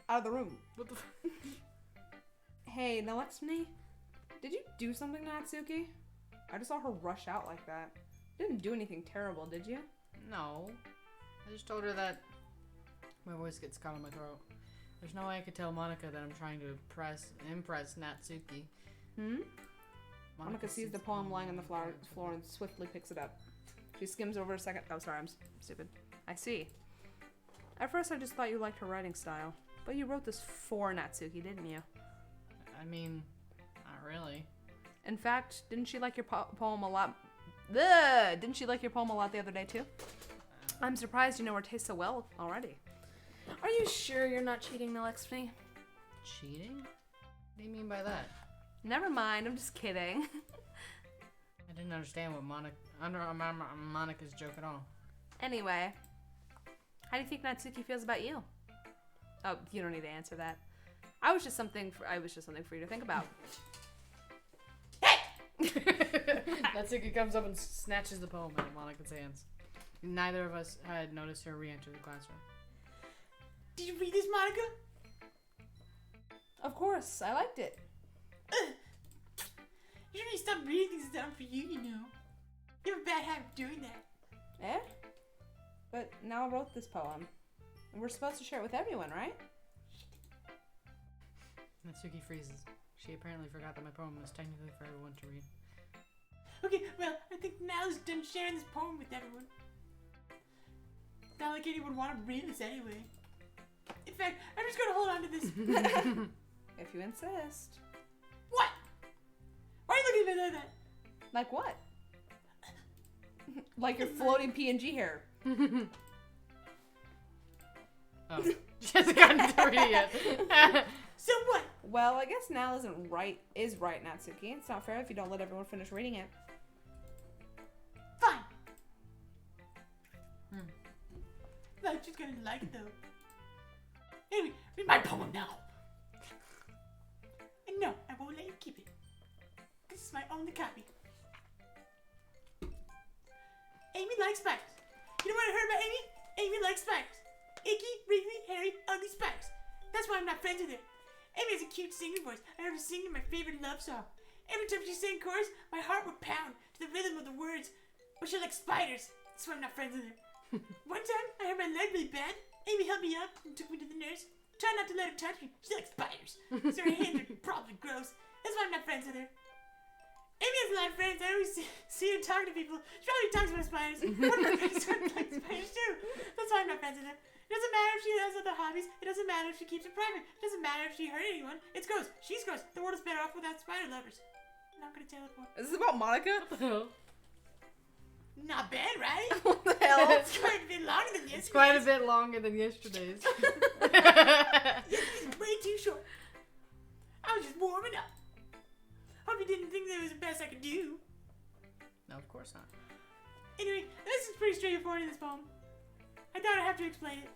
out of the room. What the Hey, Nalexmini, did you do something to Natsuki? I just saw her rush out like that. Didn't do anything terrible, did you? No. I just told her that my voice gets caught in my throat. There's no way I could tell Monica that I'm trying to impress Natsuki. Monica sees the poem lying on the floor and swiftly picks it up. She skims over a second. Oh, sorry, I'm stupid. I see. At first, I just thought you liked her writing style. But you wrote this for Natsuki, didn't you? I mean, not really. In fact, didn't she like your poem a lot? Ugh! Didn't she like your poem a lot the other day, too? I'm surprised you know her taste so well already. Are you sure you're not cheating, Nalexmini? Cheating? What do you mean by that? Never mind, I'm just kidding. I didn't understand what Monica's joke at all. Anyway, how do you think Natsuki feels about you? Oh, you don't need to answer that. I was just something for you to think about. Natsuki comes up and snatches the poem out of Monica's hands. Neither of us had noticed her re-enter the classroom. Did you read this, Monica? Of course, I liked it. You need to stop reading things that's done for you, you know. You have a bad habit of doing that. Eh? But now I wrote this poem. And we're supposed to share it with everyone, right? Natsuki freezes. She apparently forgot that my poem was technically for everyone to read. Okay, well, I think Nala's done sharing this poem with everyone. Not like anyone would want to read this anyway. In fact, I'm just gonna hold on to this. If you insist. What? Why are you looking at me like that? Like what? Like your floating PNG hair. Oh. She hasn't gotten to read it yet. So what? Well, I guess Nal is right, Natsuki. It's not fair if you don't let everyone finish reading it. Fine. No, she's gonna like it though. Anyway, read my poem now. And no, I won't let you keep it. This is my only copy. Amy likes spiders. You know what I heard about Amy? Amy likes spiders. Icky, wriggly, hairy, ugly spiders. That's why I'm not friends with her. Amy has a cute singing voice. I heard her singing my favorite love song. Every time she sang chorus, my heart would pound to the rhythm of the words. But she likes spiders. That's why I'm not friends with her. One time, I hurt my leg really bad. Amy helped me up and took me to the nurse. Try not to let her touch me. She likes spiders. So her hands are probably gross. That's why I'm not friends with her. Amy has a lot of friends. I always see her talking to people. She probably talks about spiders. One of her friends likes spiders too. That's why I'm not friends with her. It doesn't matter if she has other hobbies. It doesn't matter if she keeps it private. It doesn't matter if she hurt anyone. It's gross. She's gross. The world is better off without spider lovers. I'm not gonna tell it more. Is this about Monica? What the hell? Not bad, right? What the hell? It's quite a bit longer than yesterday's. It's quite a bit longer than yesterday's. Yesterday's way too short. I was just warming up. Hope you didn't think that was the best I could do. No, of course not. Anyway, this is pretty straightforward in this poem. I thought I'd have to explain it.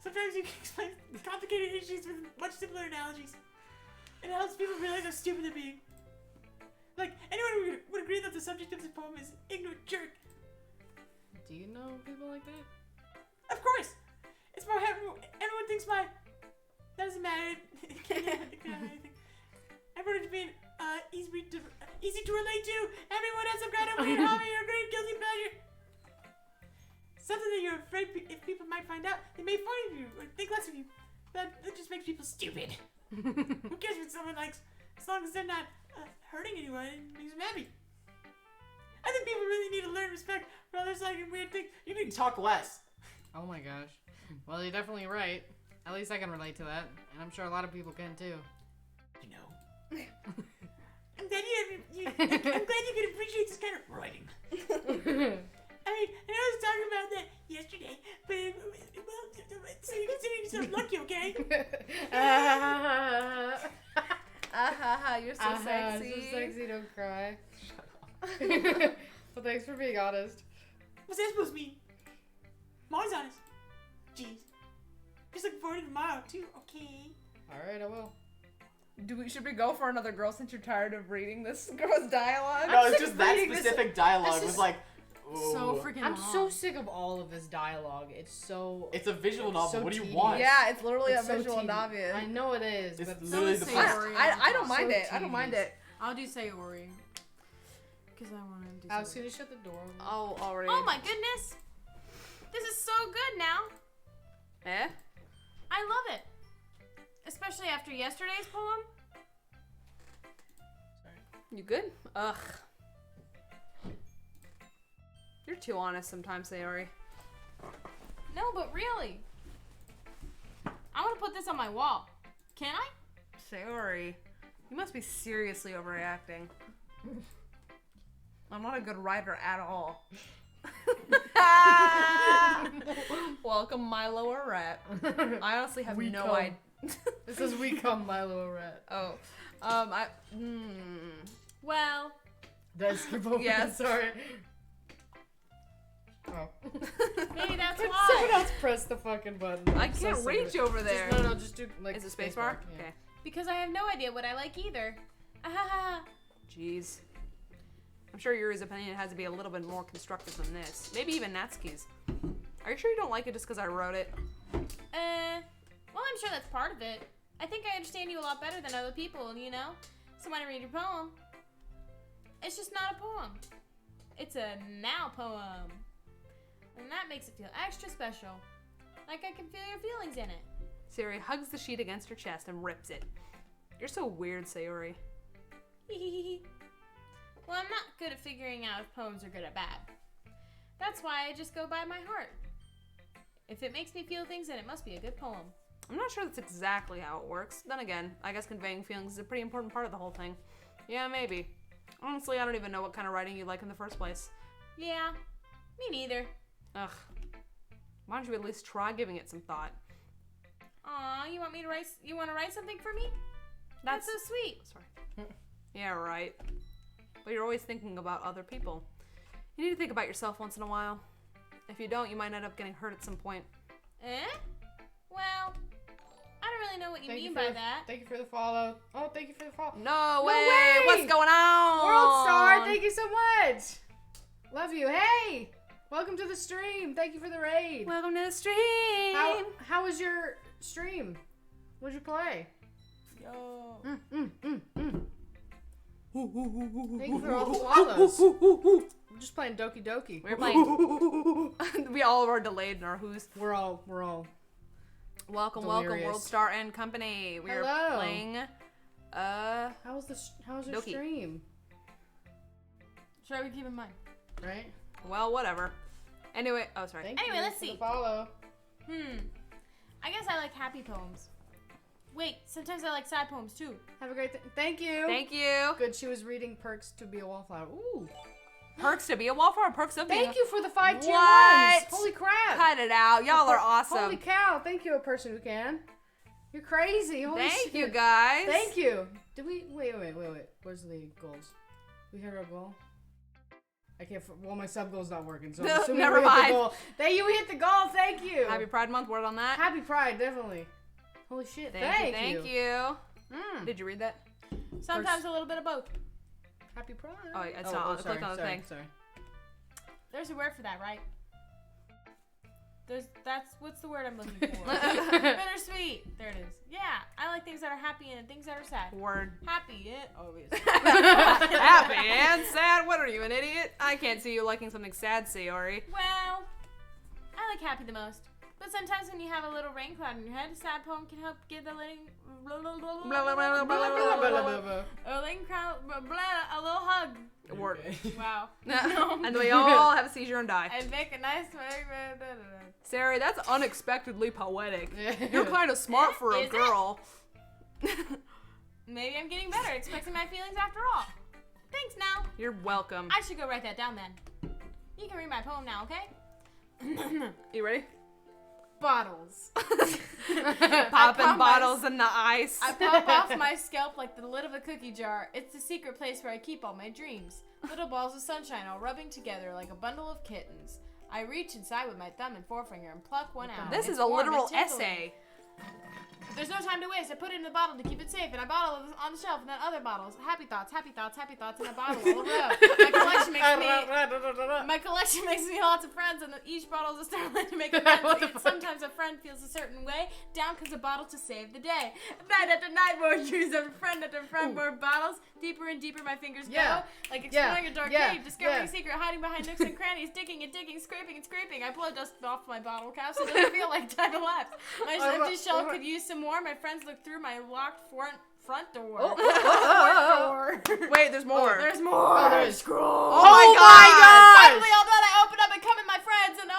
Sometimes you can explain complicated issues with much simpler analogies. It helps people realize how stupid they're being. Like, anyone would agree that the subject of this poem is ignorant jerk. Do you know people like that? Of course! It's more everyone thinks my... Doesn't matter. Everyone is being easy to relate to. Everyone has some kind of weird hobby or great guilty pleasure. Something that you're afraid if people might find out, they may fun of you or think less of you. That just makes people stupid. Who cares what someone likes? As long as they're not hurting anyone, it makes them happy. I think people really need to learn respect for others liking weird things. You need to talk less. Oh my gosh. Well, you're definitely right. At least I can relate to that, and I'm sure a lot of people can too. You know. I'm glad you can appreciate this kind of writing. I mean, I was talking about that yesterday, but well, so you consider yourself lucky, okay? You're so sexy. So sexy, don't cry. Well, thanks for being honest. What's that supposed to mean? I'm always honest. Jeez. Just looking forward to tomorrow, too, okay? Alright, I will. Should we go for another girl since you're tired of reading this girl's dialogue? No, it's sick just of that reading this- specific dialogue this was is like, So ooh. freaking I'm long. so sick of all of this dialogue. It's so... It's a visual novel. so What do you tedious. want? Yeah, it's literally it's a so visual tedious. novel. I know it is, It's but literally the say first. Ori. I don't mind So it. I don't mind tedious. it. I'll do Sayori. Because I want to do Alex, Sayori. can you shut the door? Oh, already. Oh my goodness! This is so good now. Eh? I love it. Especially after yesterday's poem. You good? Ugh. You're too honest sometimes, Sayori. No, but really. I want to put this on my wall. Can I? Sayori, you must be seriously overreacting. I'm not a good writer at all. Welcome, Milo or Rat. I honestly have no come. idea. This is We Come Milo Rat. Oh, Well, Did I skip over Yes. that? Sorry. Oh. maybe that's Someone why. else press the fucking button. I I'm so can't sick of reach it. over there. Just, no, just do like Is it space spacebar? yeah. Okay. Because I have no idea what I like either. Ahaha. Jeez. I'm sure Yuri's opinion has to be a little bit more constructive than this. Maybe even Natsuki's. Are you sure you don't like it just because I wrote it? Well, I'm sure that's part of it. I think I understand you a lot better than other people, you know? So when I read your poem, it's just not a poem. It's a now poem. And that makes it feel extra special. Like I can feel your feelings in it. Sayori hugs the sheet against her chest and rips it. You're so weird, Sayori. Well, I'm not good at figuring out if poems are good or bad. That's why I just go by my heart. If it makes me feel things, then it must be a good poem. I'm not sure that's exactly how it works. Then again, I guess conveying feelings is a pretty important part of the whole thing. Yeah, maybe. Honestly, I don't even know what kind of writing you like in the first place. Yeah, me neither. Ugh. Why don't you at least try giving it some thought? Aw, you want to write something for me? That's so sweet. Sorry. Yeah, right. But you're always thinking about other people. You need to think about yourself once in a while. If you don't, you might end up getting hurt at some point. Eh? Well, I don't really know what you Thank mean you by for that. Thank you for the follow. Oh, thank you for the follow. No way! way! What's going on? World Star, thank you so much. Love you. Hey, welcome to the stream. Thank you for the raid. Welcome to the stream. How was your stream? What'd you play? Yo. Thank you for all the follows. We're just playing Doki Doki. We're playing. We all are delayed in our who's. We're all. Welcome, Delirious. World Star and Company. We are Hello. playing. How was your Doki. stream? Try to keep in mind. Right. Well, whatever. Anyway, oh sorry. Thank Anyway, you let's for the see. follow. I guess I like happy poems. Wait, sometimes I like sad poems too. Have a great. Thank you. Thank you. Good. She was reading Perks to Be a Wallflower. Ooh. perks to be a wallflower, perks of being Thank you for the 5 tier What? ones. Holy crap. Cut it out. Y'all are awesome. Holy cow. Thank you, a person who can. You're crazy. Holy Thank shit. you, guys. Thank you. Did we? Wait. Where's the goals? We hit our goal? I can't. Well, my sub goal's not working, so I'm assuming Never we hit mind. the goal. Thank you. We hit the goal. Thank you. Happy Pride Month. Word on that. Happy Pride, definitely. Holy shit. Thank Thank you. you. Mm. Did you read that? Sometimes a little bit of both. Happy Pride. Oh, it's not. I clicked on the sorry, thing. Sorry. There's a word for that, right? What's the word I'm looking for? Bittersweet. There it is. Yeah, I like things that are happy and things that are sad. Word. Happy, obviously. Happy and sad. What are you, an idiot? I can't see you liking something sad, Sayori. Well, I like happy the most. But sometimes when you have a little rain cloud in your head, a sad poem can help give the living a little hug. Word. Wow. And we all have a seizure and die. And make a nice. Sayori, that's unexpectedly poetic. You're kind of smart for a Is it? girl. Maybe I'm getting better at expressing my feelings after all. Thanks now. You're welcome. I should go write that down then. You can read my poem now, okay? You ready? Bottles. Popping bottles in the ice. I pop off my scalp like the lid of a cookie jar. It's the secret place where I keep all my dreams. Little balls of sunshine all rubbing together like a bundle of kittens. I reach inside with my thumb and forefinger and pluck one out. This It's is a warm and literal tingling. essay. There's no time to waste. I put it in the bottle to keep it safe, and I bottle it on the shelf, and then other bottles. Happy thoughts, in a bottle all around. My collection makes me lots of friends, and each bottle is a starlight to make amends. Sometimes a friend feels a certain way. Down comes a bottle to save the day. Night after night, more years of friend after friend, more bottles. Deeper and deeper my fingers go. Like exploring a dark cave, discovering a secret, hiding behind nooks and crannies, digging and digging, scraping and scraping. I blow dust off my bottle cap so it doesn't feel like time elapsed. My empty shell could use some more. My friends look through my locked front door. Wait, there's more. There's more. there is. Scroll. Oh my god! Finally, all done. I open up and come in my friends, and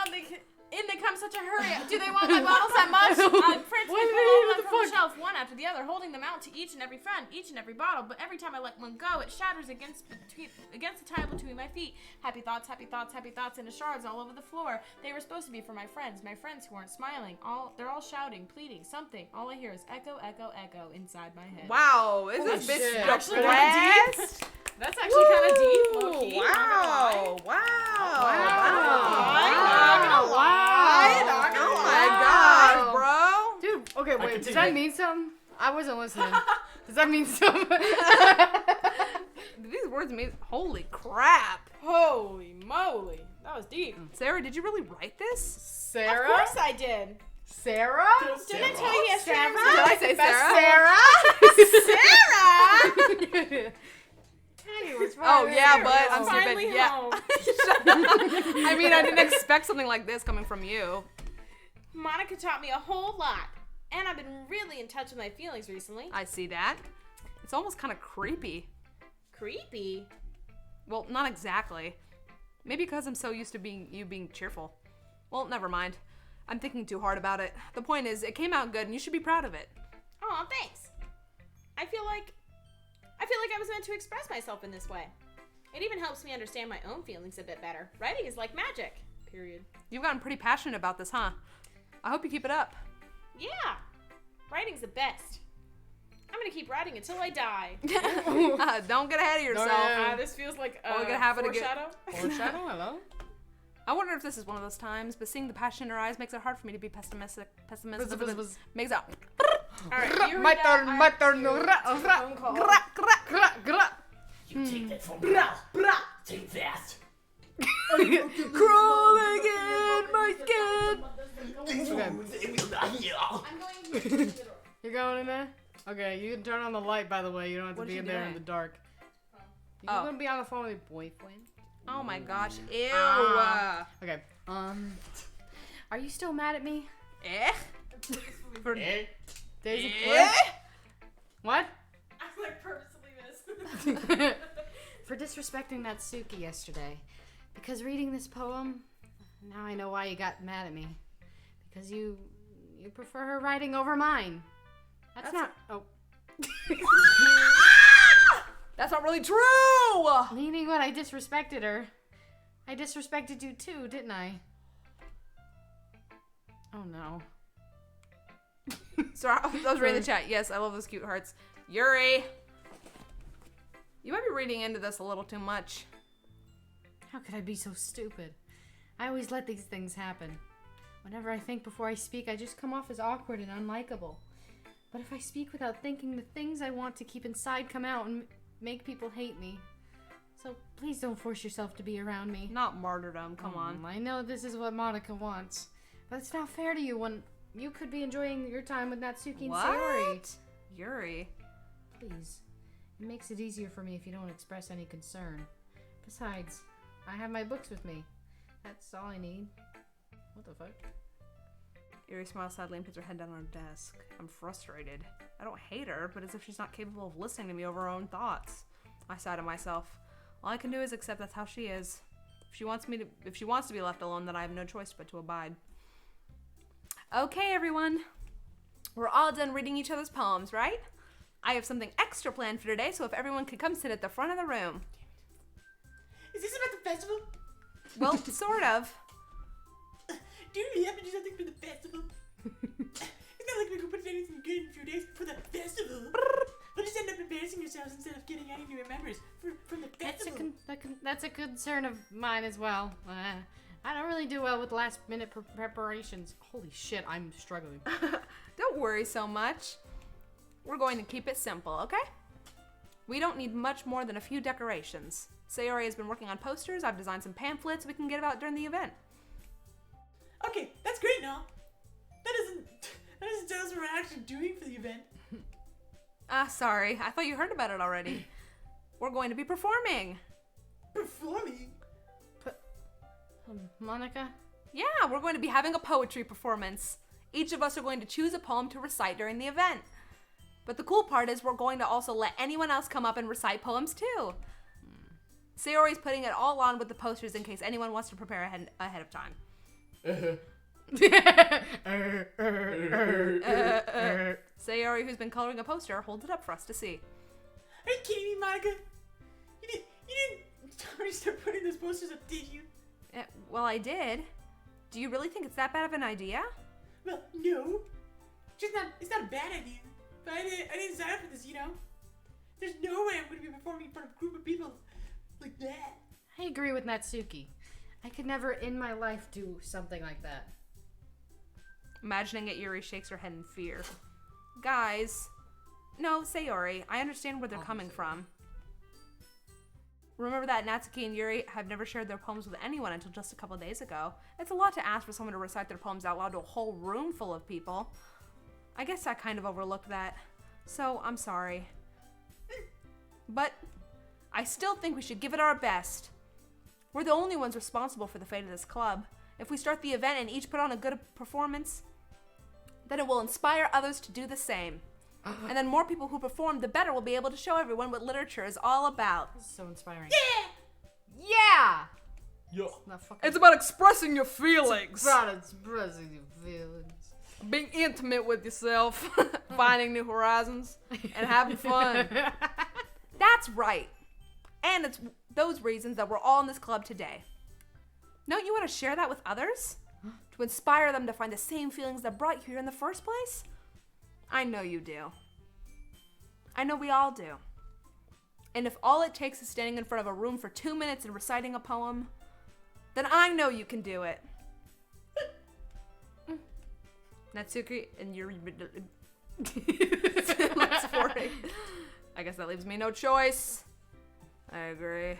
in they come such a hurry. Do they want my bottles that much? Friends What pull the them from fuck? the shelf, one after the other, holding them out to each and every friend, each and every bottle. But every time I let one go, it shatters against the tile between my feet. Happy thoughts, in the shards all over the floor. They were supposed to be for my friends who aren't smiling. They're all shouting, pleading, something. All I hear is echo, echo, echo inside my head. Wow, is this Holy bitch shit. Actually kinda depressed? That's actually kind of deep, low-key. Wow! Wow! Wow. Oh my gosh, bro! Dude, okay, can wait. see Does that that. mean something? I wasn't listening. Does that mean something? These words mean holy crap. Holy moly. That was deep. Sarah, did you really write this? Sarah? Of course I did. Sarah? Didn't I tell you yesterday? Did I say Sarah? Sarah? Hey, what's wrong Oh with yeah, you? but I'm Finally stupid. Yeah. home. I mean, I didn't expect something like this coming from you. Monica taught me a whole lot. And I've been really in touch with my feelings recently. I see that. It's almost kind of creepy. Creepy. Well, not exactly. Maybe because I'm so used to you being cheerful. Well, never mind. I'm thinking too hard about it. The point is, it came out good, and you should be proud of it. Oh, thanks. I feel like I was meant to express myself in this way. It even helps me understand my own feelings a bit better. Writing is like magic. Period. You've gotten pretty passionate about this, huh? I hope you keep it up. Yeah. Writing's the best. I'm gonna keep writing until I die. Don't get ahead of yourself. yeah. This feels like Or we're gonna have it again. foreshadow. Foreshadow, hello? I wonder if this is one of those times, but seeing the passion in her eyes makes it hard for me to be pessimistic. Makes it. Alright, you heard My that. turn, I- my turn. Phone call. You take that from me. Take that. Crawling in my skin. You're going in there? Okay, you can turn on the light, by the way. You don't have to What is be she in there in doing? the dark. You're Oh. gonna be on the phone with your boyfriend? Oh my gosh. Ew. Okay. Are you still mad at me? Eh? For Eh? Daisy Eh? What? I'm like purposely missed. For disrespecting that Suki yesterday. Because reading this poem, now I know why you got mad at me. Because you prefer her writing over mine. That's not. Oh. That's not really true. Meaning when I disrespected her. I disrespected you too, didn't I? Oh no. So I was reading the chat. Yes, I love those cute hearts. Yuri! You might be reading into this a little too much. How could I be so stupid? I always let these things happen. Whenever I think before I speak, I just come off as awkward and unlikable. But if I speak without thinking, the things I want to keep inside come out and make people hate me. So please don't force yourself to be around me. Not martyrdom, come on. I know this is what Monica wants, but it's not fair to you when you could be enjoying your time with Natsuki and Sayori. What? Yuri. Please. It makes it easier for me if you don't express any concern. Besides, I have my books with me. That's all I need. What the fuck? Yuri smiles sadly and puts her head down on her desk. I'm frustrated. I don't hate her, but as if she's not capable of listening to me over her own thoughts. I sigh to myself. All I can do is accept that's how she is. If she wants to be left alone, then I have no choice but to abide. Okay, everyone. We're all done reading each other's poems, right? I have something extra planned for today, so if everyone could come sit at the front of the room. Is this about the festival? Well, sort of. Do you really have to do something for the festival? It's not like we could put anything good in a few days for the festival. We'll just end up embarrassing yourselves instead of getting any new members from the festival. That's a concern of mine as well. I don't really do well with last minute preparations. Holy shit, I'm struggling. Don't worry so much. We're going to keep it simple, okay? We don't need much more than a few decorations. Sayori has been working on posters. I've designed some pamphlets we can get out during the event. Okay, that's great now. That doesn't tell us what we're actually doing for the event. Sorry. I thought you heard about it already. We're going to be performing. Performing? Monica? Yeah, we're going to be having a poetry performance. Each of us are going to choose a poem to recite during the event. But the cool part is we're going to also let anyone else come up and recite poems too. Sayori's putting it all on with the posters in case anyone wants to prepare ahead of time. Sayori, who's been coloring a poster, holds it up for us to see. Are you kidding me, Monica? You didn't already start putting those posters up, did you? Well, I did. Do you really think it's that bad of an idea? Well, no. It's not a bad idea. But I didn't sign up for this, you know? There's no way I'm going to be performing in front of a group of people like that. I agree with Natsuki. I could never in my life do something like that. Imagining it, Yuri shakes her head in fear. Guys. No, Sayori, I understand where they're coming from. Remember that Natsuki and Yuri have never shared their poems with anyone until just a couple days ago. It's a lot to ask for someone to recite their poems out loud to a whole room full of people. I guess I kind of overlooked that. So, I'm sorry. But I still think we should give it our best. We're the only ones responsible for the fate of this club. If we start the event and each put on a good performance, then it will inspire others to do the same. And then more people who perform, the better we'll be able to show everyone what literature is all about. This is so inspiring. Yeah! Yeah! Yo. It's about expressing your feelings. Expressing your feelings. Being intimate with yourself. Finding new horizons. And having fun. That's right. And it's those reasons that we're all in this club today. Don't you want to share that with others? To inspire them to find the same feelings that brought you here in the first place? I know you do. I know we all do. And if all it takes is standing in front of a room for 2 minutes and reciting a poem, then I know you can do it. Natsuki and Yuri. I guess that leaves me no choice. I agree.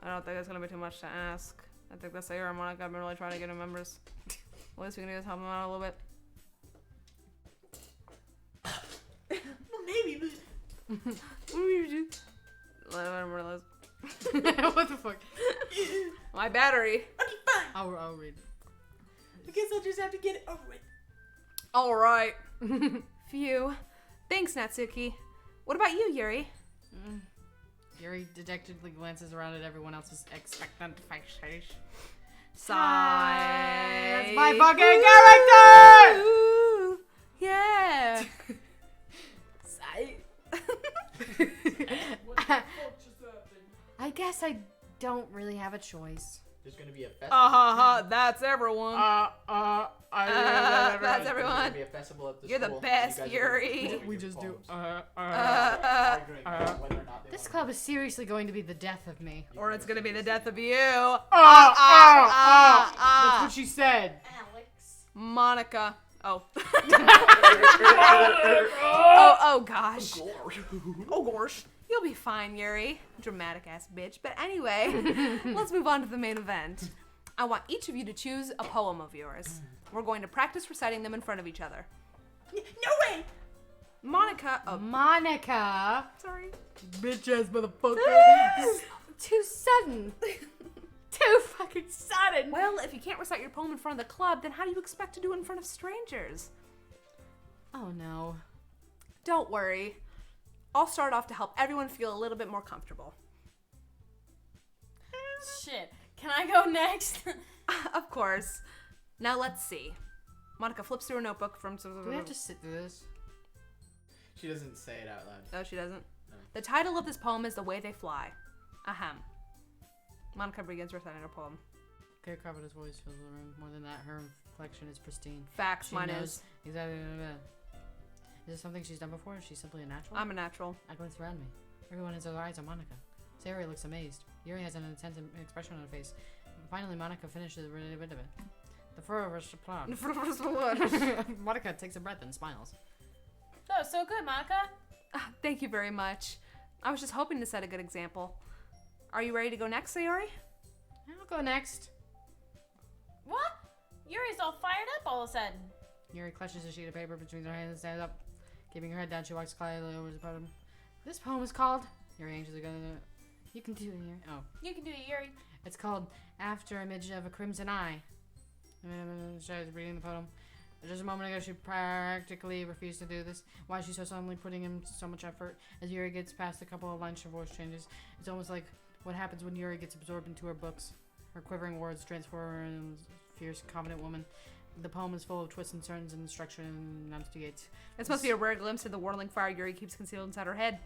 I don't think that's gonna be too much to ask. I think that's Sayori and Monica have been really trying to get new members. The least we can do is help them out a little bit. Well, maybe, but... What do you do? Let them realize. What the fuck? My battery. Okay, fine. I'll read it. I guess I'll just have to get it over with. Alright. Phew. Thanks, Natsuki. What about you, Yuri? Yuri dejectedly glances around at everyone else's expectant faces. Sigh. That's my fucking character! Ooh, yeah. I guess I don't really have a choice. There's gonna be a festival. That's everyone. That's There's everyone. gonna be a festival at the You're the school. best, You guys are Yuri. gonna We your just do. poems. Arguing about whether or not they This wanna club is seriously going to be the death of me. Or it's gonna be the death of you. That's what she said. Alex. Monica. Oh. oh gosh. Oh gosh. You'll be fine, Yuri. Dramatic ass bitch. But anyway, let's move on to the main event. I want each of you to choose a poem of yours. We're going to practice reciting them in front of each other. No way! Monica. Oh, Monica. sorry. Bitch ass motherfucker. Too sudden. Too fucking sudden. Well, if you can't recite your poem in front of the club, then how do you expect to do it in front of strangers? Oh no. Don't worry. I'll start off to help everyone feel a little bit more comfortable. Shit. Can I go next? Of course. Now let's see. Monica flips through a notebook from... Do we have to sit through this? She doesn't say it out loud. No, she doesn't. No. The title of this poem is The Way They Fly. Ahem. Monica begins reciting her poem. Okay, Carpenter's voice fills the room. More than that, her inflection is pristine. Facts, She mine knows is. exactly. Is this something she's done before? Is she simply a natural? I'm a natural. I glance around me. Everyone has their eyes on Monica. Sayori looks amazed. Yuri has an intense expression on her face. Finally, Monica finishes a bit of it. The four of us applaud. Monica takes a breath and smiles. So good, Monica. Thank you very much. I was just hoping to set a good example. Are you ready to go next, Sayori? I'll go next. What? Yuri's all fired up all of a sudden. Yuri clutches a sheet of paper between her hands and stands up. Keeping her head down, she walks quietly over to the podium. This poem is called... Yuri anxiously goes... You can do it, Yuri. Oh. You can do it, Yuri. It's called After Image of a Crimson Eye. She was reading the poem. Just a moment ago, she practically refused to do this. Why is she so suddenly putting in so much effort? As Yuri gets past a couple of lines, her voice changes. It's almost like what happens when Yuri gets absorbed into her books. Her quivering words transform her into a fierce, confident woman. The poem is full of twists and turns and structure and enunciates. This must be a rare glimpse of the whirling fire Yuri keeps concealed inside her head.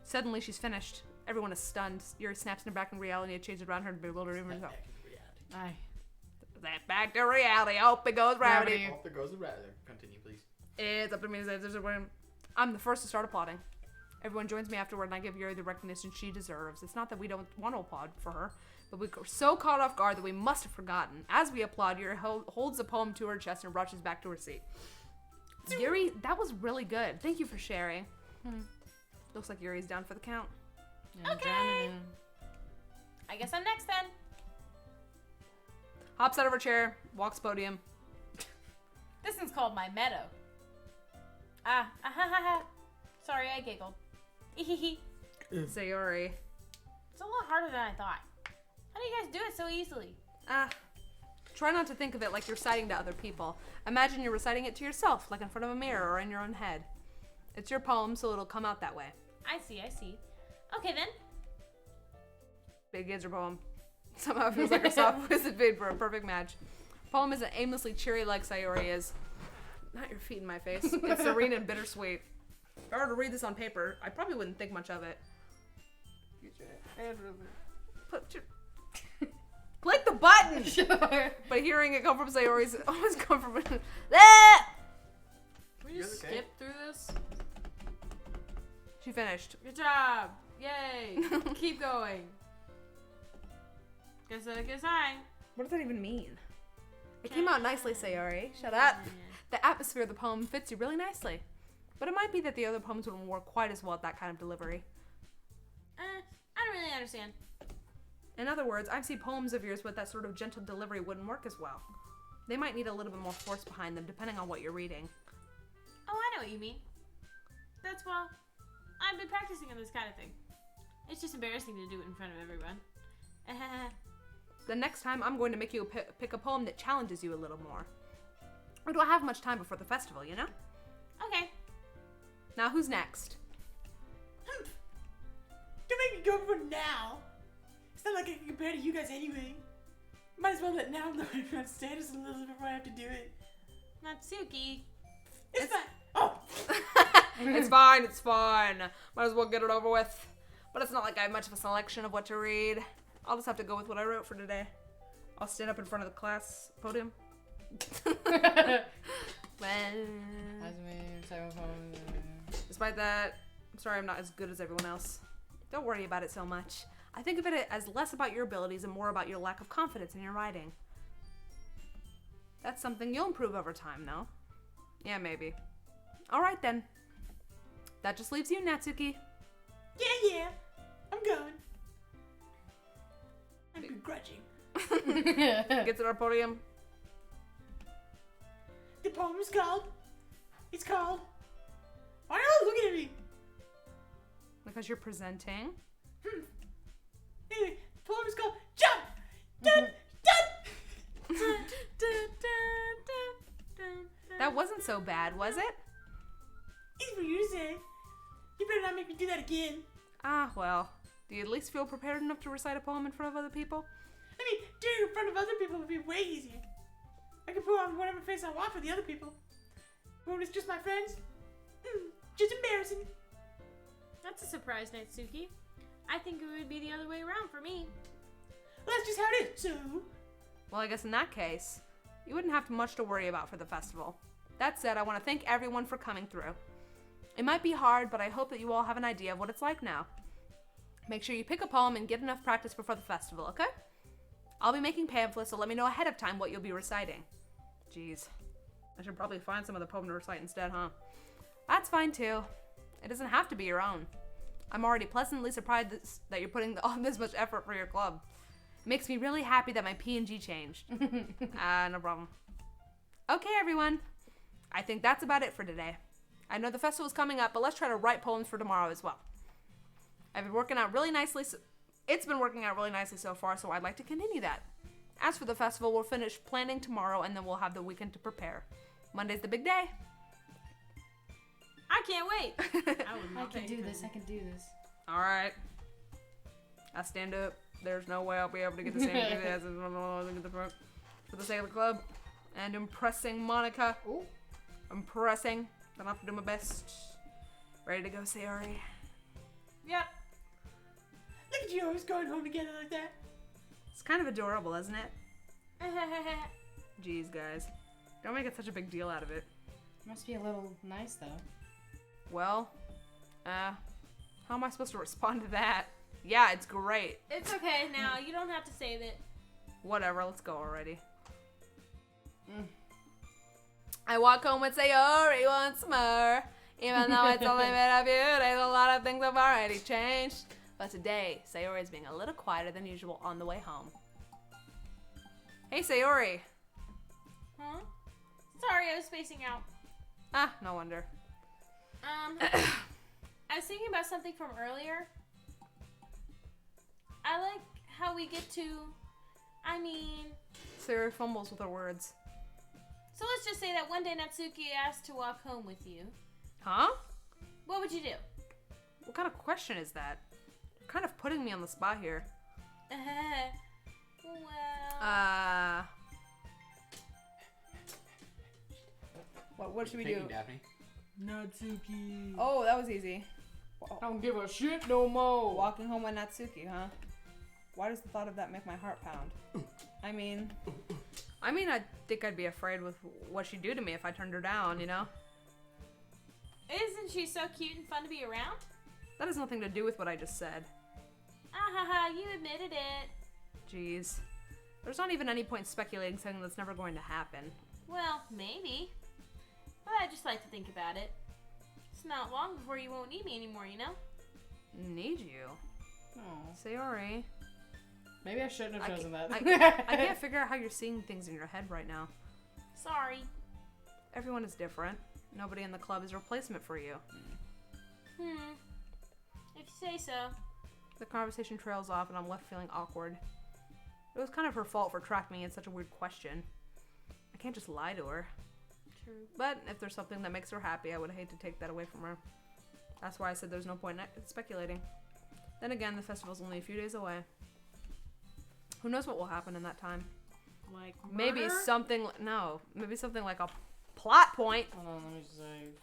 Suddenly, she's finished. Everyone is stunned. Yuri snaps into back in reality and changes around her to bewilder even herself. Aye. That back to reality. Up it goes rowdy. Off there goes the rat. Continue, please. It's up to me to say there's a win. I'm the first to start applauding. Everyone joins me afterward, and I give Yuri the recognition she deserves. It's not that we don't want to applaud for her, but we were so caught off guard that we must have forgotten. As we applaud, Yuri holds the poem to her chest and rushes back to her seat. Yuri, that was really good. Thank you for sharing. Looks like Yuri's down for the count. Okay. I guess I'm next then. Hops out of her chair, walks podium. This one's called My Meadow. Sorry, I giggled. Sayori. It's a lot harder than I thought. How do you guys do it so easily? Try not to think of it like you're reciting to other people. Imagine you're reciting it to yourself, like in front of a mirror or in your own head. It's your poem, so it'll come out that way. I see. Okay then. Begins her poem. Somehow it feels like her soft voice is made for a perfect match. Poem isn't aimlessly cheery like Sayori is. Not your feet in my face. It's serene and bittersweet. If I were to read this on paper, I probably wouldn't think much of it. Click the button! Sure. But hearing it come from Sayori's always come from Can we You just guys okay? skip through this? She finished. Good job! Yay! Keep going. Guess I. What does that even mean? It came out nicely, Sayori. Shut up. The atmosphere of the poem fits you really nicely. But it might be that the other poems wouldn't work quite as well at that kind of delivery. I don't really understand. In other words, I see poems of yours with that sort of gentle delivery wouldn't work as well. They might need a little bit more force behind them, depending on what you're reading. Oh, I know what you mean. Well, I've been practicing on this kind of thing. It's just embarrassing to do it in front of everyone. The next time, I'm going to make you pick a poem that challenges you a little more. We don't have much time before the festival, you know? Okay. Now, who's next? Don't make me go for now. It's not like I can compare to you guys anyway. Might as well let now know everyone's status a little before I have to do it. Natsuki. It's fine. Oh! It's fine. Might as well get it over with. But it's not like I have much of a selection of what to read. I'll just have to go with what I wrote for today. I'll stand up in front of the class podium. Despite that, I'm sorry I'm not as good as everyone else. Don't worry about it so much. I think of it as less about your abilities and more about your lack of confidence in your writing. That's something you'll improve over time, though. Yeah, maybe. Alright then. That just leaves you, Natsuki. Yeah. I'm going. I'm begrudging. Gets at our podium. The poem is called. It's called. Why are you looking at me? Because you're presenting. Anyway, the poem is called Jump! Dun! Dun! That wasn't so bad, was it? Easy for you to say. You better not make me do that again. Ah, well. Do you at least feel prepared enough to recite a poem in front of other people? I mean, doing it in front of other people would be way easier. I can put on whatever face I want for the other people. When it's just my friends, just embarrassing. That's a surprise, Natsuki. I think it would be the other way around for me. Well, that's just how it is, so. Well, I guess in that case, you wouldn't have much to worry about for the festival. That said, I want to thank everyone for coming through. It might be hard, but I hope that you all have an idea of what it's like now. Make sure you pick a poem and get enough practice before the festival, okay? I'll be making pamphlets, so let me know ahead of time what you'll be reciting. Jeez. I should probably find some of the poem to recite instead, huh? That's fine, too. It doesn't have to be your own. I'm already pleasantly surprised that you're putting all this much effort for your club. It makes me really happy that my P&G changed. No problem. Okay, everyone. I think that's about it for today. I know the festival's coming up, but let's try to write poems for tomorrow as well. It's been working out really nicely so far, so I'd like to continue that. As for the festival, we'll finish planning tomorrow, and then we'll have the weekend to prepare. Monday's the big day. I can't wait. I can do this. All right. I stand up. There's no way I'll be able to get the same enthusiasm for the sake of the club and impressing Monica. Ooh. Impressing. Then I'll have to do my best. Ready to go, Sayori? Yep. Look at you always going home together like that. It's kind of adorable, isn't it? Jeez, guys. Don't make it such a big deal out of it. Must be a little nice, though. Well, how am I supposed to respond to that? Yeah, it's great. It's okay now. You don't have to save it. Whatever, let's go already. I walk home with Sayori once more. Even though it's only been a few days, a lot of things have already changed. But today, Sayori is being a little quieter than usual on the way home. Hey, Sayori. Huh? Sorry, I was spacing out. Ah, no wonder. I was thinking about something from earlier. I like how we get to, Sayori fumbles with her words. so let's just say that one day Natsuki asked to walk home with you. Huh? What would you do? What kind of question is that? You're kind of putting me on the spot here. Well... What should we Thank do? you, Daphne. Natsuki. Oh, that was easy. I don't give a shit no more. Walking home with Natsuki, huh? Why does the thought of that make my heart pound? I mean, I think I'd be afraid with what she'd do to me if I turned her down, you know? Isn't she so cute and fun to be around? That has nothing to do with what I just said. You admitted it. Jeez. There's not even any point speculating something that's never going to happen. Well, maybe. But I just like to think about it. It's not long before you won't need me anymore, you know? Need you? Oh, Sayori. maybe I shouldn't have chosen that. I can't figure out how you're seeing things in your head right now. Sorry. Everyone is different. Nobody in the club is a replacement for you. If you say so. The conversation trails off and I'm left feeling awkward. It was kind of her fault for tracking me in such a weird question. I can't just lie to her. True. But if there's something that makes her happy, I would hate to take that away from her. That's why I said there's no point in speculating. Then again, the festival's only a few days away. Who knows what will happen in that time? Like Maybe murder? something like a plot point. Hold on, let me save.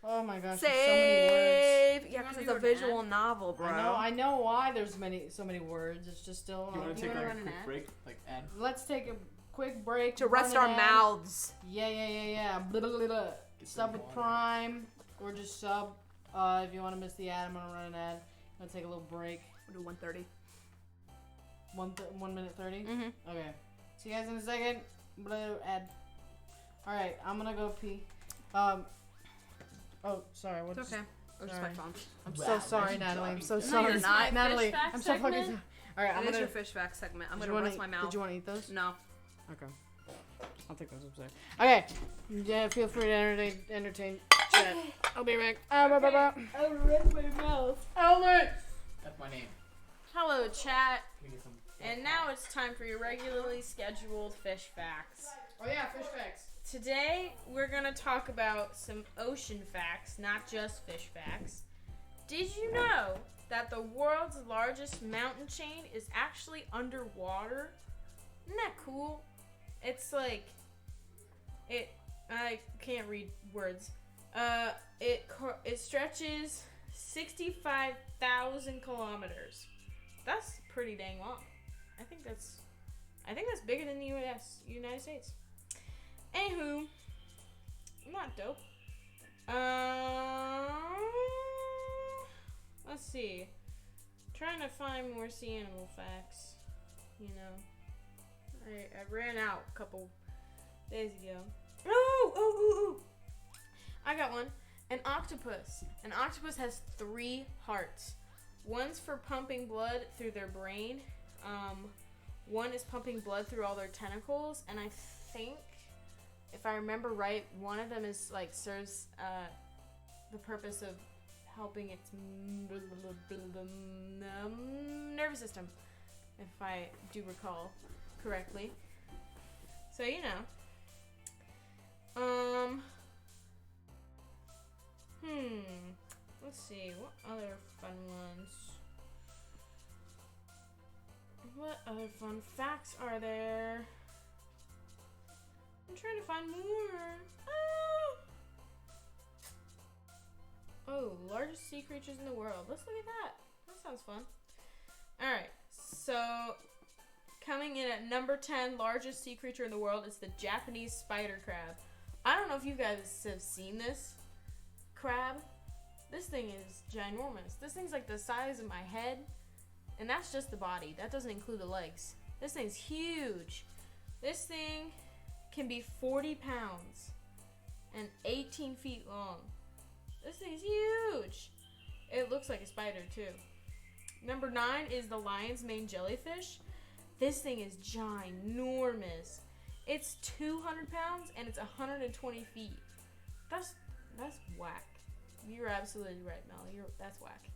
Oh my gosh, Save! there's so many words. Yeah, because wanna it's do a an visual ad? novel, bro. I know why there's so many words. It's just still. You want to You take wanna a run an quick ad? break? Like ad? Let's take a quick break To rest run our an ad. mouths. Yeah. Blah, blah, blah, blah. Get Sub some with water. Prime or just sub. If you want to miss the ad, I'm gonna run an ad. I'm gonna take a little break. We'll do 1:30. 1 minute 30. Mm-hmm. Okay. See you guys in a second. Blah, ad. All right, I'm gonna go pee. Oh, sorry. What's It's okay. Or just my Sorry. phone. I'm so sorry, Natalie. I'm so No, sorry. you're not. Natalie. Fish fact I'm so fucking segment? sorry. All right, I'm It is gonna. your fish fact segment. I'm Did gonna you wanna rest my eat- mouth. Did you want to eat those? No. Okay. I'll take those upstairs. Okay. Yeah, feel free to entertain chat. I'll be back. I'll rest my mouth. Albert! That's my name. Hello, chat. Can we get some? And now it's time for your regularly scheduled fish facts. Oh yeah, fish facts. Today, we're going to talk about some ocean facts, not just fish facts. Did you know that the world's largest mountain chain is actually underwater? Isn't that cool? It's like, I can't read words. It stretches 65,000 kilometers. That's pretty dang long. I think that's bigger than the United States. Anywho, I'm not dope. Let's see. Trying to find more sea animal facts. You know, I ran out a couple days ago. Oh! I got one. An octopus. An octopus has 3 hearts. One's for pumping blood through their brain. One is pumping blood through all their tentacles, and I think, if I remember right, one of them is like serves the purpose of helping its nervous system, if I do recall correctly. So you know. Let's see, what other fun ones? What other fun facts are there? I'm trying to find more. Oh, largest sea creatures in the world. Let's look at that. That sounds fun. Alright, so coming in at number 10, largest sea creature in the world is the Japanese spider crab. I don't know if you guys have seen this crab. This thing is ginormous. This thing's like the size of my head, and that's just the body. That doesn't include the legs. This thing's huge. This thing can be 40 pounds and 18 feet long. This thing's huge. It looks like a spider too. Number 9 is the lion's mane jellyfish. This thing is ginormous. It's 200 pounds and it's 120 feet. That's whack. You're absolutely right, Mel. That's whack.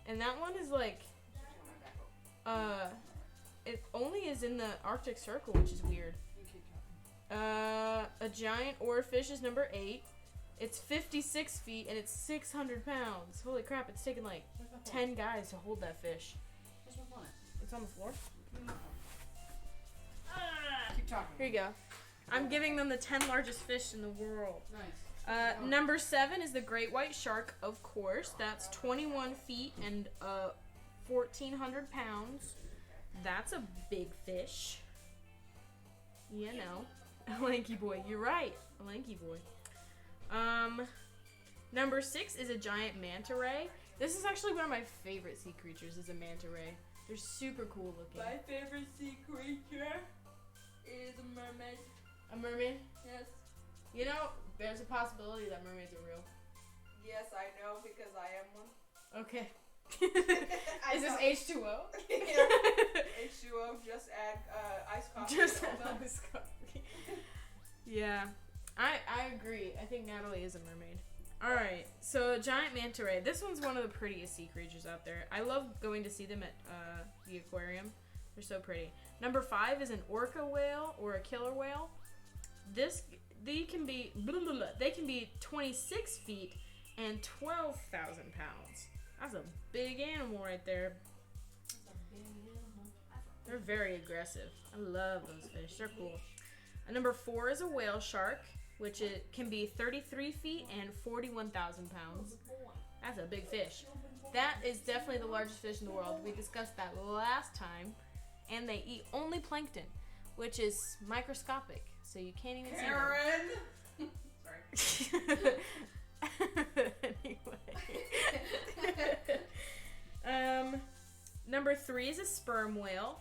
And that one is like, it only is in the Arctic Circle, which is weird. A giant oarfish is number 8. It's 56 feet and it's 600 pounds. Holy crap! It's taken like 10 guys to hold that fish. It's on the floor. Keep talking. Here you go. I'm giving them the 10 largest fish in the world. Nice. Number 7 is the great white shark, of course. That's 21 feet and 1,400 pounds. That's a big fish. You know. A lanky boy. You're right. A lanky boy. Number 6 is a giant manta ray. This is actually one of my favorite sea creatures, is a manta ray. They're super cool looking. My favorite sea creature is a mermaid. A mermaid? Yes. You know, there's a possibility that mermaids are real. Yes, I know because I am one. Okay. I Is this know. H2O? H2O, just add iced coffee. Just all done. ice coffee. Yeah. I agree. I think Natalie is a mermaid. Alright, so giant manta ray. This one's one of the prettiest sea creatures out there. I love going to see them at the aquarium. They're so pretty. Number 5 is an orca whale or a killer whale. They can be 26 feet and 12,000 pounds. That's a big animal right there. They're very aggressive. I love those fish. They're cool. Number 4 is a whale shark, which it can be 33 feet and 41,000 pounds. That's a big fish. That is definitely the largest fish in the world. We discussed that last time. And they eat only plankton, which is microscopic, so you can't even see them. Sorry. Anyway. Number 3 is a sperm whale.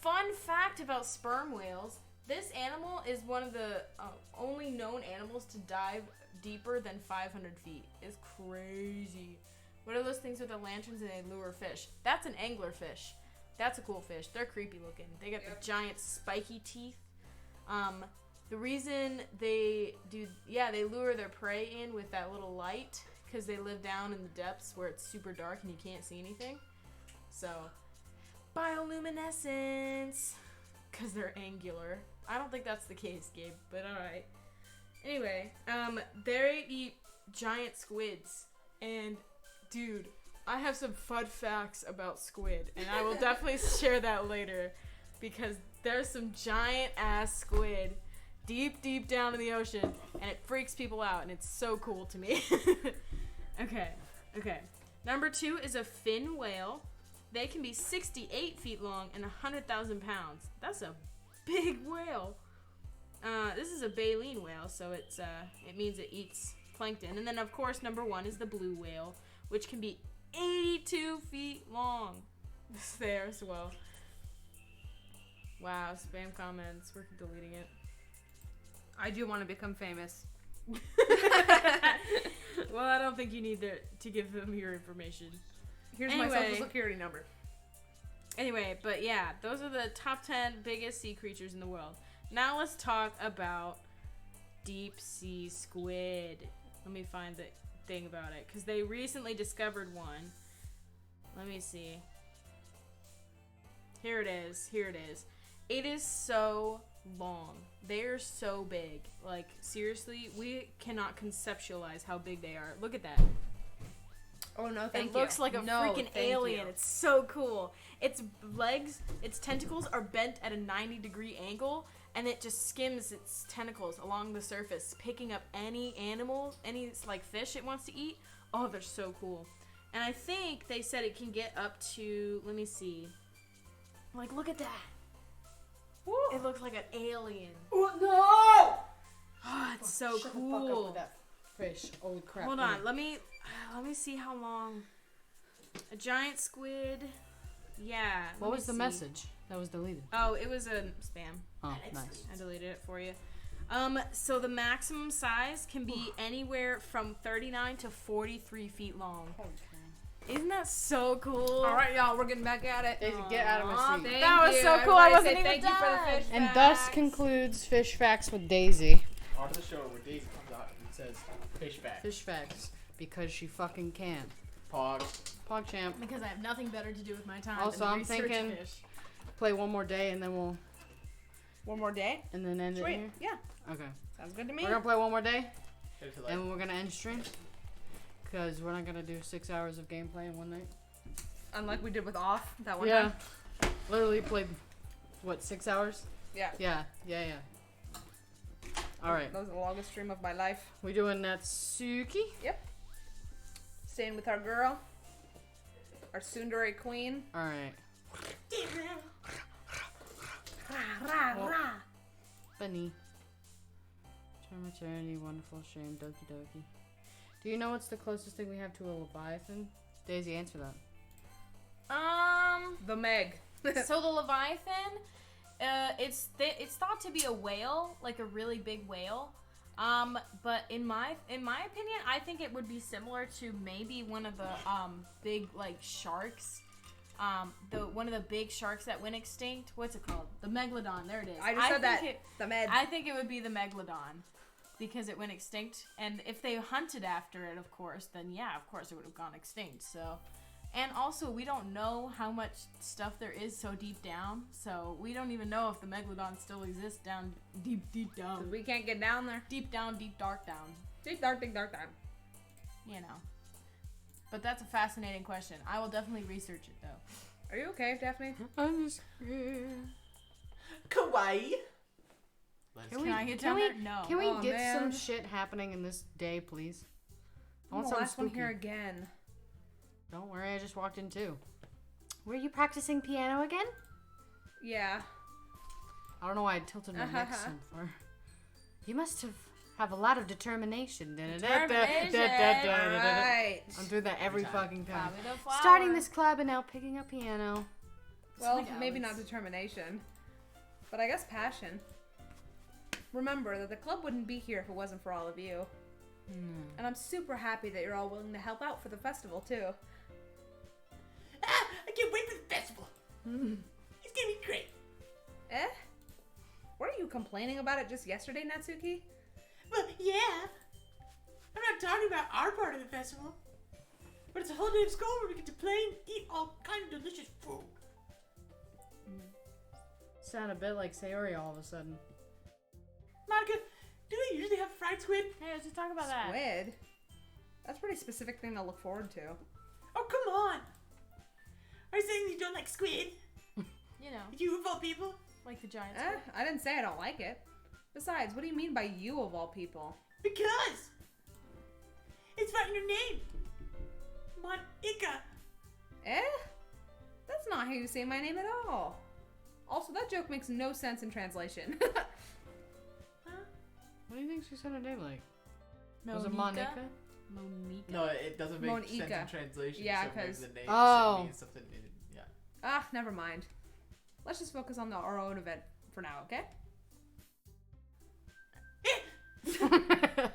Fun fact about sperm whales, this animal is one of the only known animals to dive deeper than 500 feet. It's crazy. What are those things with the lanterns and they lure fish? That's an anglerfish. That's a cool fish. They're creepy looking. They got the giant spiky teeth. The reason they they lure their prey in with that little light because they live down in the depths where it's super dark and you can't see anything. So, bioluminescence, because they're angular. I don't think that's the case, Gabe, but alright. Anyway, they eat giant squids, and dude, I have some fun facts about squid, and I will definitely share that later, because there's some giant ass squid deep down in the ocean, and it freaks people out, and it's so cool to me. Okay. Number 2 is a fin whale. They can be 68 feet long and 100,000 pounds. That's a big whale. This is a baleen whale, so it means it eats plankton. And then, of course, number 1 is the blue whale, which can be 82 feet long. It's there as well. Wow, spam comments. We're deleting it. I do want to become famous. Well, I don't think you need to give them your information. Here's my social security number. Anyway, but yeah, those are the top 10 biggest sea creatures in the world. Now let's talk about deep sea squid. Let me find the thing about it, because they recently discovered one. Let me see. Here it is. It is so long. They are so big. Like, seriously, we cannot conceptualize how big they are. Look at that. Oh, no, thank It you. looks like a No, freaking thank alien. you. It's so cool. Its legs, its tentacles are bent at a 90-degree angle, and it just skims its tentacles along the surface, picking up any animal, any like fish it wants to eat. Oh, they're so cool. And I think they said it can get up to, let me see. Like, look at that. Woo. It looks like an alien. Oh, no! Oh, it's so Shut cool. the fuck up with that fish. Holy crap. Hold on, let me see how long. A giant squid. Yeah. What let was me the see. message that was deleted? Oh, it was a spam. Oh, nice. I deleted it for you. So the maximum size can be anywhere from 39 to 43 feet long. Isn't that so cool? All right, y'all, we're getting back at it. Daisy, get out of my Aw, seat. thank That was you. so cool, I Everybody wasn't say even thank you for the done. fish And facts. thus concludes Fish Facts with Daisy. On to the show where Daisy comes out and says, fish fact. Fish Facts. Because she fucking can. Pog. PogChamp. Because I have nothing better to do with my time. Also, than to I'm research thinking- fish. Play one more day and then we'll One more day? end it Sweet. here. Yeah, Okay. sounds good to me. We're gonna play one more day Hit it to like, and we're gonna end stream. Because we're not gonna do 6 hours of gameplay in one night. Unlike we did with Off that one Yeah. time. Literally played, what, 6 hours? Yeah. Yeah. Alright. That was the longest stream of my life. We doing Natsuki? Staying with our girl. Our tsundere queen. Alright. Bunny. Charm Eternity, Wonderful Shame, Doki Doki. Do you know what's the closest thing we have to a Leviathan? Daisy, answer that. The Meg. So the Leviathan, it's thought to be a whale, like a really big whale. But in my opinion, I think it would be similar to maybe one of the big like sharks. One of the big sharks that went extinct. What's it called? The megalodon. There it is. I just said that. think The Meg. I think it would be the megalodon because it went extinct. And if they hunted after it, of course, then yeah, of course it would have gone extinct. So. And also, we don't know how much stuff there is so deep down, so we don't even know if the megalodon still exists down deep 'Cause down. we can't get down there. Deep down, deep dark down, Deep dark time. you know. But that's a fascinating question. I will definitely research it, though. Are you okay, Daphne? I'm just scared. Kawaii. Let's Can I get can down we- there? No. Can we Oh, get some man. shit happening in this day, please? I'm want the something last one here spooky. again. Don't worry, I just walked in too. Were you practicing piano again? Yeah. I don't know why I tilted my neck so far. You must have a lot of determination. Alright. I'm doing that every Every time. fucking time. Probably the flower. Starting this club and now picking up piano. Well, like maybe Alex. not determination, but I guess passion. Remember that the club wouldn't be here if it wasn't for all of you. And I'm super happy that you're all willing to help out for the festival, too. Ah, I can't wait for the festival. It's gonna be great. Eh? Weren't you complaining about it just yesterday, Natsuki? Well, yeah. I'm not talking about our part of the festival. But it's a whole day of school where we get to play and eat all kind of delicious food. Sound a bit like Sayori all of a sudden. Monica, do they usually have fried squid? Hey, let's just talk about that. Squid? That's a pretty specific thing to look forward to. Oh, come on. Are you saying you don't like squid? You know, You of all people? like the giant Eh, I didn't say I don't like it. Besides, what do you mean by you of all people? Because it's right in your name. Monica. Eh? That's not how you say my name at all. Also, that joke makes no sense in translation. What do you think she said her name like? Monica. Was it Monica? Monica. No, it doesn't make sense Monica. in translation. Yeah, so maybe 'cause- the name Oh. should mean something. Yeah. Ah, never mind. Let's just focus on our own event for now, okay? Fine, fine.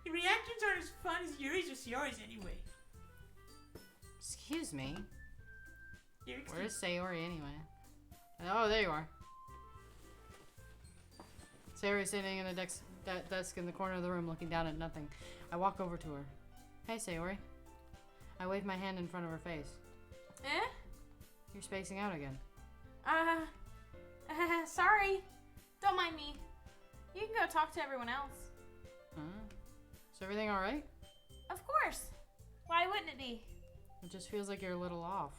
Your reactions aren't as fun as Yuri's or Sayori's anyway. Excuse me. You're Where's Sayori anyway? Oh, there you are. Sayori's sitting in a desk in the corner of the room looking down at nothing. I walk over to her. Hey, Sayori. I wave my hand in front of her face. Eh? You're spacing out again. Sorry. Don't mind me. You can go talk to everyone else. Huh? Is everything alright? Of course. Why wouldn't it be? It just feels like you're a little off.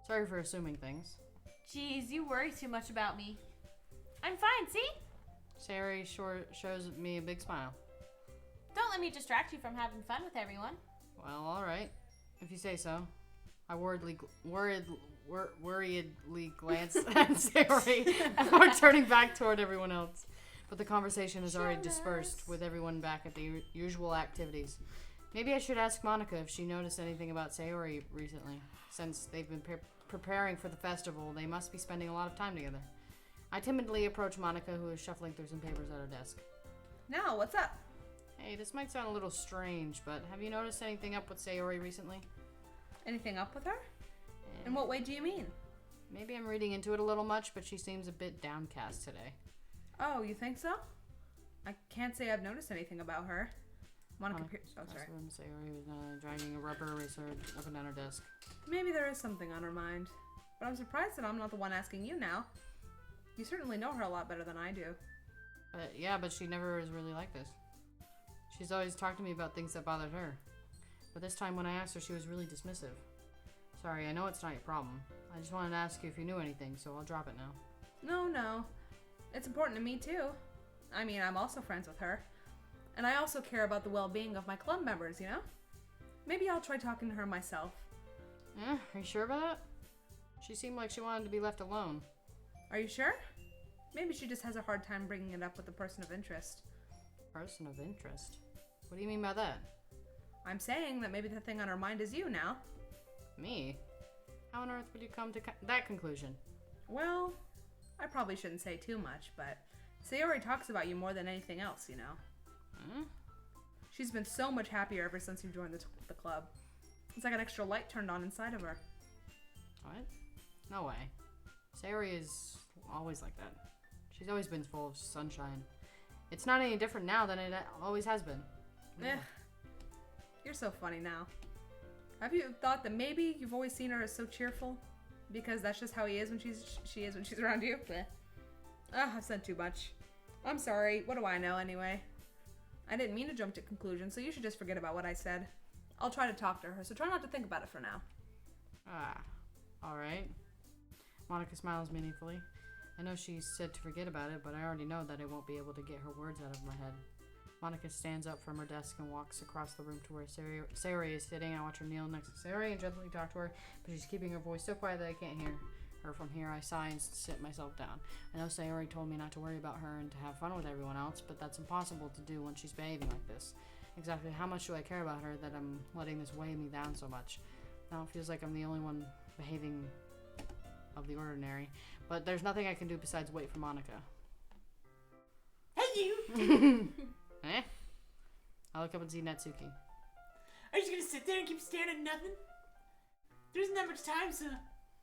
Sorry for assuming things. Jeez, you worry too much about me. I'm fine, see? Sayori shows me a big smile. Don't let me distract you from having fun with everyone. Well, alright. If you say so. I worriedly glance at Sayori before turning back toward everyone else. But the conversation is already dispersed, with everyone back at the usual activities. Maybe I should ask Monica if she noticed anything about Sayori recently. Since they've been preparing for the festival, they must be spending a lot of time together. I timidly approach Monica, who is shuffling through some papers at her desk. Now, what's up? Hey, this might sound a little strange, but have you noticed anything up with Sayori recently? Anything up with her? In what way do you mean? Maybe I'm reading into it a little much, but she seems a bit downcast today. Oh, you think so? I can't say I've noticed anything about her. Monica Pierce. Oh, sorry. When Sayori was dragging a rubber eraser up and down her desk. Maybe there is something on her mind. But I'm surprised that I'm not the one asking you now. You certainly know her a lot better than I do. But she never is really like this. She's always talked to me about things that bothered her. But this time when I asked her, she was really dismissive. Sorry, I know it's not your problem. I just wanted to ask you if you knew anything, so I'll drop it now. No. It's important to me too. I mean, I'm also friends with her. And I also care about the well-being of my club members, you know? Maybe I'll try talking to her myself. Yeah, are you sure about that? She seemed like she wanted to be left alone. Are you sure? Maybe she just has a hard time bringing it up with a person of interest. Person of interest? What do you mean by that? I'm saying that maybe the thing on her mind is you now. Me? How on earth would you come to that conclusion? Well, I probably shouldn't say too much, but Sayori talks about you more than anything else, you know? Huh? She's been so much happier ever since you joined the club. It's like an extra light turned on inside of her. What? No way. Sayori is always like that. She's always been full of sunshine. It's not any different now than it always has been. Eh. You're so funny now. Have you thought that maybe you've always seen her as so cheerful? Because that's just how she is when she's around you? Bleh. I've said too much. I'm sorry. What do I know anyway? I didn't mean to jump to conclusions, so you should just forget about what I said. I'll try to talk to her, so try not to think about it for now. Alright. Monica smiles meaningfully. I know she said to forget about it, but I already know that I won't be able to get her words out of my head. Monica stands up from her desk and walks across the room to where Sayori is sitting. I watch her kneel next to Sayori and gently talk to her, but she's keeping her voice so quiet that I can't hear her from here. I sigh and sit myself down. I know Sayori told me not to worry about her and to have fun with everyone else, but that's impossible to do when she's behaving like this. Exactly how much do I care about her that I'm letting this weigh me down so much? Now it feels like I'm the only one behaving of the ordinary, but there's nothing I can do besides wait for Monica. Hey, you! Eh? I look up and see Natsuki. Are you just gonna sit there and keep staring at nothing? There isn't that much time, so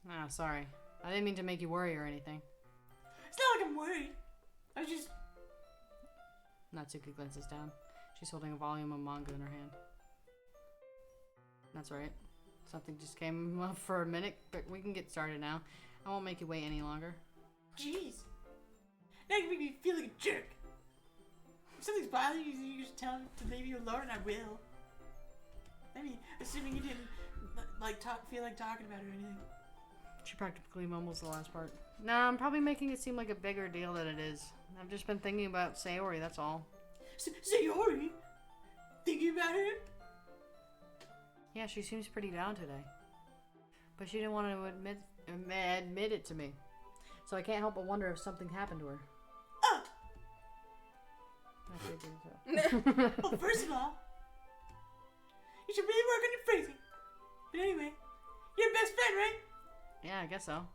Ah, sorry. I didn't mean to make you worry or anything. it's not like I'm worried. I was just... Natsuki glances down. She's holding a volume of manga in her hand. That's right. Something just came up for a minute, but we can get started now. I won't make you wait any longer. Jeez. Now you make me feel like a jerk. If something's bothering you, you just tell me to leave you alone and I will. I mean, assuming you didn't feel like talking about it or anything. She practically mumbles the last part. Nah, I'm probably making it seem like a bigger deal than it is. I've just been thinking about Sayori, that's all. Sayori? Thinking about her? Yeah, she seems pretty down today. But she didn't want to admit it to me. So I can't help but wonder if something happened to her. Oh! I figured so. Well, first of all, you should really work on your phrasing. But anyway, you're best friend, right? Yeah, I guess so.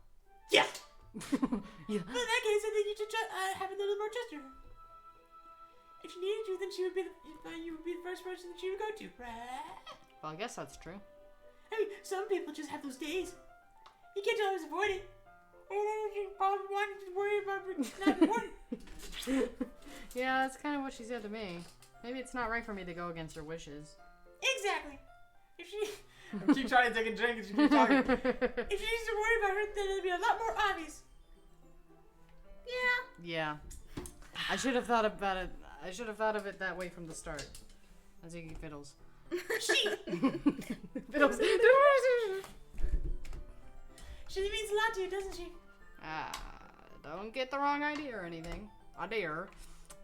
Yeah! Yeah. Well, in that case, I think you should have a little more trust in her. If she needed you, then you would be the first person that she would go to, right? Well, I guess that's true. I mean, some people just have those days. You can't always avoid it. Or then you probably want to worry about it not important. Yeah, that's kind of what she said to me. Maybe it's not right for me to go against her wishes. Exactly. If she Keep trying to take a drink and she keeps talking. if she needs to worry about her, then it'll be a lot more obvious. Yeah. Yeah. I should have thought about it. I should have thought of it that way from the start. Natsuki fiddles. She Fiddles. She means a lot to you, doesn't she? Don't get the wrong idea or anything. Idea.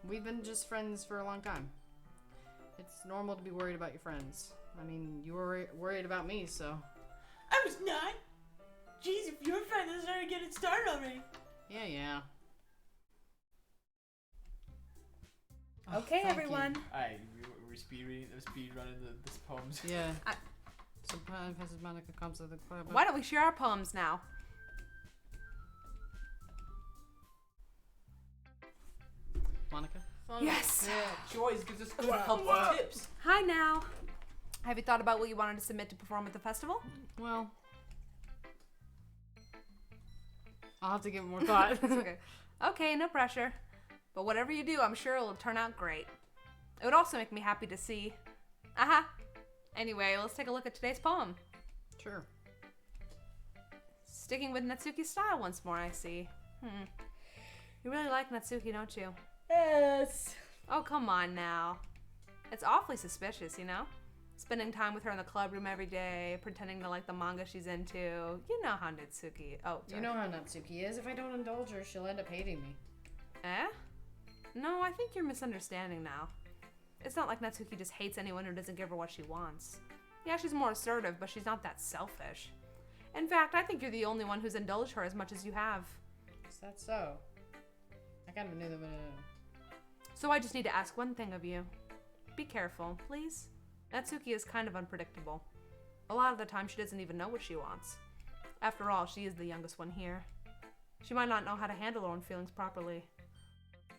We've been just friends for a long time. It's normal to be worried about your friends. I mean, you were worried about me, so. I was not. Jeez, if your friend doesn't already get it started already. Yeah. Okay, thank everyone. Alright, we're speed running this poems. Yeah. So Mrs. Monica comes to the club. Why don't we share our poems now? Monica? Yes. Yeah, she always gives us good helpful tips. Hi now. Have you thought about what you wanted to submit to perform at the festival? Well, I'll have to give it more thought. It's okay. Okay, no pressure. But whatever you do, I'm sure it'll turn out great. It would also make me happy to see. Aha. Anyway, let's take a look at today's poem. Sure. Sticking with Natsuki's style once more, I see. You really like Natsuki, don't you? Yes. Oh, come on now. It's awfully suspicious, you know? Spending time with her in the club room every day, pretending to like the manga she's into. You know how Natsuki... Oh, sorry. You know how Natsuki is. If I don't indulge her, she'll end up hating me. Eh? No, I think you're misunderstanding now. It's not like Natsuki just hates anyone who doesn't give her what she wants. Yeah, she's more assertive, but she's not that selfish. In fact, I think you're the only one who's indulged her as much as you have. Is that so? I kind of knew that. So I just need to ask one thing of you. Be careful, please. Natsuki is kind of unpredictable. A lot of the time she doesn't even know what she wants. After all, she is the youngest one here. She might not know how to handle her own feelings properly.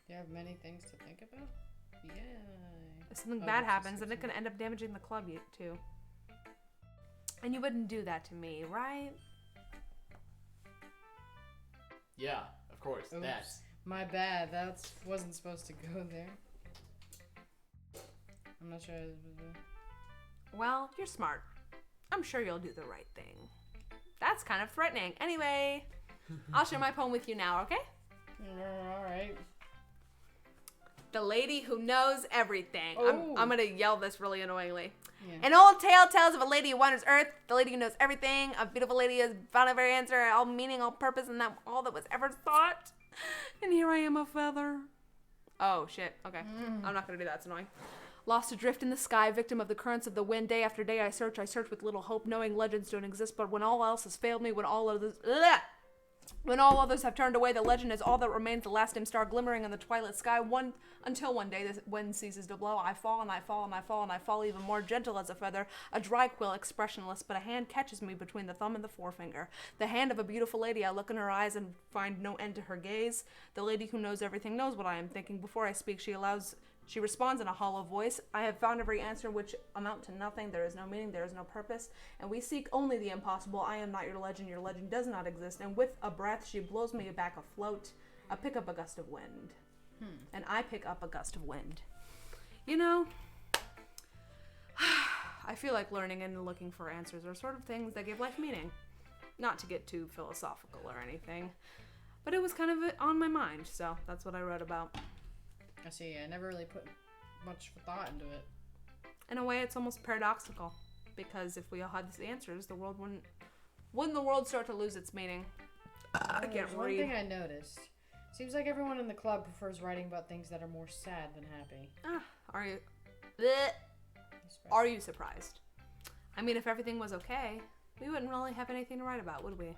You have many things to think about? Yeah. If something Oh, bad that's happens, just then it can end up damaging the club too. And you wouldn't do that to me, right? Yeah, of course. Oops. That. My bad. That wasn't supposed to go there. I'm not sure. Well, you're smart. I'm sure you'll do the right thing. That's kind of threatening. Anyway, I'll share my poem with you now, okay? Alright. The lady who knows everything. Oh. I'm gonna yell this really annoyingly. Yeah. An old tale tells of a lady who wanders earth, the lady who knows everything, a beautiful lady who has found every answer, all meaning, all purpose, and all that was ever thought. And here I am, a feather. Oh, shit. Okay. I'm not gonna do that. It's annoying. Lost adrift in the sky, victim of the currents of the wind. Day after day I search with little hope, knowing legends don't exist. But when all else has failed me, when all others have turned away, the legend is all that remains, the last dim star glimmering in the twilight sky. Until one day the wind ceases to blow, I fall and I fall and I fall and I fall even more gentle as a feather, a dry quill, expressionless, but a hand catches me between the thumb and the forefinger. The hand of a beautiful lady. I look in her eyes and find no end to her gaze. The lady who knows everything knows what I am thinking. Before I speak, she responds in a hollow voice. I have found every answer which amount to nothing. There is no meaning, there is no purpose, and we seek only the impossible. I am not your legend does not exist. And with a breath, she blows me back afloat. I pick up a gust of wind. And I pick up a gust of wind. You know, I feel like learning and looking for answers are sort of things that give life meaning. Not to get too philosophical or anything, but it was kind of on my mind, so that's what I wrote about. I see. I never really put much thought into it. In a way, it's almost paradoxical, because if we all had the answers, the world wouldn't the world start to lose its meaning? I can't There's one read. thing I noticed. Seems like everyone in the club prefers writing about things that are more sad than happy. Are you? Bleh. Are you surprised? I mean, if everything was okay, we wouldn't really have anything to write about, would we?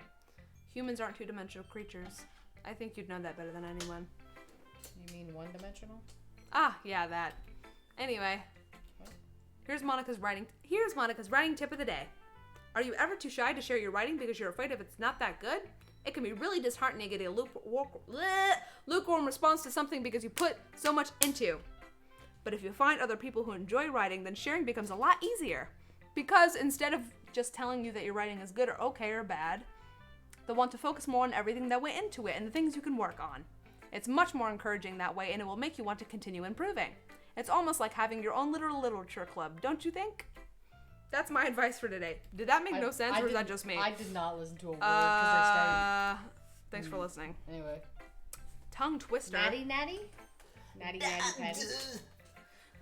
Humans aren't two-dimensional creatures. I think you'd know that better than anyone. You mean one-dimensional? Yeah, that. Anyway, here's Monica's writing tip of the day. Are you ever too shy to share your writing because you're afraid if it's not that good? It can be really disheartening getting a lukewarm response to something because you put so much into. But if you find other people who enjoy writing, then sharing becomes a lot easier. Because instead of just telling you that your writing is good or okay or bad, they'll want to focus more on everything that went into it and the things you can work on. It's much more encouraging that way, and it will make you want to continue improving. It's almost like having your own little literature club, don't you think? That's my advice for today. Did that make no sense, or is that just me? I did not listen to a word because I started... Thanks for listening. Anyway. Tongue twister. Natty? Natty Patty.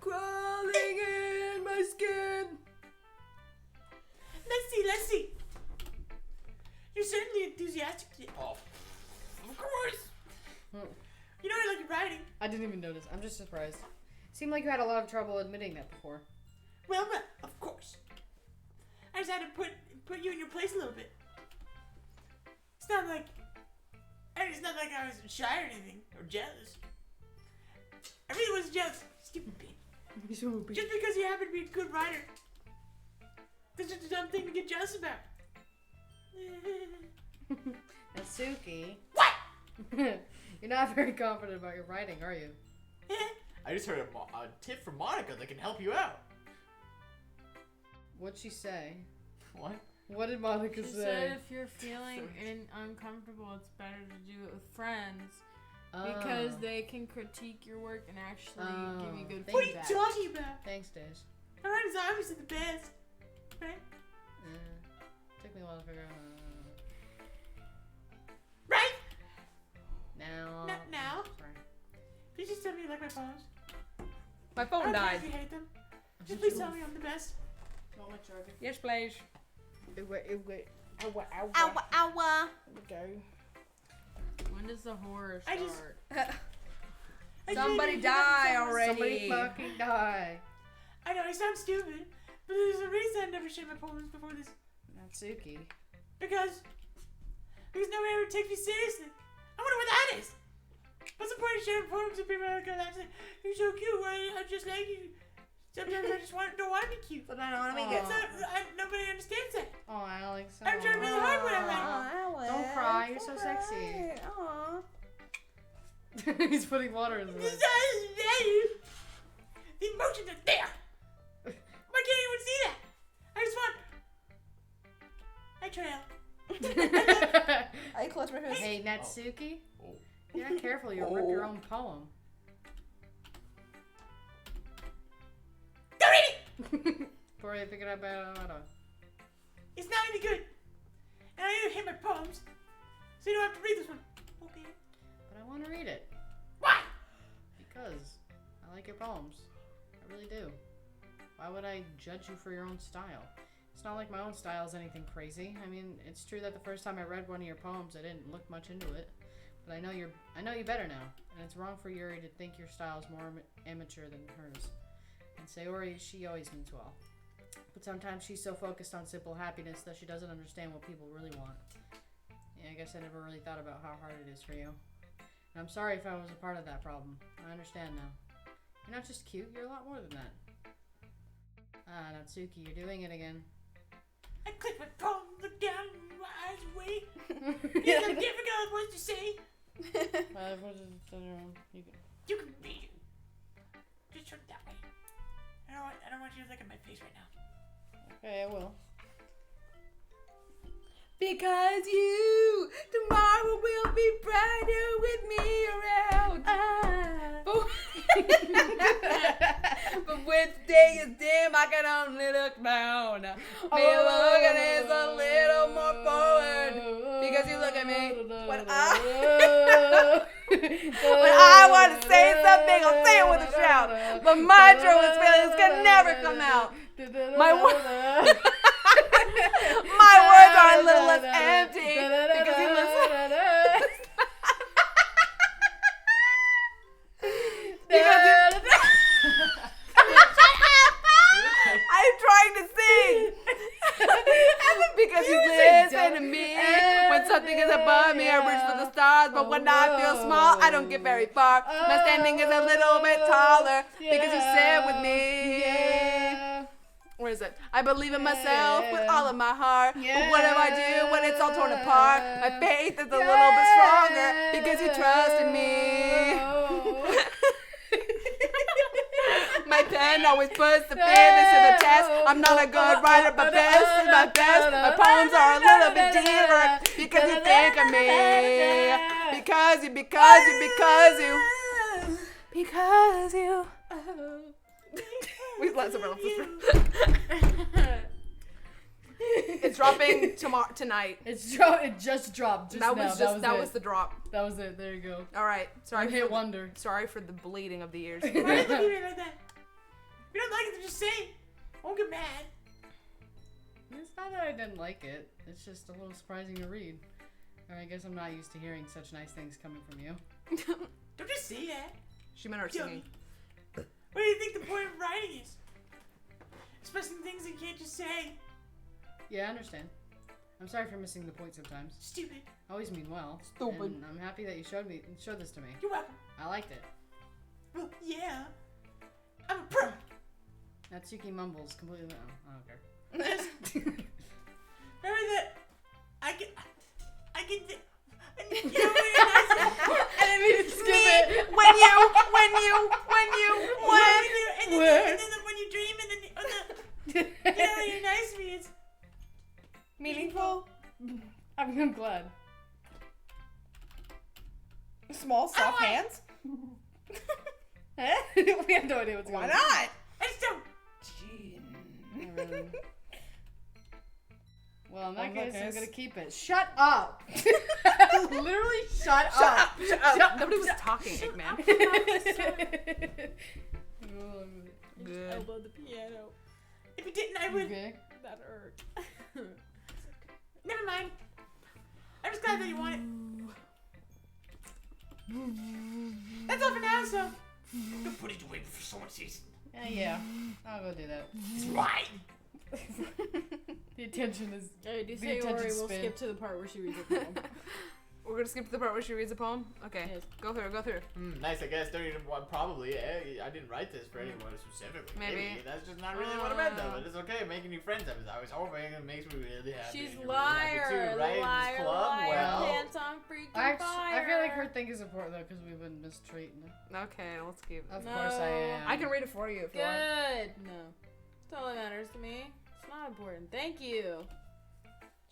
Crawling in my skin. Let's see. You're certainly enthusiastic today. Oh, of course. You know I like your writing. I didn't even notice. I'm just surprised. Seemed like you had a lot of trouble admitting that before. Well, of course. I just had to put you in your place a little bit. It's not like I was shy or anything or jealous. I really wasn't jealous. Stupid bitch. Just because you happen to be a good writer. That's just a dumb thing to get jealous about. Natsuki. What? You're not very confident about your writing, are you? I just heard a tip from Monica that can help you out. What'd she say? What? What did Monica She say? said if you're feeling uncomfortable, it's better to do it with friends because they can critique your work and actually give you good What are you feedback. talking about? Thanks, Dash. My writing's obviously the best. Right? Took me a while to figure out. Right? Now. Now? Sorry. Can you just tell me you like my poems? My I phone don't care died. if you hate them. Just please tell me I'm the best. Want my charger? Yes, please. Ow. Okay. When does the horror I start? just- Somebody I die just- already. Somebody fucking die. I know I sound stupid, but there's a reason I never shared my poems before this. Natsuki. Because nobody ever takes me seriously. I wonder what that is. What's the point of sharing poems with people that are like, you're so cute, I just like you. Sometimes I just don't want to be cute. But I don't want to Aw. make It's not, nobody understands that. Oh, Alex. I'm trying really hard when I'm writing. Don't cry. You're so sexy. He's putting water in his This eyes. is value. The emotions are there. Why can't anyone see that? I just want. I trail. I close my fist. Hey, Natsuki. Oh. You're not careful. You'll rip your own poem. Don't read it. Before you pick it up, It's not any good. And I need to hit my poems, so you don't have to read this one. Okay. but I want to read it. Why? Because I like your poems. I really do. Why would I judge you for your own style? It's not like my own style is anything crazy. I mean, it's true that the first time I read one of your poems, I didn't look much into it. But I know you better now, and it's wrong for Yuri to think your style is more amateur than hers. And Sayori, she always means well. But sometimes she's so focused on simple happiness that she doesn't understand what people really want. Yeah, I guess I never really thought about how hard it is for you. And I'm sorry if I was a part of that problem. I understand now. You're not just cute, you're a lot more than that. Ah, Natsuki, you're doing it again. I click my palm, look down, my eyes away. It's so difficult words to say. You can read it. Just shut that way. I don't want you to look at my face right now. Okay, I will. Because you tomorrow will be brighter with me around. But when day is dim, I can only look down. Me looking is a little more forward. Because you look at me when I want to say something, I'll say it with a shout. But my truest feelings can never come out. My words are a little less empty because you listen. I'm trying to sing. Because you listen to me. When something is above me, I reach for the stars. But when I feel small, I don't get very far. My standing is a little bit taller because you sit with me. Where is it? I believe in myself with all of my heart. But what do I do when it's all torn apart? My faith is a little bit stronger because you trust in me. My pen always puts the feelings to the test. I'm not a good writer, but best is my best. My poems are a little bit deeper because you think of me. Because you. We let someone else listen. It's dropping tonight. It just dropped. Just that now. was the drop. That was it. There you go. All right. Sorry. Hit wonder. Sorry for the bleeding of the ears. Why do you look at me like that? If you don't like it, then just say it. I won't get mad. It's not that I didn't like it. It's just a little surprising to read. Or I guess I'm not used to hearing such nice things coming from you. Don't just say that. She meant her singing. What do you think the point of writing is? Expressing things that you can't just say. Yeah, I understand. I'm sorry for missing the point sometimes. Stupid. I always mean well. Stupid. And I'm happy that you showed this to me. You're welcome. I liked it. Well, yeah. I'm a pro. Natsuki mumbles completely. Oh, I don't care. Remember that? I can. I didn't mean to skip it. When you. And then when you dream and then you're nice to me, it's Meaningful. I'm glad. Small, soft hands. We have no idea what's going on. Why not? I just don't. Well, in that case, I'm gonna keep it. Shut up! Literally, shut up! Shut up! Nobody was talking, Eggman. Good. Elbow the piano. If you didn't, I would. Okay. That hurt. Never mind. I'm just glad that you want it. That's all for now, so. Don't put it away before someone sees it. Yeah. I'll go do that. It's right. The attention is. Hey, do you The say attention Ori will span. skip to the part where she reads a poem? We're gonna skip to the part where she reads a poem? Okay. Yes. Go through. Nice, I guess. Don't even probably. I didn't write this for anyone specifically. Maybe. That's just not really what I meant, though. But it's okay. Making new friends. I was hoping it makes me really happy. She's and you're really happy liar, too, right? liar, This club, liar, well. pants on freaking I fire. feel like her thing is important though, because we've been mistreating her. Okay, let's keep it. Of No. course I am. I can read it for you if you want. Good. No. That's all that matters to me. It's not important. Thank you.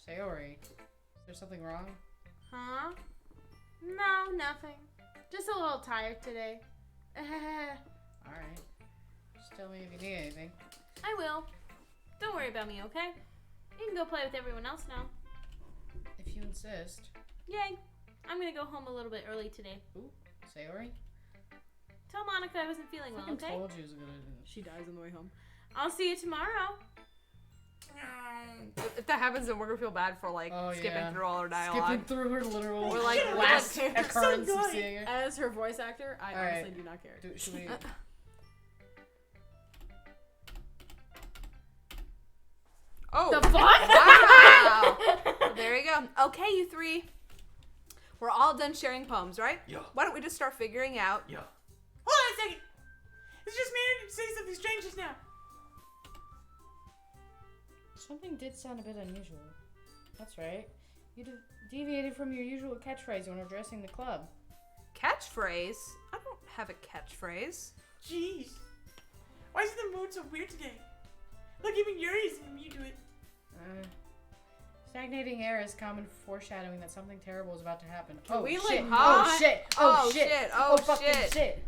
Sayori, is there something wrong? Huh? No, nothing. Just a little tired today. Alright. Just tell me if you need anything. I will. Don't worry about me, okay? You can go play with everyone else now. If you insist. Yay. I'm gonna go home a little bit early today. Ooh, Sayori? Tell Monica I wasn't feeling well, I okay? told you it was a good idea. She dies on the way home. I'll see you tomorrow. If that happens, then we're gonna feel bad for like Oh, skipping yeah. through all our dialogue. Skipping through her literal We're like, last we're like- occurrence so of good. seeing her. As her voice actor, I All right. honestly do not care. Should we? Oh, The fuck? wow! There you go. Okay, you three. We're all done sharing poems, right? Yeah. Why don't we just start figuring out? Yeah. Hold on a second. It's just me to say something strange just now. Something did sound a bit unusual. That's right. You deviated from your usual catchphrase when addressing the club. Catchphrase? I don't have a catchphrase. Jeez. Why is the mood so weird today? Look, even Yuri's immune to it. Stagnating air is common foreshadowing that something terrible is about to happen. Can we, like, shit. not- Oh shit! Oh, Oh shit! shit. Oh, fucking shit. shit!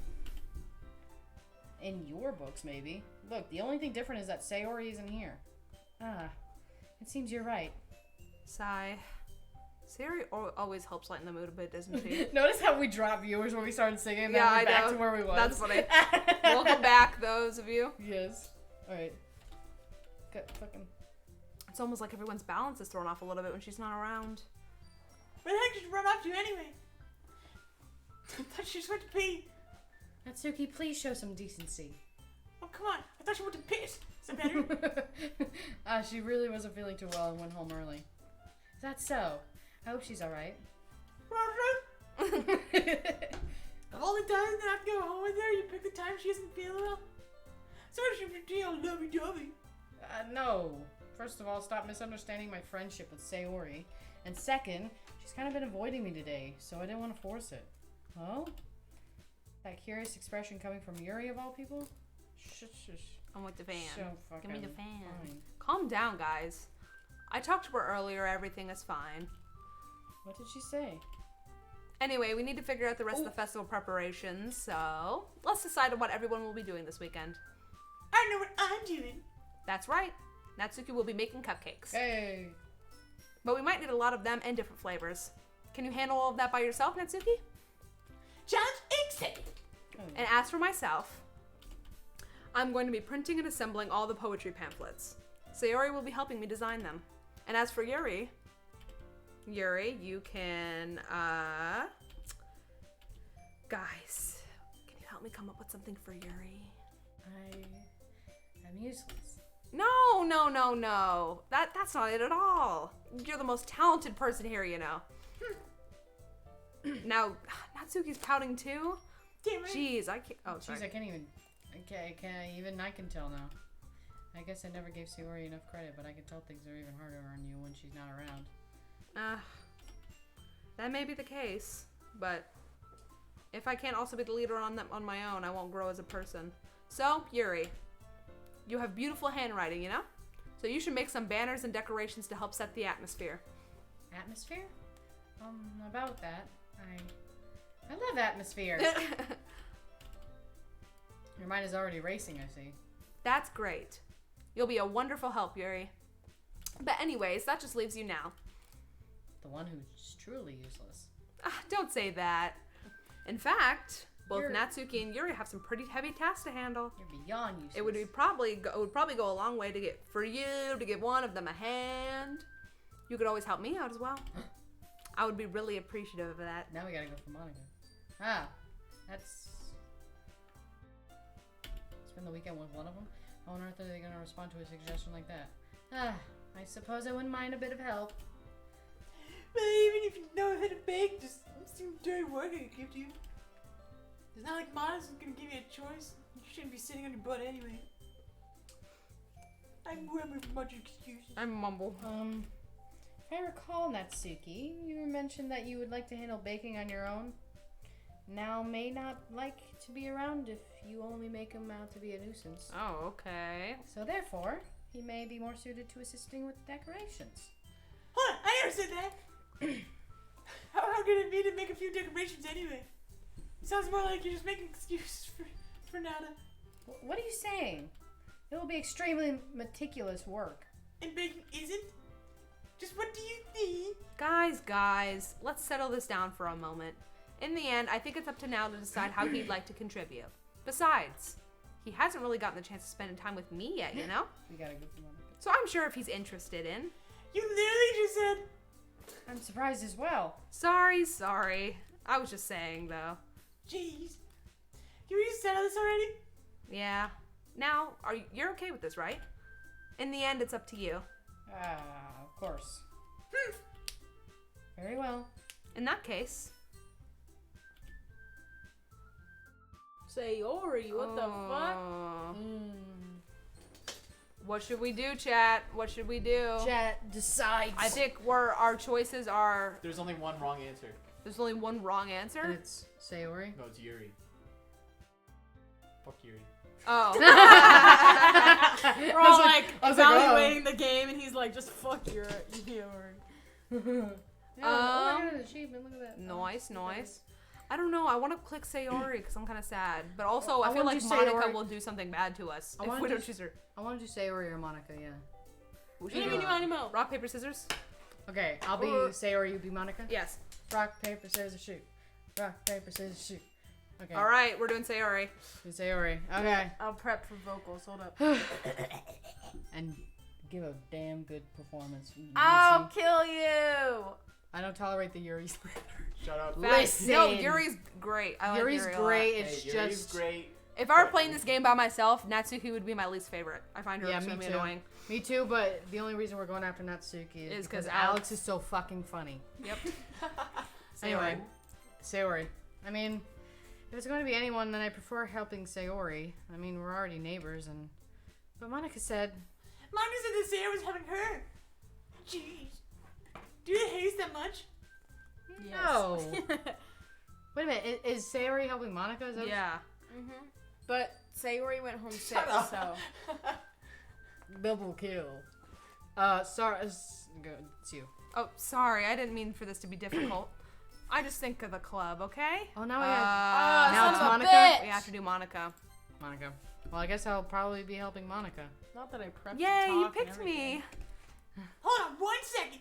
In your books, maybe. Look, the only thing different is that Sayori isn't here. Ah, it seems you're right. Sigh. Siri always helps lighten the mood a bit, doesn't she? Notice how we drop viewers when we started singing. And Yeah, then we're I back know. to where we was. That's funny. Welcome back, those of you. Yes. All right. Got fucking. It's almost like everyone's balance is thrown off a little bit when she's not around. Where the heck did you run off to anyway? I thought she just went to pee. Natsuki, please show some decency. Oh, come on. I thought she went to piss. Is that better? She really wasn't feeling too well and went home early. Is that so? I hope she's alright. Of all the times that I go home with her, you pick the time she isn't feeling well. So what if she all lovey-dovey? No. First of all, stop misunderstanding my friendship with Sayori. And second, she's kind of been avoiding me today, so I didn't want to force it. Oh? That curious expression coming from Yuri of all people? Shush, shush. I'm with the fan. So fucking Give me the fan. fine. Calm down, guys. I talked to her earlier. Everything is fine. What did she say? Anyway, we need to figure out the rest of the festival preparations, so let's decide on what everyone will be doing this weekend. I know what I'm doing. That's right. Natsuki will be making cupcakes. Hey! But we might need a lot of them and different flavors. Can you handle all of that by yourself, Natsuki? Challenge accepted. And as for myself, I'm going to be printing and assembling all the poetry pamphlets. Sayori will be helping me design them. And as for Yuri, you can, guys, can you help me come up with something for Yuri? I'm useless. No. That's not it at all. You're the most talented person here, you know. Now, Natsuki's pouting too? Damn right. Jeez, I can't. Oh, Jeez, sorry. I can't even. I can tell now. I guess I never gave Sayori enough credit, but I can tell things are even harder on you when she's not around. That may be the case, but if I can't also be the leader on my own, I won't grow as a person. So, Yuri, you have beautiful handwriting, you know? So you should make some banners and decorations to help set the atmosphere. Atmosphere? About that, I love atmosphere. Your mind is already racing, I see. That's great. You'll be a wonderful help, Yuri. But anyways, that just leaves you now. The one who's truly useless. Don't say that. In fact, both You're- Natsuki and Yuri have some pretty heavy tasks to handle. You're beyond useless. It would probably go a long way for you to give one of them a hand. You could always help me out as well. I would be really appreciative of that. Now we gotta go for Monica. That's... Spend the weekend with one of them? How on earth are they gonna respond to a suggestion like that? I suppose I wouldn't mind a bit of help. But even if you know how to bake, just some dirty work I could give to you. It's not like Mana's gonna give you a choice. You shouldn't be sitting on your butt anyway. I'm remembering for much excuses. I mumble. If I recall, Natsuki, you mentioned that you would like to handle baking on your own. Now may not like to be around if you only make him out to be a nuisance. Oh, okay. So therefore, he may be more suited to assisting with decorations. Hold on, I never said that. How hard could it be to make a few decorations anyway? Sounds more like you're just making excuses for nada. What are you saying? It will be extremely meticulous work. And baking isn't? Just what do you think? Guys, let's settle this down for a moment. In the end, I think it's up to now to decide how he'd like to contribute. Besides, he hasn't really gotten the chance to spend time with me yet, you know? We gotta go for Monica. So I'm sure if he's interested in. You literally just said. I'm surprised as well. Sorry. I was just saying, though. Jeez. You just said all this already? Yeah. Now, you're okay with this, right? In the end, it's up to you. Of course. Very well. In that case... Sayori, what the fuck? What should we do, chat? What should we do? Chat decides. I think our choices are... There's only one wrong answer. There's only one wrong And answer? it's Sayori. No, it's Yuri. Fuck Yuri. Oh. We're all like I was like, oh. evaluating the game, and he's like, just fuck your Yeah, oh my god, an achievement, look at that. Nice. I don't know. I want to click Sayori because I'm kind of sad. But also, I feel wanna like do Monica Sayori. will do something bad to us I if wanna we do don't choose her. I want to do Sayori or Monica, yeah. We should do animal. rock, paper, scissors? Okay, I'll be Sayori, you be Monica? Yes. Rock, paper, scissors, shoot. Rock, paper, scissors, shoot. Okay. All right, we're doing Sayori. Do Sayori. Okay. I'll prep for vocals. Hold up. And give a damn good performance. I'll Missy. kill you. I don't tolerate the Yuri slander. Shut up. Listen. No, Yuri's great. I like Yuri's Yuri a lot. great. Hey, It's Yuri's just great. If I were playing this game by myself, Natsuki would be my least favorite. I find her Yeah, me extremely too. annoying. Me too, but the only reason we're going after Natsuki is Is because 'cause Alex Alex is so fucking funny. Yep. Anyway, Sayori. I mean, if it's going to be anyone, then I prefer helping Sayori. I mean, we're already neighbors, and but Monica said, Monica said that Sarah was having her. Jeez. Do you hate us that much? no. Wait a minute, is Sayori helping Monica? Is that Yeah. But Sayori went home sick, up. so. double kill? Sorry, it's you. Oh, sorry. I didn't mean for this to be difficult. I just think of the club, okay? Oh, now we got Now now it's it's Monica. bitch. We have to do Monica. Monica. Well, I guess I'll probably be helping Monica. Not that I prepped. Yay, to you talk and picked everything. me. Hold on 1 second.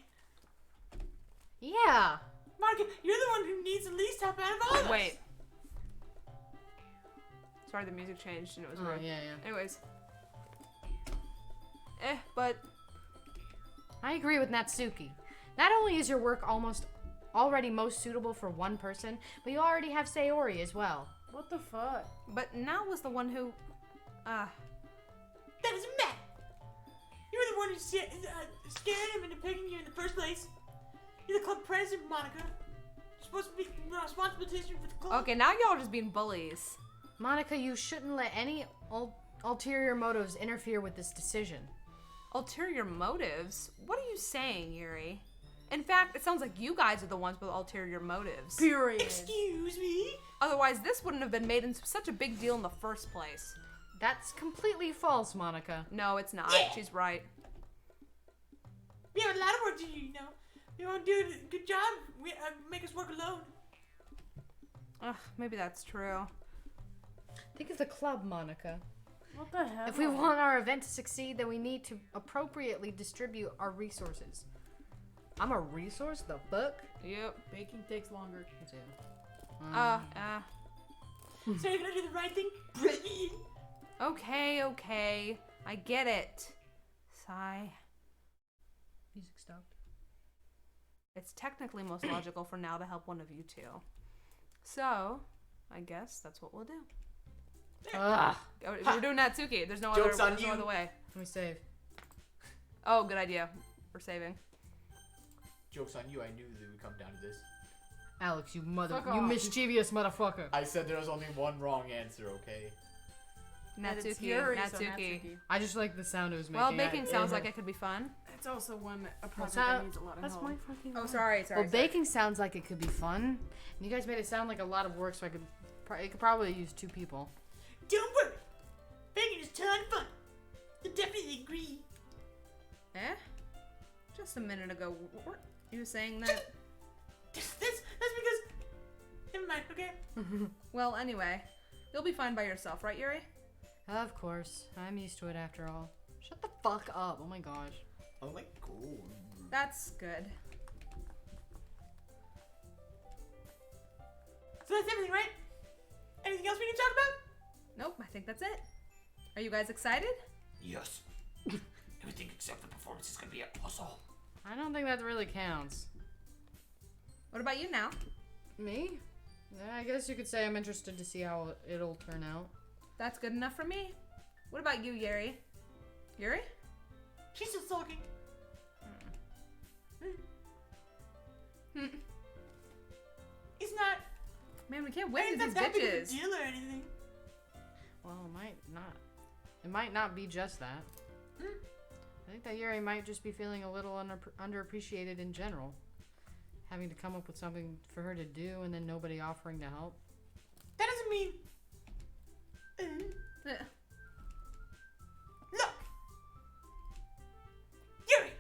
Yeah. Monica, you're the one who needs the least help out of all of us. Wait. Sorry, the music changed and it was Oh, rude. yeah. Anyways. But I agree with Natsuki. Not only is your work already most suitable for one person, but you already have Sayori as well. What the fuck? Nao was the one who That doesn't matter. You were the one who scared him into picking you in the first place. You're the club president, Monica. You're supposed to be the responsible decision for the club. Okay, now y'all are just being bullies. Monica, you shouldn't let any ulterior motives interfere with this decision. Ulterior motives? What are you saying, Yuri? In fact, it sounds like you guys are the ones with ulterior motives. Period. Excuse me? Otherwise, this wouldn't have been made into such a big deal in the first place. That's completely false, Monica. No, it's not. Yeah. She's right. We have a lot of work to do, you know. We won't do a good job. We make us work alone. Ugh, maybe that's true. Think of the club, Monica. What the hell? If we want our event to succeed, then we need to appropriately distribute our resources. I'm a resource? The fuck? Yep. Baking takes longer. So you're gonna do the right thing? Okay. I get it. Sigh. Music stopped. It's technically most logical for now to help one of you two. So, I guess that's what we'll do. Ugh. We're doing Natsuki. There's no Joke's on other you. way. Let me save. Oh, good idea. We're saving. Joke's on you. I knew that it would come down to this. Alex, you Fuck you off. mischievous motherfucker. I said there was only one wrong answer, okay? And it's Natsuki. Yuri, so Natsuki. Natsuki. I just like the sound it was making. Well, baking sounds like it could be fun. It's also one a project that? that needs a lot of That's help. my fucking. Oh, line. sorry. Well, baking sounds like it could be fun. And you guys made it sound like a lot of work, so it could probably use 2 people. Don't worry. Baking is a ton of fun. I definitely agree. Just a minute ago, weren't you saying that? That's because... Never mind, okay? Well, anyway, you'll be fine by yourself, right, Yuri? Of course, I'm used to it after all. Shut the fuck up! Oh my gosh. Oh my god. That's good. So that's everything, right? Anything else we need to talk about? Nope, I think that's it. Are you guys excited? Yes. Everything except the performance is gonna be awesome. I don't think that really counts. What about you now? Me? Yeah, I guess you could say I'm interested to see how it'll turn out. That's good enough for me. What about you, Yuri? Yuri? She's still sulking. It's not. Man, we can't win It's to these not that big of a bitches. deal or anything. Well, it might not. It might not be just that. I think that Yuri might just be feeling a little underappreciated in general. Having to come up with something for her to do and then nobody offering to help. That doesn't mean. Eh. Look! Yuri!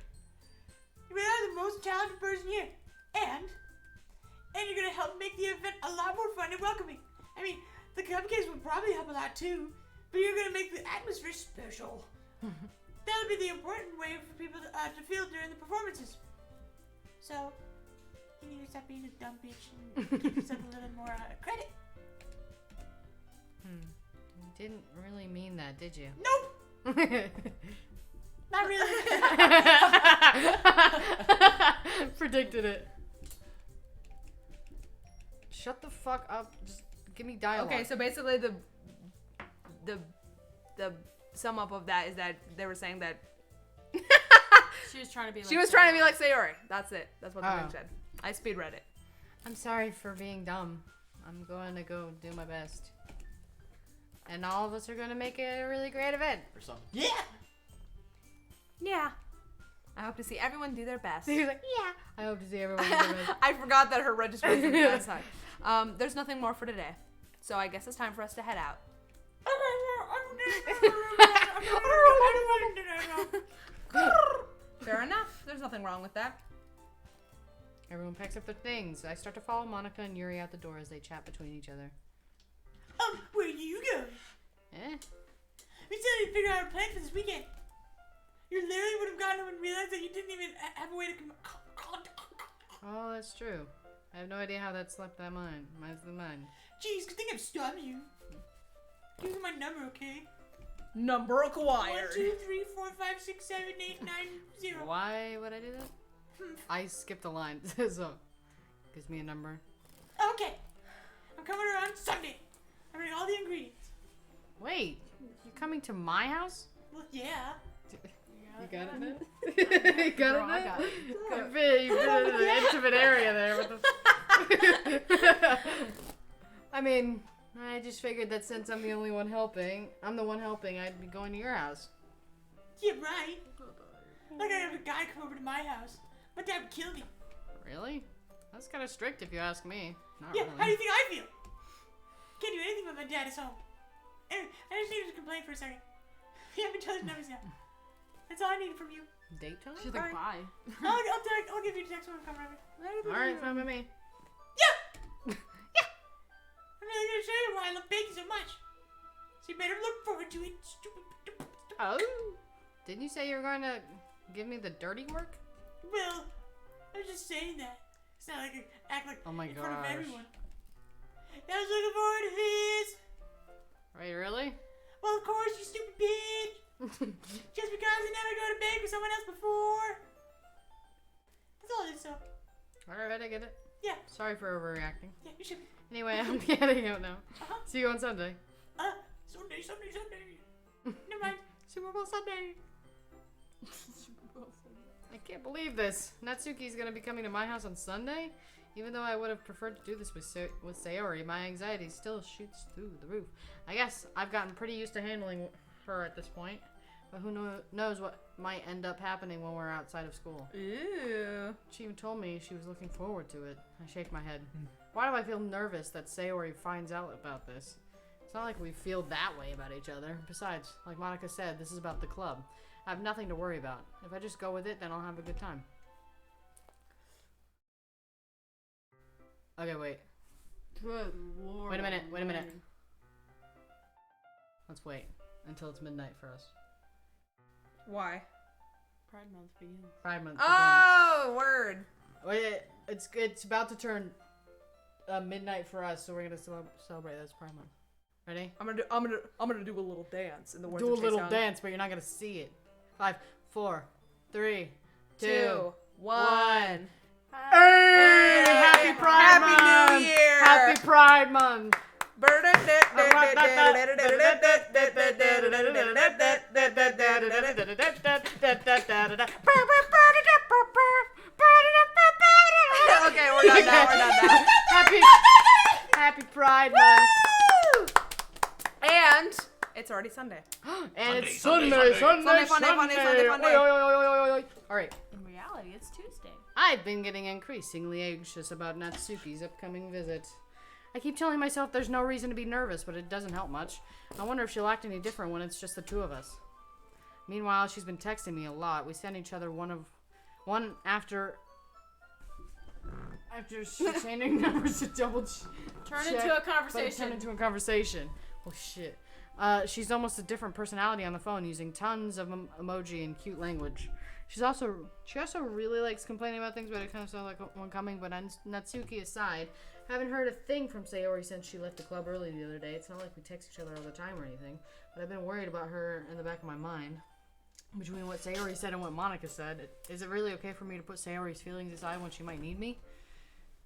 You are the most talented person here. And you're gonna help make the event a lot more fun and welcoming. I mean, the cupcakes will probably help a lot too, but you're gonna make the atmosphere special. That'll be the important way for people to feel during the performances. So, you need to stop being a dumb bitch and give yourself a little more credit. You didn't really mean that, did you? Nope! Not really. Predicted it. Shut the fuck up. Just give me dialogue. Okay, so basically the sum up of that is that they were saying that She was trying to be like she was trying to be like Sayori. That's it. That's what the Oh. thing said. I speed read it. I'm sorry for being dumb. I'm going to go do my best. And all of us are going to make it a really great event. Or some. Yeah! Yeah. I hope to see everyone do their best. He was like, yeah. I hope to see everyone do their best. I forgot that her registration was outside. There's nothing more for today. So I guess it's time for us to head out. Fair enough. There's nothing wrong with that. Everyone packs up their things. I start to follow Monica and Yuri out the door as they chat between each other. Where do you go? Eh? We still need to figure out our plan for this weekend. You literally would have gotten home and realized that you didn't even have a way to Oh, that's true. I have no idea how that slipped my mind. Mine's the mind. Jeez, good thing I've stopped you. Give me my number, okay? Number 1, acquired. 2, 3, 4, 5, 6, 7, 8, 9, 0. Why would I do that? I skipped a line, so gives me a number. Okay. I'm coming around Sunday. I'm bringing all the ingredients. Wait, you're coming to my house? Well, yeah. You got it then? You got Girl, it I then? got it. You've been in an intimate area there. What the I mean, I just figured that since I'm the only one helping, I'd be going to your house. Yeah, right. Like I have a guy come over to my house. My dad would kill me. Really? That's kind of strict if you ask me. Not Yeah, really. how do you think I feel? Can't do anything when my dad is home. Anyway, I just needed to complain for a second. We have each other's numbers now. That's all I needed from you. Date time? She's like, bye. I'll give you a text when I come over. Alright, fine with me. Yeah! I'm really gonna show you why I love baking so much. So you better look forward to it, stupid. Oh? Didn't you say you were going to give me the dirty work? Well, I was just saying that. It's not like I act like Oh my in front of gosh. everyone. I was looking forward to this. Right, really? Well, of course, you stupid bitch. Just because I never go to bed with someone else before. That's all it is, so. Alright, I get it. Yeah, Sorry for overreacting. yeah, you should. Anyway, I'm heading out now. Uh-huh. See you on Sunday. Sunday. Never mind. Super Bowl Sunday. I can't believe this. Natsuki's gonna be coming to my house on Sunday? Even though I would have preferred to do this with Sayori, my anxiety still shoots through the roof. I guess I've gotten pretty used to handling her at this point. But who knows what might end up happening when we're outside of school. Ew. She even told me she was looking forward to it. I shake my head. Why do I feel nervous that Sayori finds out about this? It's not like we feel that way about each other. Besides, like Monica said, this is about the club. I have nothing to worry about. If I just go with it, then I'll have a good time. Okay, wait. Good lord. Wait a minute. Let's wait until it's midnight for us. Why? Pride Month begins. Pride Month. Oh, word. Wait, it's about to turn midnight for us, so we're gonna celebrate this Pride Month. Ready? I'm gonna do a little dance in the words Do a of little Taeseong. dance, but you're not gonna see it. 5, 4, 3, 2, 2, 1. Hey! Happy Pride Month! Happy New Year! Happy Pride Month! Okay, we're done now. Happy Pride Month! And it's already Sunday. And it's Sunday, Sunday. Sunday. All right. In reality, it's Tuesday. I've been getting increasingly anxious about Natsuki's upcoming visit. I keep telling myself there's no reason to be nervous, but it doesn't help much. I wonder if she'll act any different when it's just the two of us. Meanwhile, she's been texting me a lot. We send each other one after she changing numbers to double Turn check, into a but it conversation. turned into a conversation. Oh shit. She's almost a different personality on the phone, using tons of emoji and cute language. She also really likes complaining about things, but it kind of sounds like one coming. But Natsuki aside, haven't heard a thing from Sayori since she left the club early the other day. It's not like we text each other all the time or anything, but I've been worried about her in the back of my mind. Between what Sayori said and what Monica said, is it really okay for me to put Sayori's feelings aside when she might need me?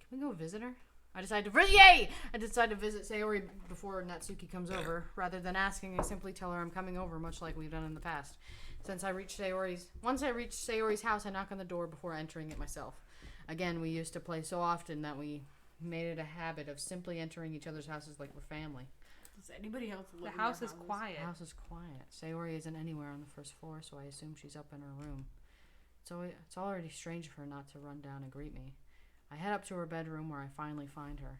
Can we go visit her? I decided to visit Sayori before Natsuki comes over. Rather than asking, I simply tell her I'm coming over, much like we've done in the past. Once I reach Sayori's house, I knock on the door before entering it myself. Again, we used to play so often that we made it a habit of simply entering each other's houses like we're family. Does anybody else live The in house their is houses? quiet. The house is quiet. Sayori isn't anywhere on the first floor, so I assume she's up in her room. It's already strange for her not to run down and greet me. I head up to her bedroom where I finally find her.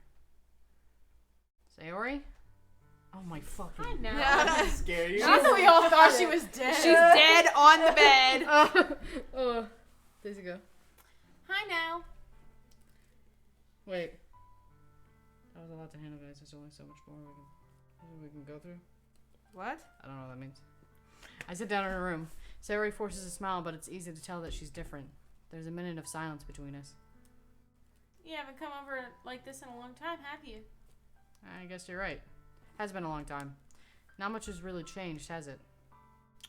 Sayori? Oh my fucking... I know. Yeah. Scare you? Not that we all thought she was dead. She's dead on the bed. Daisy go. Hi now. Wait. That was a lot to handle, guys. There's only so much more we can go through. What? I don't know what that means. I sit down in her room. Sayori forces a smile, but it's easy to tell that she's different. There's a minute of silence between us. You haven't come over like this in a long time, have you? I guess you're right. Has been a long time. Not much has really changed, has it?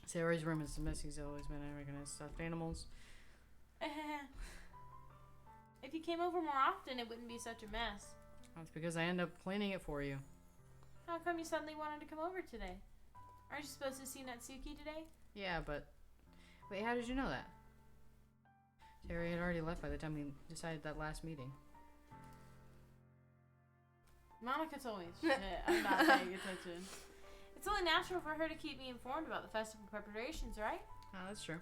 Sayori's room is messy as always been. I recognize stuffed animals. If you came over more often, it wouldn't be such a mess. That's because I end up cleaning it for you. How come you suddenly wanted to come over today? Aren't you supposed to see Natsuki today? Yeah, but... Wait, how did you know that? Sayori had already left by the time we decided that last meeting. Monica told me. Shit, I'm not paying attention. It's only natural for her to keep me informed about the festival preparations, right? Oh, that's true.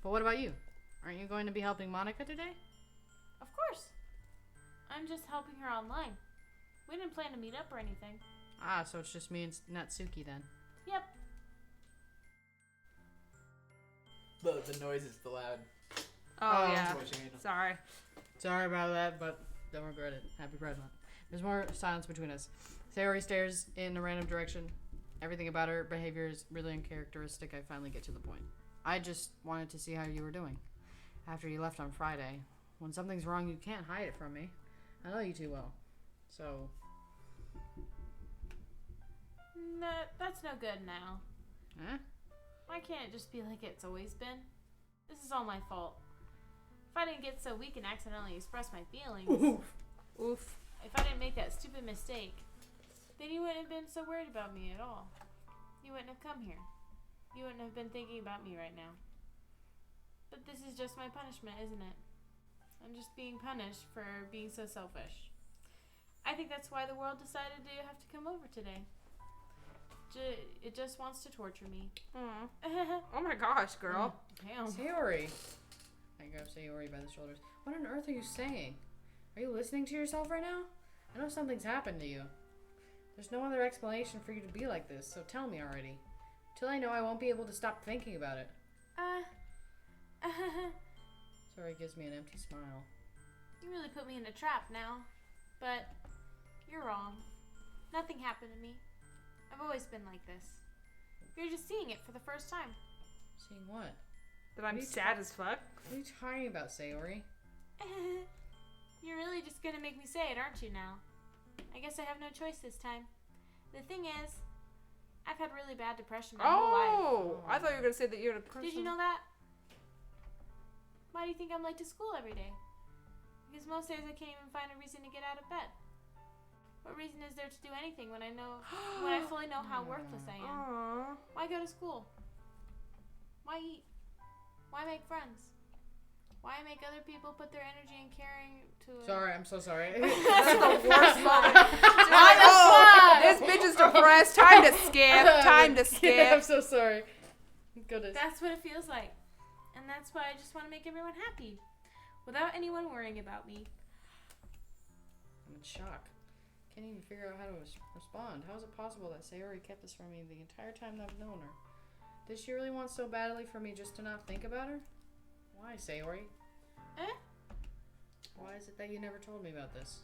But what about you? Aren't you going to be helping Monica today? Of course. I'm just helping her online. We didn't plan to meet up or anything. Ah, so it's just me and Natsuki then. Yep. The noise is the loud. Oh, yeah. That's what you mean. Sorry. Sorry about that, but don't regret it. Happy Pride Month. There's more silence between us. Sayori stares in a random direction. Everything about her behavior is really uncharacteristic. I finally get to the point. I just wanted to see how you were doing. After you left on Friday. When something's wrong, you can't hide it from me. I know you too well. So... No, that's no good now. Huh? Why can't it just be like it's always been? This is all my fault. If I didn't get so weak and accidentally express my feelings, Oof. if I didn't make that stupid mistake, then you wouldn't have been so worried about me at all. You wouldn't have come here. You wouldn't have been thinking about me right now. But this is just my punishment, isn't it? I'm just being punished for being so selfish. I think that's why the world decided to have to come over today. It just wants to torture me. Oh my gosh, girl. Damn. Sayori! I grab Sayori by the shoulders. What on earth are you saying? Are you listening to yourself right now? I know something's happened to you. There's no other explanation for you to be like this, so tell me already. Till I know, I won't be able to stop thinking about it. Sayori gives me an empty smile. You really put me in a trap now. But you're wrong. Nothing happened to me. I've always been like this. You're just seeing it for the first time. Seeing what? That I'm sad as fuck. What are you talking about, Sayori? You're really just gonna make me say it, aren't you now? I guess I have no choice this time. The thing is, I've had really bad depression my whole life. Oh, I thought you were gonna say that you're a person. Did you know that? Why do you think I'm late to school every day? Because most days I can't even find a reason to get out of bed. What reason is there to do anything when I fully know how worthless I am? Aww. Why go to school? Why eat? Why make friends? Why make other people put their energy and caring to it? Sorry, I'm so sorry. That's the worst moment. This bitch is depressed. Time to skip. Time to I'm skip. so sorry. Goodness. That's what it feels like. And that's why I just want to make everyone happy. Without anyone worrying about me. I'm in shock. Can't even figure out how to respond. How is it possible that Sayori kept this from me the entire time that I've known her? Did she really want so badly for me just to not think about her? Why, Sayori? Why is it that you never told me about this?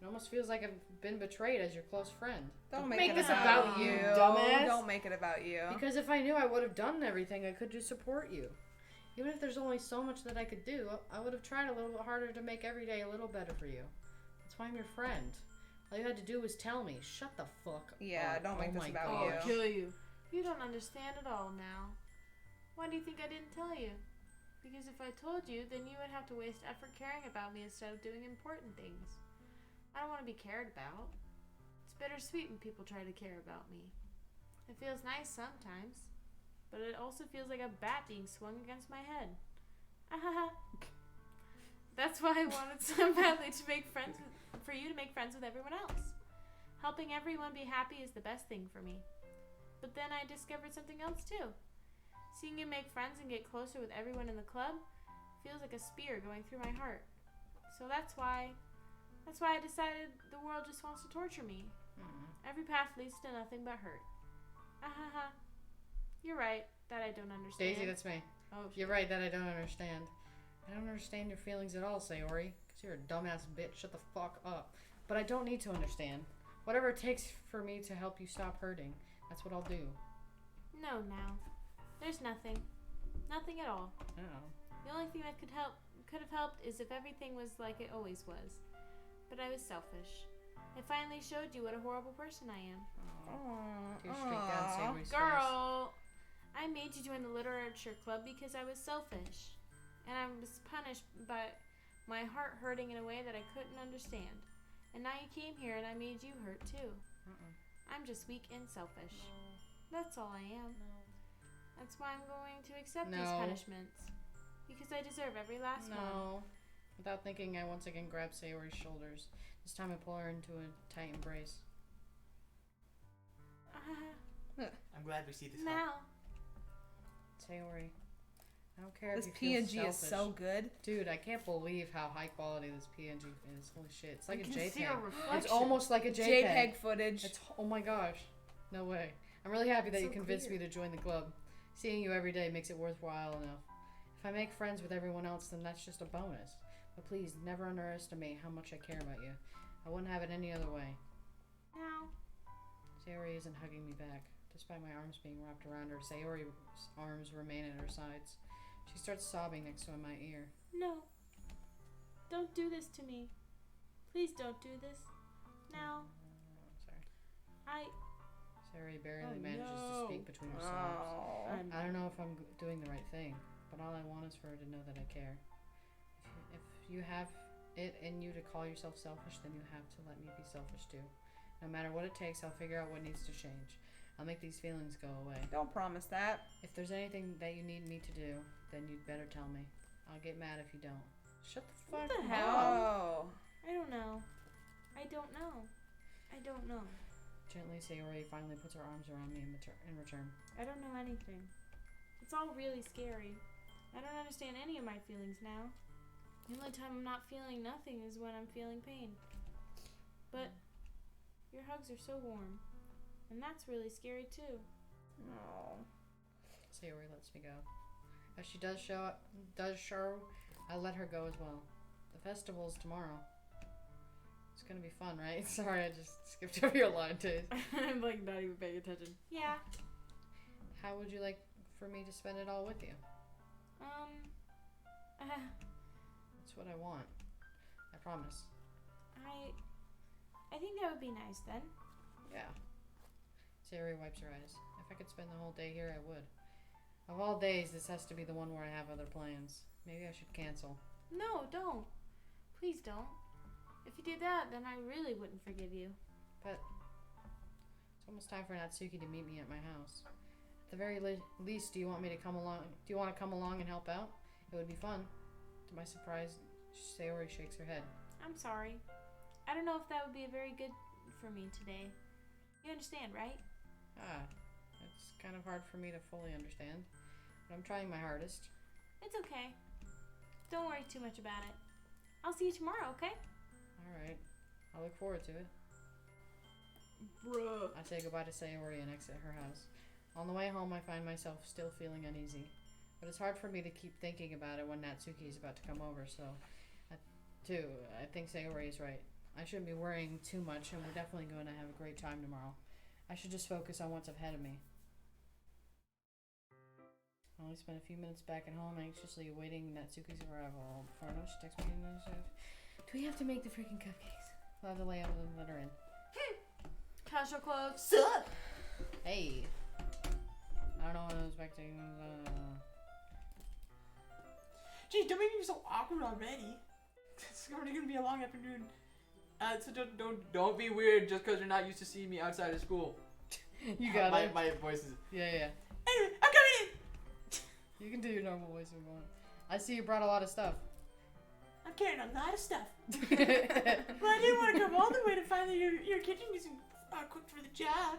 It almost feels like I've been betrayed as your close friend. Don't Make make it this about about you, you, dumbass. Don't make it about you. Because if I knew I would have done everything I could to support you. Even if there's only so much that I could do, I would have tried a little bit harder to make every day a little better for you. That's why I'm your friend. All you had to do was tell me. Shut the fuck Yeah, up. don't make this my about God. you. I'll kill you. You don't understand at all now. Why do you think I didn't tell you? Because if I told you, then you would have to waste effort caring about me instead of doing important things. I don't want to be cared about. It's bittersweet when people try to care about me. It feels nice sometimes, but it also feels like a bat being swung against my head. That's why I wanted so badly to make friends for you to make friends with everyone else. Helping everyone be happy is the best thing for me. But then I discovered something else too. Seeing you make friends and get closer with everyone in the club feels like a spear going through my heart. So that's why I decided the world just wants to torture me. Every path leads to nothing but hurt. You're right that I don't understand. Daisy, that's me. Oh, You're right that I don't understand. I don't understand your feelings at all, Sayori. Because you're a dumbass bitch. Shut the fuck up. But I don't need to understand. Whatever it takes for me to help you stop hurting, that's what I'll do. No, now. There's nothing. Nothing at all. Oh. The only thing that could have helped is if everything was like it always was. But I was selfish. I finally showed you what a horrible person I am. Tear straight down Sayori's face. Girl, I made you join the literature club because I was selfish. And I was punished by my heart hurting in a way that I couldn't understand. And now you came here and I made you hurt too. I'm just weak and selfish. That's all I am. That's why I'm going to accept these punishments. Because I deserve every last one. No. Without thinking, I once again grab Sayori's shoulders. This time I pull her into a tight embrace. I'm glad we see this. Now. Sayori, I don't care This if you feel PNG is selfish. so good. Dude, I can't believe how high quality this PNG is. Holy shit. It's like a See JPEG. a reflection. It's almost like a JPEG. JPEG footage. It's, oh my gosh. No way. I'm really happy that It's you so convinced clear. me to join the club. Seeing you every day makes it worthwhile enough. If I make friends with everyone else, then that's just a bonus. But please, never underestimate how much I care about you. I wouldn't have it any other way. Now. Sayori isn't hugging me back. Despite my arms being wrapped around her, Sayori's arms remain at her sides. She starts sobbing next to my ear. No. Don't do this to me. Please don't do this. Now. Sorry. Sayori barely Oh, manages to no. speak between her sobs. Oh. I don't know if I'm doing the right thing, but all I want is for her to know that I care. If you have it in you to call yourself selfish, then you have to let me be selfish too. No matter what it takes, I'll figure out what needs to change. I'll make these feelings go away. Don't promise that. If there's anything that you need me to do, then you'd better tell me. I'll get mad if you don't. Shut the fuck the up. hell? I don't know. I don't know. I don't know. Gently, Sayori finally puts her arms around me in return. I don't know anything. It's all really scary. I don't understand any of my feelings now. The only time I'm not feeling nothing is when I'm feeling pain. But your hugs are so warm. And that's really scary too. Oh. Sayori lets me go. If she does show, I let her go as well. The festival's tomorrow. It's gonna be fun, right? Sorry, I just skipped over your line, too. I'm like not even paying attention. Yeah. How would you like for me to spend it all with you? That's what I want. I promise. I think that would be nice then. Yeah. Sayori wipes her eyes. If I could spend the whole day here, I would. Of all days, this has to be the one where I have other plans. Maybe I should cancel. No, don't. Please don't. If you did that, then I really wouldn't forgive you. But it's almost time for Natsuki to meet me at my house. At the very least, do you want me to come along? Do you want to come along and help out? It would be fun. To my surprise, Sayori shakes her head. I'm sorry. I don't know if that would be very good for me today. You understand, right? It's kind of hard for me to fully understand, but I'm trying my hardest. It's okay. Don't worry too much about it. I'll see you tomorrow, okay? Alright. I look forward to it. Bruh. I say goodbye to Sayori and exit her house. On the way home, I find myself still feeling uneasy. But it's hard for me to keep thinking about it when Natsuki is about to come over, so... I think Sayori is right. I shouldn't be worrying too much, and we're definitely going to have a great time tomorrow. I should just focus on what's ahead of me. I only spent a few minutes back at home, anxiously awaiting Natsuki's arrival. Before I know, she texts me and says, "Do we have to make the freaking cupcakes? I'll have to lay out and let her in." Casual clothes. Sup? Hey. I don't know what I was expecting. Geez, don't make me so awkward already. It's already gonna be a long afternoon. So don't be weird just because you're not used to seeing me outside of school. You got it. My voice is. Yeah. Anyway, I'm coming in. You can do your normal voice if you want. I see you brought a lot of stuff. I'm carrying a lot of stuff. Well, I didn't want to come all the way to find that your kitchen isn't cooked for the job.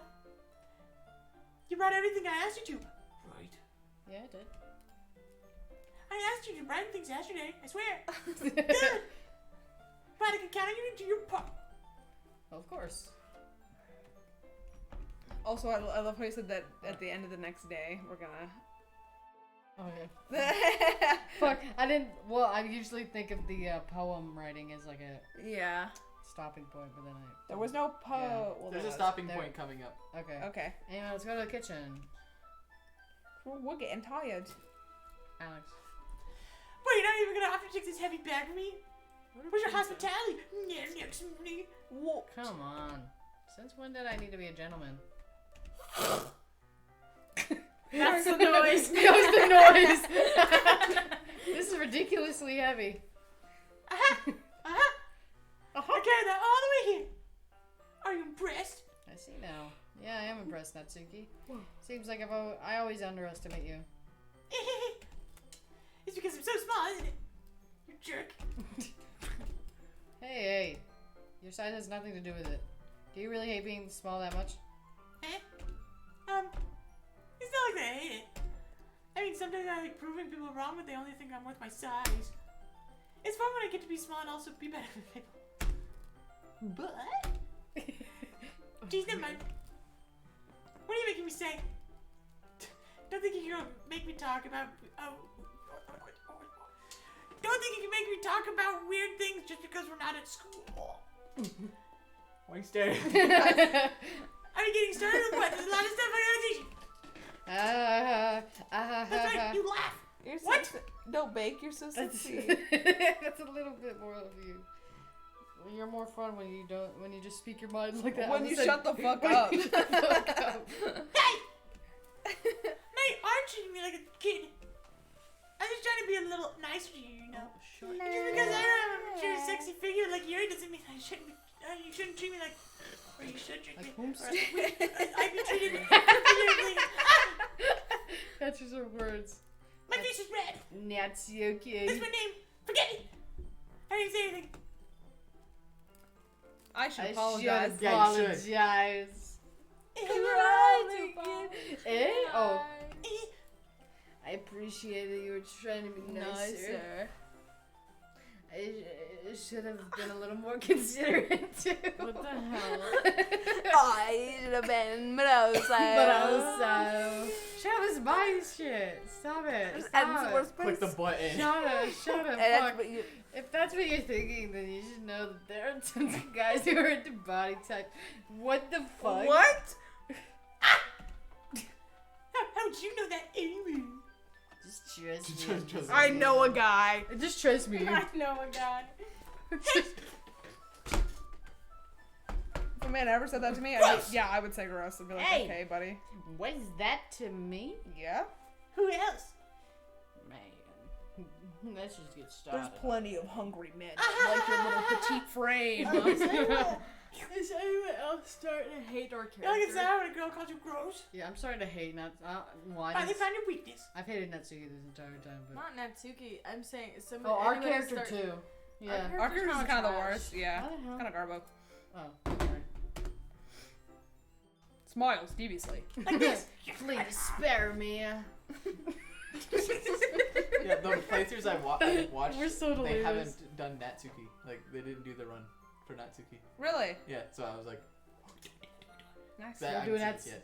You brought everything I asked you to. Right. Yeah, I did. I asked you to bring things yesterday. I swear. Good. But I can count on you to do your part. Of course. Also, I love how you said that at the end of the next day, we're gonna... Okay. Fuck, I didn't... Well, I usually think of the poem writing as like a Yeah. stopping point, but then There was no Yeah. Well, There's there a was. stopping There- point coming up. Okay. Okay. Anyway, let's go to the kitchen. We're getting tired. Alex. Wait, you're not even gonna have to take this heavy bag from me? Where's your hospitality? Next me. What? Come on. Since when did I need to be a gentleman? That's the noise. That was the noise. This is ridiculously heavy. I carried that all the way here. Are you impressed? I see now. Yeah, I am impressed, Natsuki. Seems like I always underestimate you. It's because I'm so small, isn't it? You jerk. Hey. Your size has nothing to do with it. Do you really hate being small that much? It's not like that I hate it. I mean, sometimes I like proving people wrong, but they only think I'm worth my size. It's fun when I get to be small and also be better than people. But... Geez, never mind. What are you making me say? Don't think you can make me talk about... Don't think you can make me talk about weird things just because we're not at school. Why are you staring? Are you getting started with what? There's a lot of stuff I gotta teach you. That's right, you laugh. You're so What? No, Bake, you're so sexy. That's a little bit more of you. Well, you're more fun when you just speak your mind like that. When you shut the fuck up. Hey! Mate, aren't treating me like a kid. I'm just trying to be a little nicer to you, you know. Sure. Just because I don't have a mature, sexy figure like Yuri doesn't mean I shouldn't be, you shouldn't treat me like, or you should treat Like me. whomst? Or I'd be treated figuratively. That's just her words. My face is red. Natsuki. That's my name. Forget it. I didn't say anything. I should I apologize. should Yeah, you should. apologize. Eh? Oh. I appreciate that you were trying to be nicer. I should have been a little more considerate too. What the hell? I should have been, but also, Travis, my shit. Stop it. Stop. Click the button. Shut up. Fuck. If that's what you're thinking, then you should know that there are tons of guys who are into body type. What the fuck? What? How would you know that anyway? Just trust me. I know a guy. Just trust me. I know a guy. a man ever said that to me, I would say gross. I'd be like, Hey. okay, buddy. What is that to me? Yeah. Who else? Man, let's just get There's started. plenty of hungry men that like your little petite frame. Is anyone else starting to hate our You like character? it sour when a girl calls you gross? Yeah, I'm starting to hate Nat. Well, Finally found your weakness. I've hated Natsuki this entire time, but Not Natsuki. I'm saying some. oh, our anybody character start- too. Yeah. character- Our character's kind of the trash. worst. Yeah. How the hell? Kind of garbo. Oh, okay. Smiles, deviously. Like this. Please spare me. Yeah, the playthroughs I've watched, We're so they delirious. haven't done Natsuki. Like, they didn't do the run for Natsuki. Really? Yeah, so I was like, Nice. that, I doing haven't seen Nats- it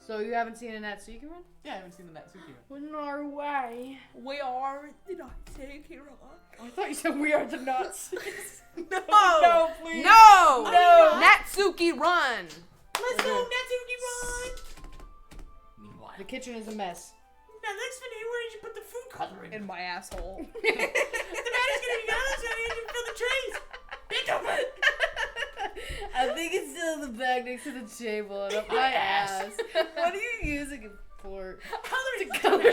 yet. So you haven't seen a Natsuki run? Yeah, I haven't seen the Natsuki run. No way. We are the Natsuki run. I thought you said we are the nuts. No! No, please. No! No. Natsuki run! Let's go, Natsuki run! Meanwhile, The kitchen is a mess. Now, next video, where did you put the food coloring? In my asshole. The matter's gonna be yellow, so I need to fill the trays. Bend over! I think it's still in the bag next to the table and up my ass. What are you using it for? Coloring. To color the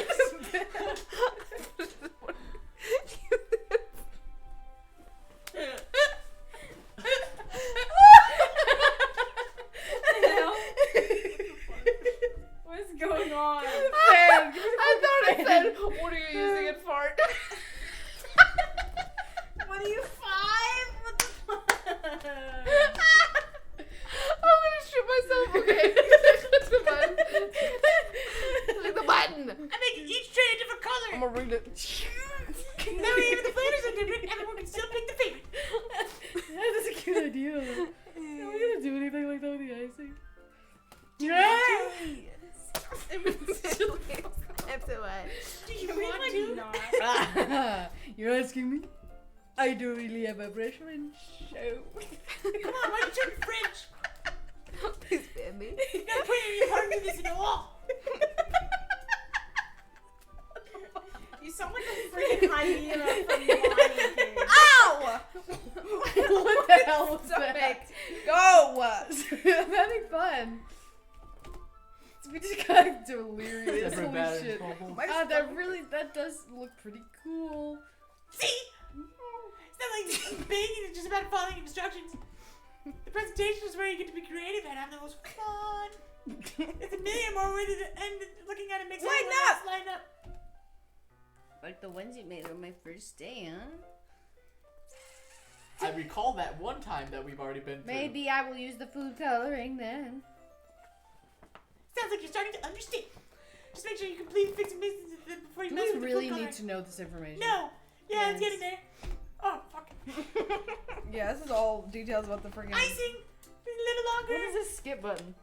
What's going on? fan. I thought it said, what are you using it for? What are you, 5? What the fuck? I'm gonna shoot myself, okay? Click the button. Click the button. I'm making each tray a different color. I'm gonna read it. Now even the flavors are different, everyone can still pick the favorite. That's a good idea. Are we gonna do anything like that with the icing? Do you want to? Not. You're asking me? I don't really have a French show. Come on, why don't you turn French? Please ban me. You gotta put your heart into this at all. You sound like a freaking hyena from the Lion King. Ow! What the hell was that? Go! I'm having fun. We just got delirious. Separate Holy batteries, shit. mobile. That does look pretty cool. See? It's not like baking, it's just about following instructions. The presentation is where you get to be creative and have the most fun. It's a million more worth it and looking at it makes Line everyone else line up. Like the ones you made on my first day, huh? I recall that one time that we've already been through. Maybe I will use the food coloring then. Sounds like you're starting to understand. Just make sure you complete fixing business before you Do mess we with really the food need coloring. to know this information? No. Yeah, it's Yes. getting there. Oh, fuck. Yeah, this is all details about the freaking. Icing. A little longer. What is this skip button?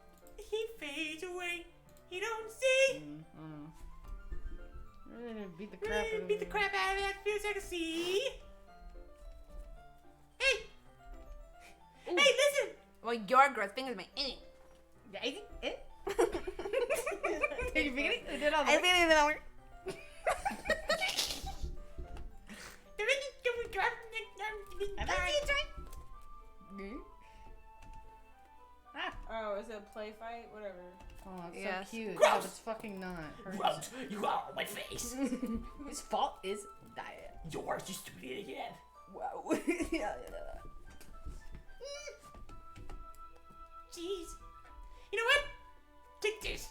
He fades away. He don't see. Really need to beat the crap out of Beat the it. crap out of that few seconds. See? Hey. Ooh. Hey, listen. Well, your gross fingers my innie. Are you beginning? I did all I the think it's over. There isn't. Oh, is it a play fight? Whatever. Oh, it's Yes. so cute. Gross. No, it's fucking not. Gross. You are on my face. His fault is diet. Yours, you stupid idiot. Wow. Jeez. You know what? Take this.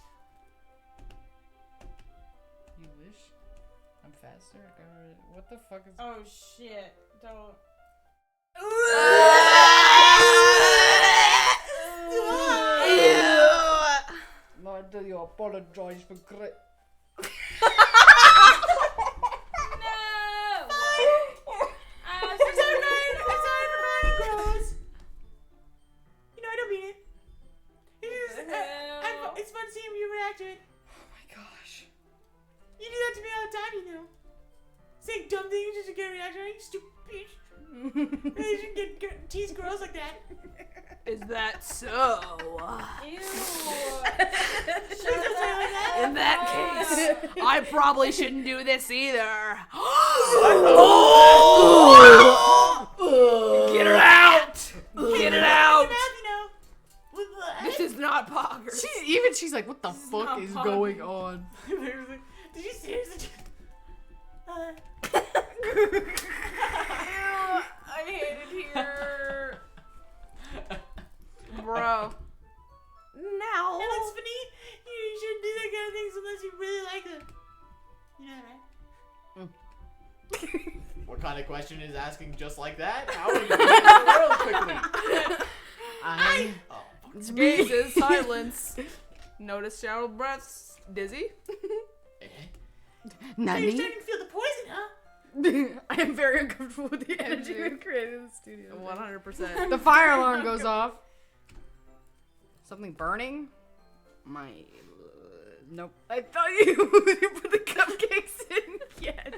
You wish? I'm faster? What the fuck is... Oh shit! Don't. No, I do you apologize for great... No! I'm sorry, Ryan. I'm sorry for Ryan Gross. You know, I don't mean it. It's, just, it's fun seeing you react to it. Oh my gosh. You do that to me all the time, you know. Saying dumb things just to get a reaction. You stupid bitch. You shouldn't get tease girls like that. Is that so? Ew! In that case, I probably shouldn't do this either. Get her out! Get it out! Mouth, you know. is not poggers. She's like, what the fuck not is Poggers. going on? Did you seriously? I hate it here. Bro. No. No, that's funny. You shouldn't do that kind of things unless you really like them. You know that, right? What kind of question is asking just like that? How are you getting in the world quickly? I. Oh, fuck. It's me. Gazes, silence. Notice shallow breaths. Dizzy. Eh? So you're Nani? starting to feel the poison, huh? I am very uncomfortable with the energy we've created in the studio. 100%. The fire alarm goes off. Something burning? My. Nope. I thought you wouldn't put the cupcakes in yet.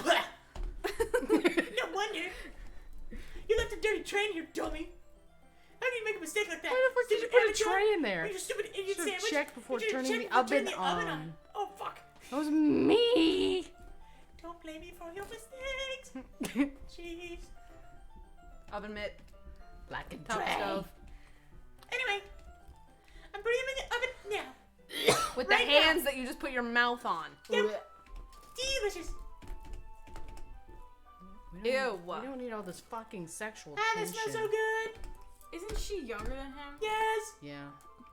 No wonder. You left a dirty tray in here, dummy. How can you make a mistake like that? Why the fuck did you put a tray in there? You stupid idiot Should've sandwich. checked before You should've turning checked the before turning oven the on. Oh, fuck. That was me. Don't blame me for your mistakes. Jeez. Oven mitt. Black and Top stove. Anyway, I'm putting them in the oven now. With Right the now. hands that you just put your mouth on. Yep. Delicious. We Ew. don't need all this fucking sexual Ah, they tension. smell so good. Isn't she younger than him? Yes. Yeah.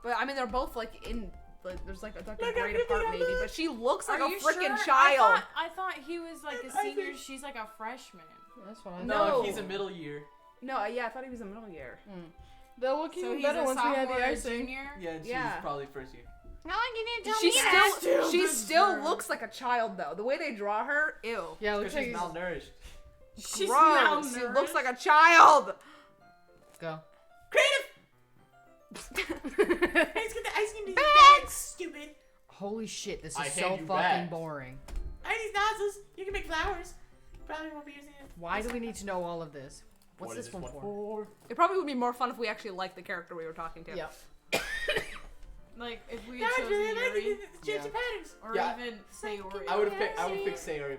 But I mean, they're both like in. Like, there's like a Look grade how pretty apart I maybe, look. but she looks like Are a you freaking sure? child. I thought he was like a I senior. think- She's like a freshman. That's what I No. thought. No, he's a middle year. No, yeah, I thought he was a middle year. They'll look So even he's better a once we had sophomore the or icing. junior. Yeah, and Yeah. she's probably first year. She still looks like a child though. The way they draw her, ew. Yeah, Because looks she's like malnourished. She's Gross. She malnourished. looks like a child. Let's go. Creative. Let's get the icing into these bags. Stupid. Holy shit, this I is hand so you fucking back. boring. I need these nozzles. You can make flowers. Probably won't be using it. Why do we need to know all of this? What's What this is one this for? It probably would be more fun if we actually liked the character we were talking to. Yeah. Like if we Now had I chosen really like Yuri, the change of patterns. or Yeah. even Sayori. I would have picked. I would pick Sayori.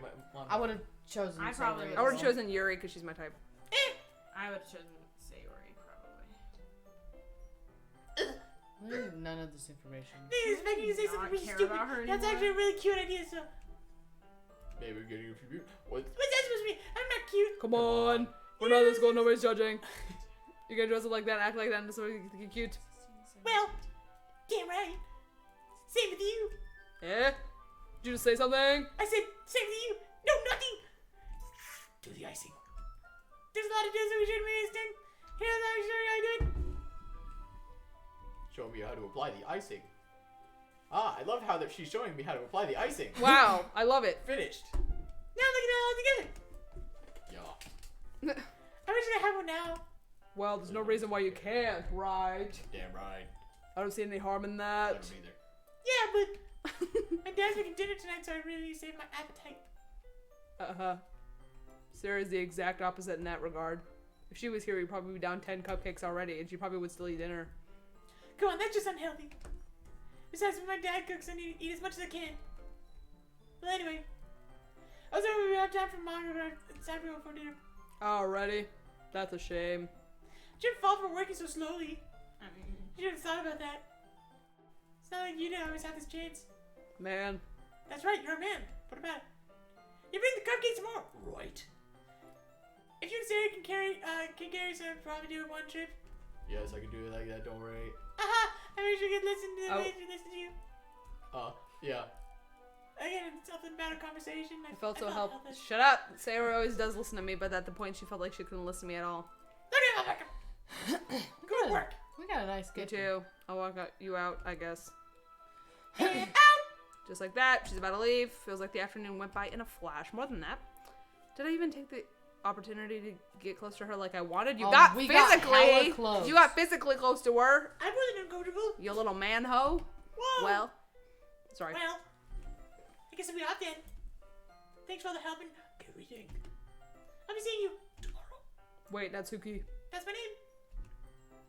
I would have chosen. I probably Sayori I would as have chosen Yuri because she's my type. I would have chosen Sayori probably. well. None of this information. This is making you say Not something really care stupid. about her That's anymore? actually a really cute idea. So Maybe we're getting a tribute. What? what's that supposed to be? I'm not cute. Come on. We're not in school, nobody's judging. You can dress up like that, act like that, and so you can be cute. Well, damn right. Same with you. Eh? Did you just say something? I said same with you. No, nothing. Do the icing. There's a lot of do's that we shouldn't be wasting. Here's how I show you I did. Show me how to apply the icing. Ah, I love how that she's showing me how to apply the icing. Wow, I love it. Finished. Now look at it all together. Yeah. I wish I had one now. Well, there's no reason why you can't, right? Damn right. I don't see any harm in I that. don't either. Yeah, but my dad's making dinner tonight, so I really need to save my appetite. Uh-huh. Sarah's the exact opposite in that regard. If she was here, we'd probably be down 10 cupcakes already, and she probably would still eat dinner. Come on, that's just unhealthy. Besides, when my dad cooks, I need to eat as much as I can. Well, anyway. I was hoping we have time for manga, but it's time to go for dinner. Alrighty. That's a shame. It's your fault for working so slowly. I mean, You should have thought about that. It's not like you didn't always have this chance. Man. That's right, you're a man. What about it? You bring the cupcakes tomorrow. Right. If you and Sarah can carry some, probably do it one trip. Yes, I can do it like that. Don't worry. Aha! I wish we could listen to the Oh. way you listen to you. Yeah. Again, it's something about a conversation. I felt so helpless. helpless. Shut up! Sarah always does listen to me, but at the point she felt like she couldn't listen to me at all. Look at that. Good work. We got a nice You kitchen. too. I'll walk you out, I guess. And out. Just like that, she's about to leave. Feels like the afternoon went by in a flash. More than that. Did I even take the opportunity to get close to her like I wanted? You Oh, got we got physically hella close. You got physically close to her. I wasn't uncomfortable. You little man hoe. Whoa. Well. Sorry. Well, I guess I'll be off then. Thanks for all the help and everything. I'll be seeing you tomorrow. Wait, Natsuki. That's my name.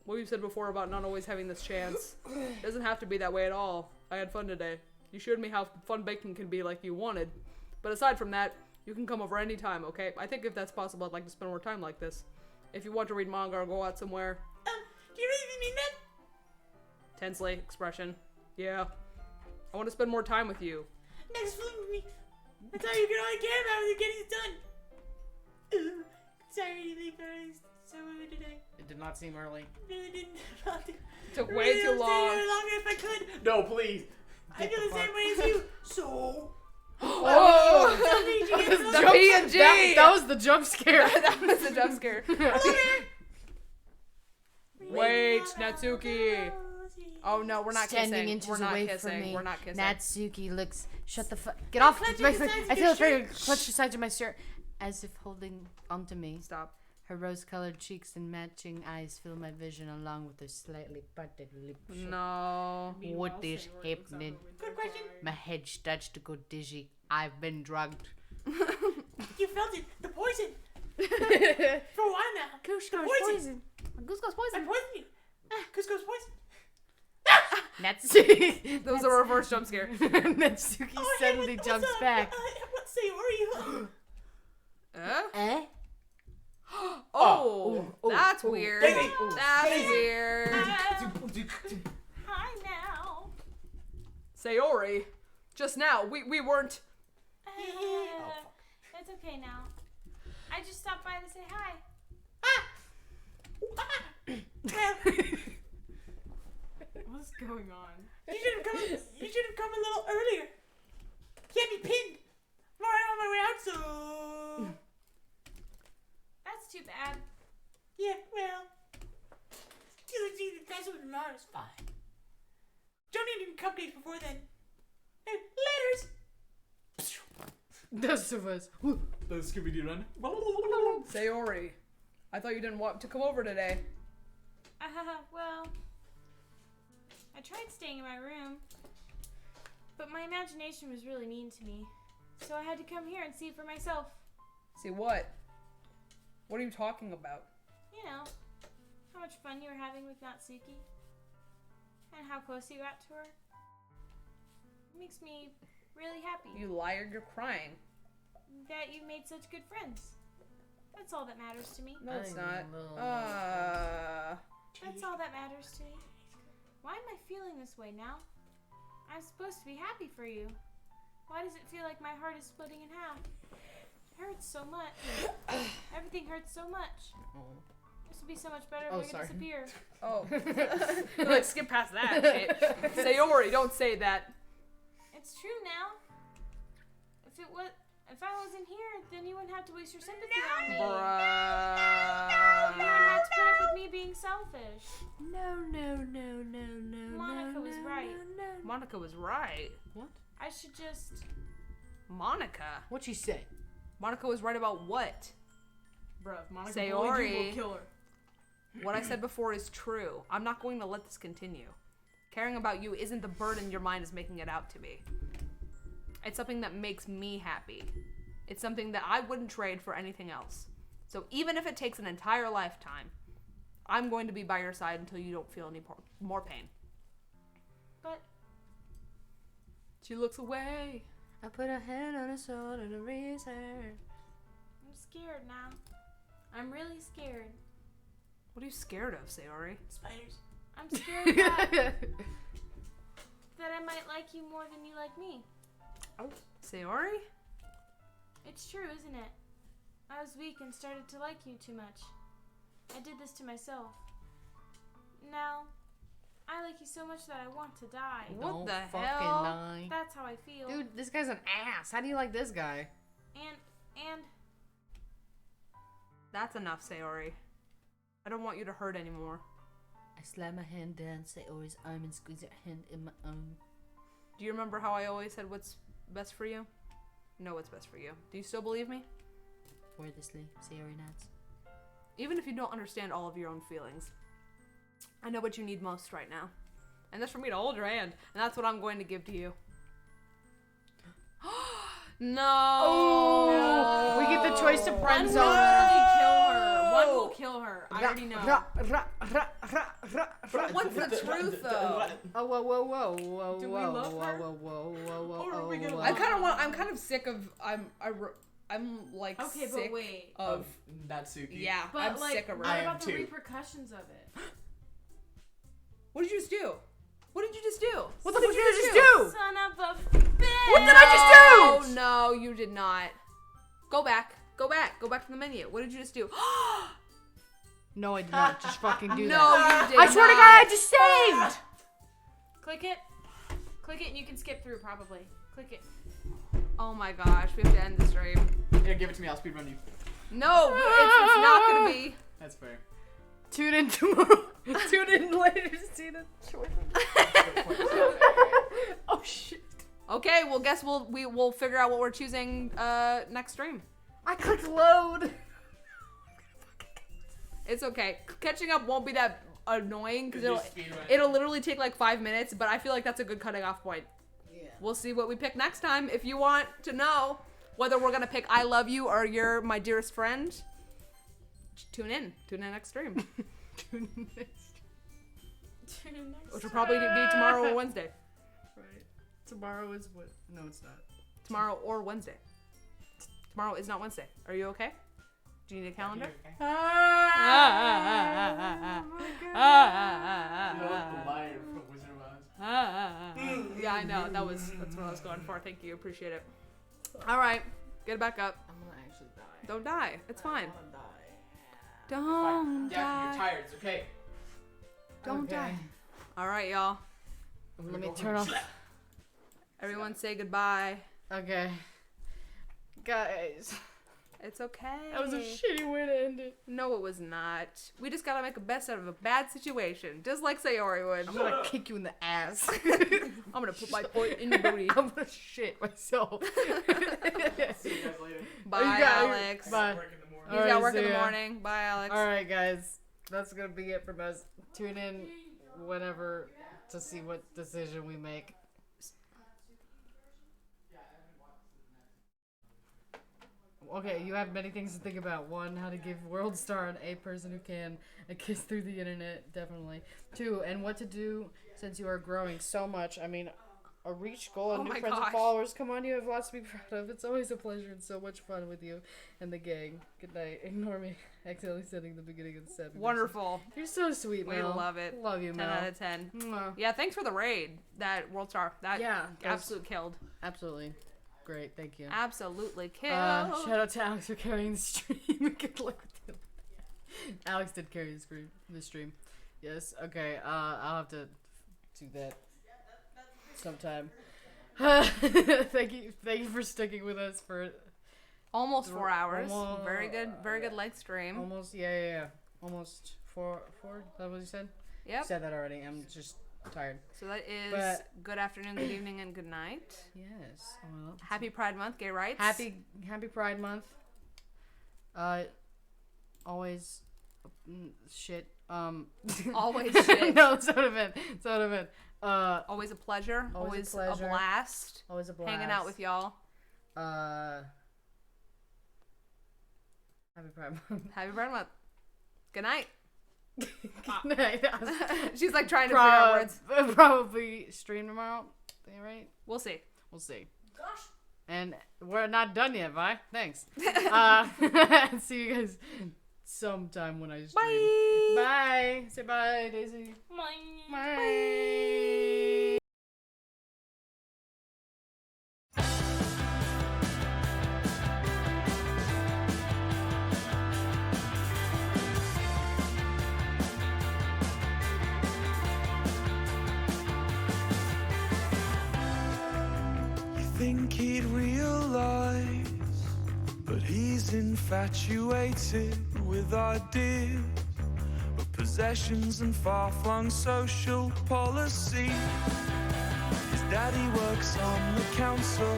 What you said before about not always having this chance. Doesn't have to be that way at all. I had fun today. You showed me how fun baking can be like you wanted. But aside from that, you can come over anytime, okay? I think if that's possible, I'd like to spend more time like this. If you want to read manga or go out somewhere, Do you really mean that? Tensely, expression. Yeah. I want to spend more time with you. Next film with me. That's all you can only care about is getting it done. Sorry to leave early so early today. It did not seem early. Really didn't. Took way too I'll stay long. here longer if I could. No, please. I feel the same way as you. So. Oh! The The P&G! That was the jump scare. That was a jump scare. Wait, Natsuki. Oh no, we're not Standing kissing. inches We're not away kissing. from me. We're not kissing. Natsuki looks. Shut the fuck. Get off. clutching My the foot. sides of I your feel afraid shirt. to clutch the sides of my shirt, as if holding onto me. Stop. Her rose-colored cheeks and matching eyes fill my vision, along with her slightly parted lips. No. What is happening? Good question. My head starts to go dizzy. I've been drugged. You felt it. The poison. For a while now. Cusco's Poison. Cusco's I poison. poisoned you. Cusco's poison. Natsuki. That was a reverse jump scare. Natsuki Oh, hey, suddenly what's jumps up? back. What say are you? Eh? Oh, That's weird. Baby. That's weird. Hi now. Sayori, just now, we weren't. It's okay now. I just stopped by to say hi. Well, What's going on? you should have come a little earlier. Can't be pinned. I'm already on my way out, so. That's too bad. Yeah, well. See, that's what tomorrow is fine. Don't need any cupcakes before then. Hey, letters. That's the first. The Scooby-Doo run. Sayori, I thought you didn't want to come over today. Well, I tried staying in my room, but my imagination was really mean to me. So I had to come here and see for myself. See what? What are you talking about? You know, how much fun you were having with Natsuki, and how close you got to her. It makes me really happy You liar, you're crying. that you made such good friends. That's all that matters to me. No, it's I not. know. That's all that matters to me. Why am I feeling this way now? I'm supposed to be happy for you. Why does it feel like my heart is splitting in half? It hurts so much. Everything hurts so much. This would be so much better if Oh, I could sorry. disappear. Oh. Like, skip past that shit. Sayori, don't say that. It's true now. If I wasn't here, then you wouldn't have to waste your sympathy on me. You wouldn't have to put up with me being selfish. No. Monica was right. Monica was right. I should just. Monica? What'd she say? Monica was right about what? Bruh, Monica Sayori. bullied you, we'll kill her. What I said before is true. I'm not going to let this continue. Caring about you isn't the burden your mind is making it out to be. It's something that makes me happy. It's something that I wouldn't trade for anything else. So even if it takes an entire lifetime, I'm going to be by your side until you don't feel any more pain. But She looks away. I put a hand on her shoulder and erase her. I'm scared now. I'm really scared. What are you scared of, Sayori? Spiders. I'm scared that I might like you more than you like me. Oh, Sayori? It's true, isn't it? I was weak and started to like you too much. I did this to myself. Now, I like you so much that I want to die. What Don't the fucking hell? lie. That's how I feel. Dude, this guy's an ass. How do you like this guy? And That's enough, Sayori. I don't want you to hurt anymore. I slide my hand down Sayori's arm and squeeze her hand in my own. Do you remember how I always said what's best for you? Know what's best for you. Do you still believe me? Wordlessly, Sayori nods. Even if you don't understand all of your own feelings, I know what you need most right now. And that's for me to hold your hand. And that's what I'm going to give to you. No! We get the choice to friend one will zone. literally kill her. One will kill her. I already know. What's the truth, though? Oh, whoa. Do we love her? Whoa. I'm kind of sick of. I'm like Okay, sick but wait. of. Natsuki. Yeah, But I'm like, sick of her. what I am about the too. repercussions of it? What did you just do? What did you just do? What the fuck did I just do? Son of a bitch. What did I just do? Oh no, you did not. Go back. Go back. Go back to the menu. What did you just do? No, I did not just fucking do No, that. you did I swear to not. God, I just saved. Click it. Click it and you can skip through probably. Click it. Oh my gosh, we have to end the stream. Here, give it to me. I'll speedrun you. No, it's not gonna be. That's fair. Tune in tomorrow. Tune in later to see the choice. Oh shit. Okay, well, guess we'll figure out what we're choosing next stream. I clicked load. It's okay. Catching up won't be that annoying because Just speedrun. it'll literally take like 5 minutes, but I feel like that's a good cutting off point. Yeah. We'll see what we pick next time. If you want to know whether we're gonna pick I Love You or You're My Dearest Friend, tune in. Tune in next stream, which will probably be tomorrow or Wednesday. Right. Tomorrow is what? No, it's not. Tomorrow or Wednesday. Tomorrow is not Wednesday. Are you okay? Do you need a calendar? The liar from Wizard of Oz. Yeah, I know. That's what I was going for. Thank you. Appreciate it. All right. Get back up. I'm gonna actually die. Don't die. It's fine. I'm gonna die. Don't Yeah, die. you're tired. It's okay. Don't Okay. die. All right, y'all. Let me turn off. Everyone say goodbye. Okay. Guys, It's okay. that was a shitty way to end it. No, it was not. We just gotta make the best out of a bad situation, just like Sayori would. I'm gonna kick you in the ass. I'm gonna put my foot in your booty. I'm gonna shit myself. See you guys later. Bye, You got- Alex. Bye. Work in the morning. He's All got right, work in see the ya. morning. Bye, Alex. All right, guys, that's gonna be it from us. Tune in whenever to see what decision we make. Okay, you have many things to think about. 1, how to give World Star an A person who can a kiss through the internet, definitely. 2, and what to do since you are growing so much. I mean, a reach goal and Oh new my friends gosh. and followers. Come on, you have lots to be proud of. It's always a pleasure and so much fun with you and the gang. Good night. Ignore me accidentally sending the beginning of the 7. Wonderful. You're so sweet, We Mel. love it. Love you, 10 Mel. out of 10. Mwah. Yeah, thanks for the raid. That World Star. That Yeah, that was- absolute killed. Absolutely. Great, thank you. Absolutely killed. Shout out to Alex for carrying the stream. Good luck with it. Alex did carry the stream. Yes, okay. I'll have to do that sometime. Thank you for sticking with us for Almost 4 hours. Almost- Very good length stream. almost yeah. Almost four. Is that what you said? You Yep. said that already. I'm just tired. So that is But- good afternoon, good evening, and good night. Yes. Well, Happy Pride Month, gay rights. Happy Pride Month. Always shit. Always shit. No, it's not event. It's not event. Always a pleasure. Always a Always pleasure. a blast. Always a blast. Hanging out with y'all. Happy Pride Month. Happy Pride Month. Good night. Good night. She's like trying to figure out words. Probably stream tomorrow. Is that right? We'll see. We'll see. And we're not done yet, bye. Thanks. See you guys sometime when I stream. Bye. Say bye, Daisy. Bye. Think he'd realize, but he's infatuated with ideas of possessions and far-flung social policy. His daddy works on the council.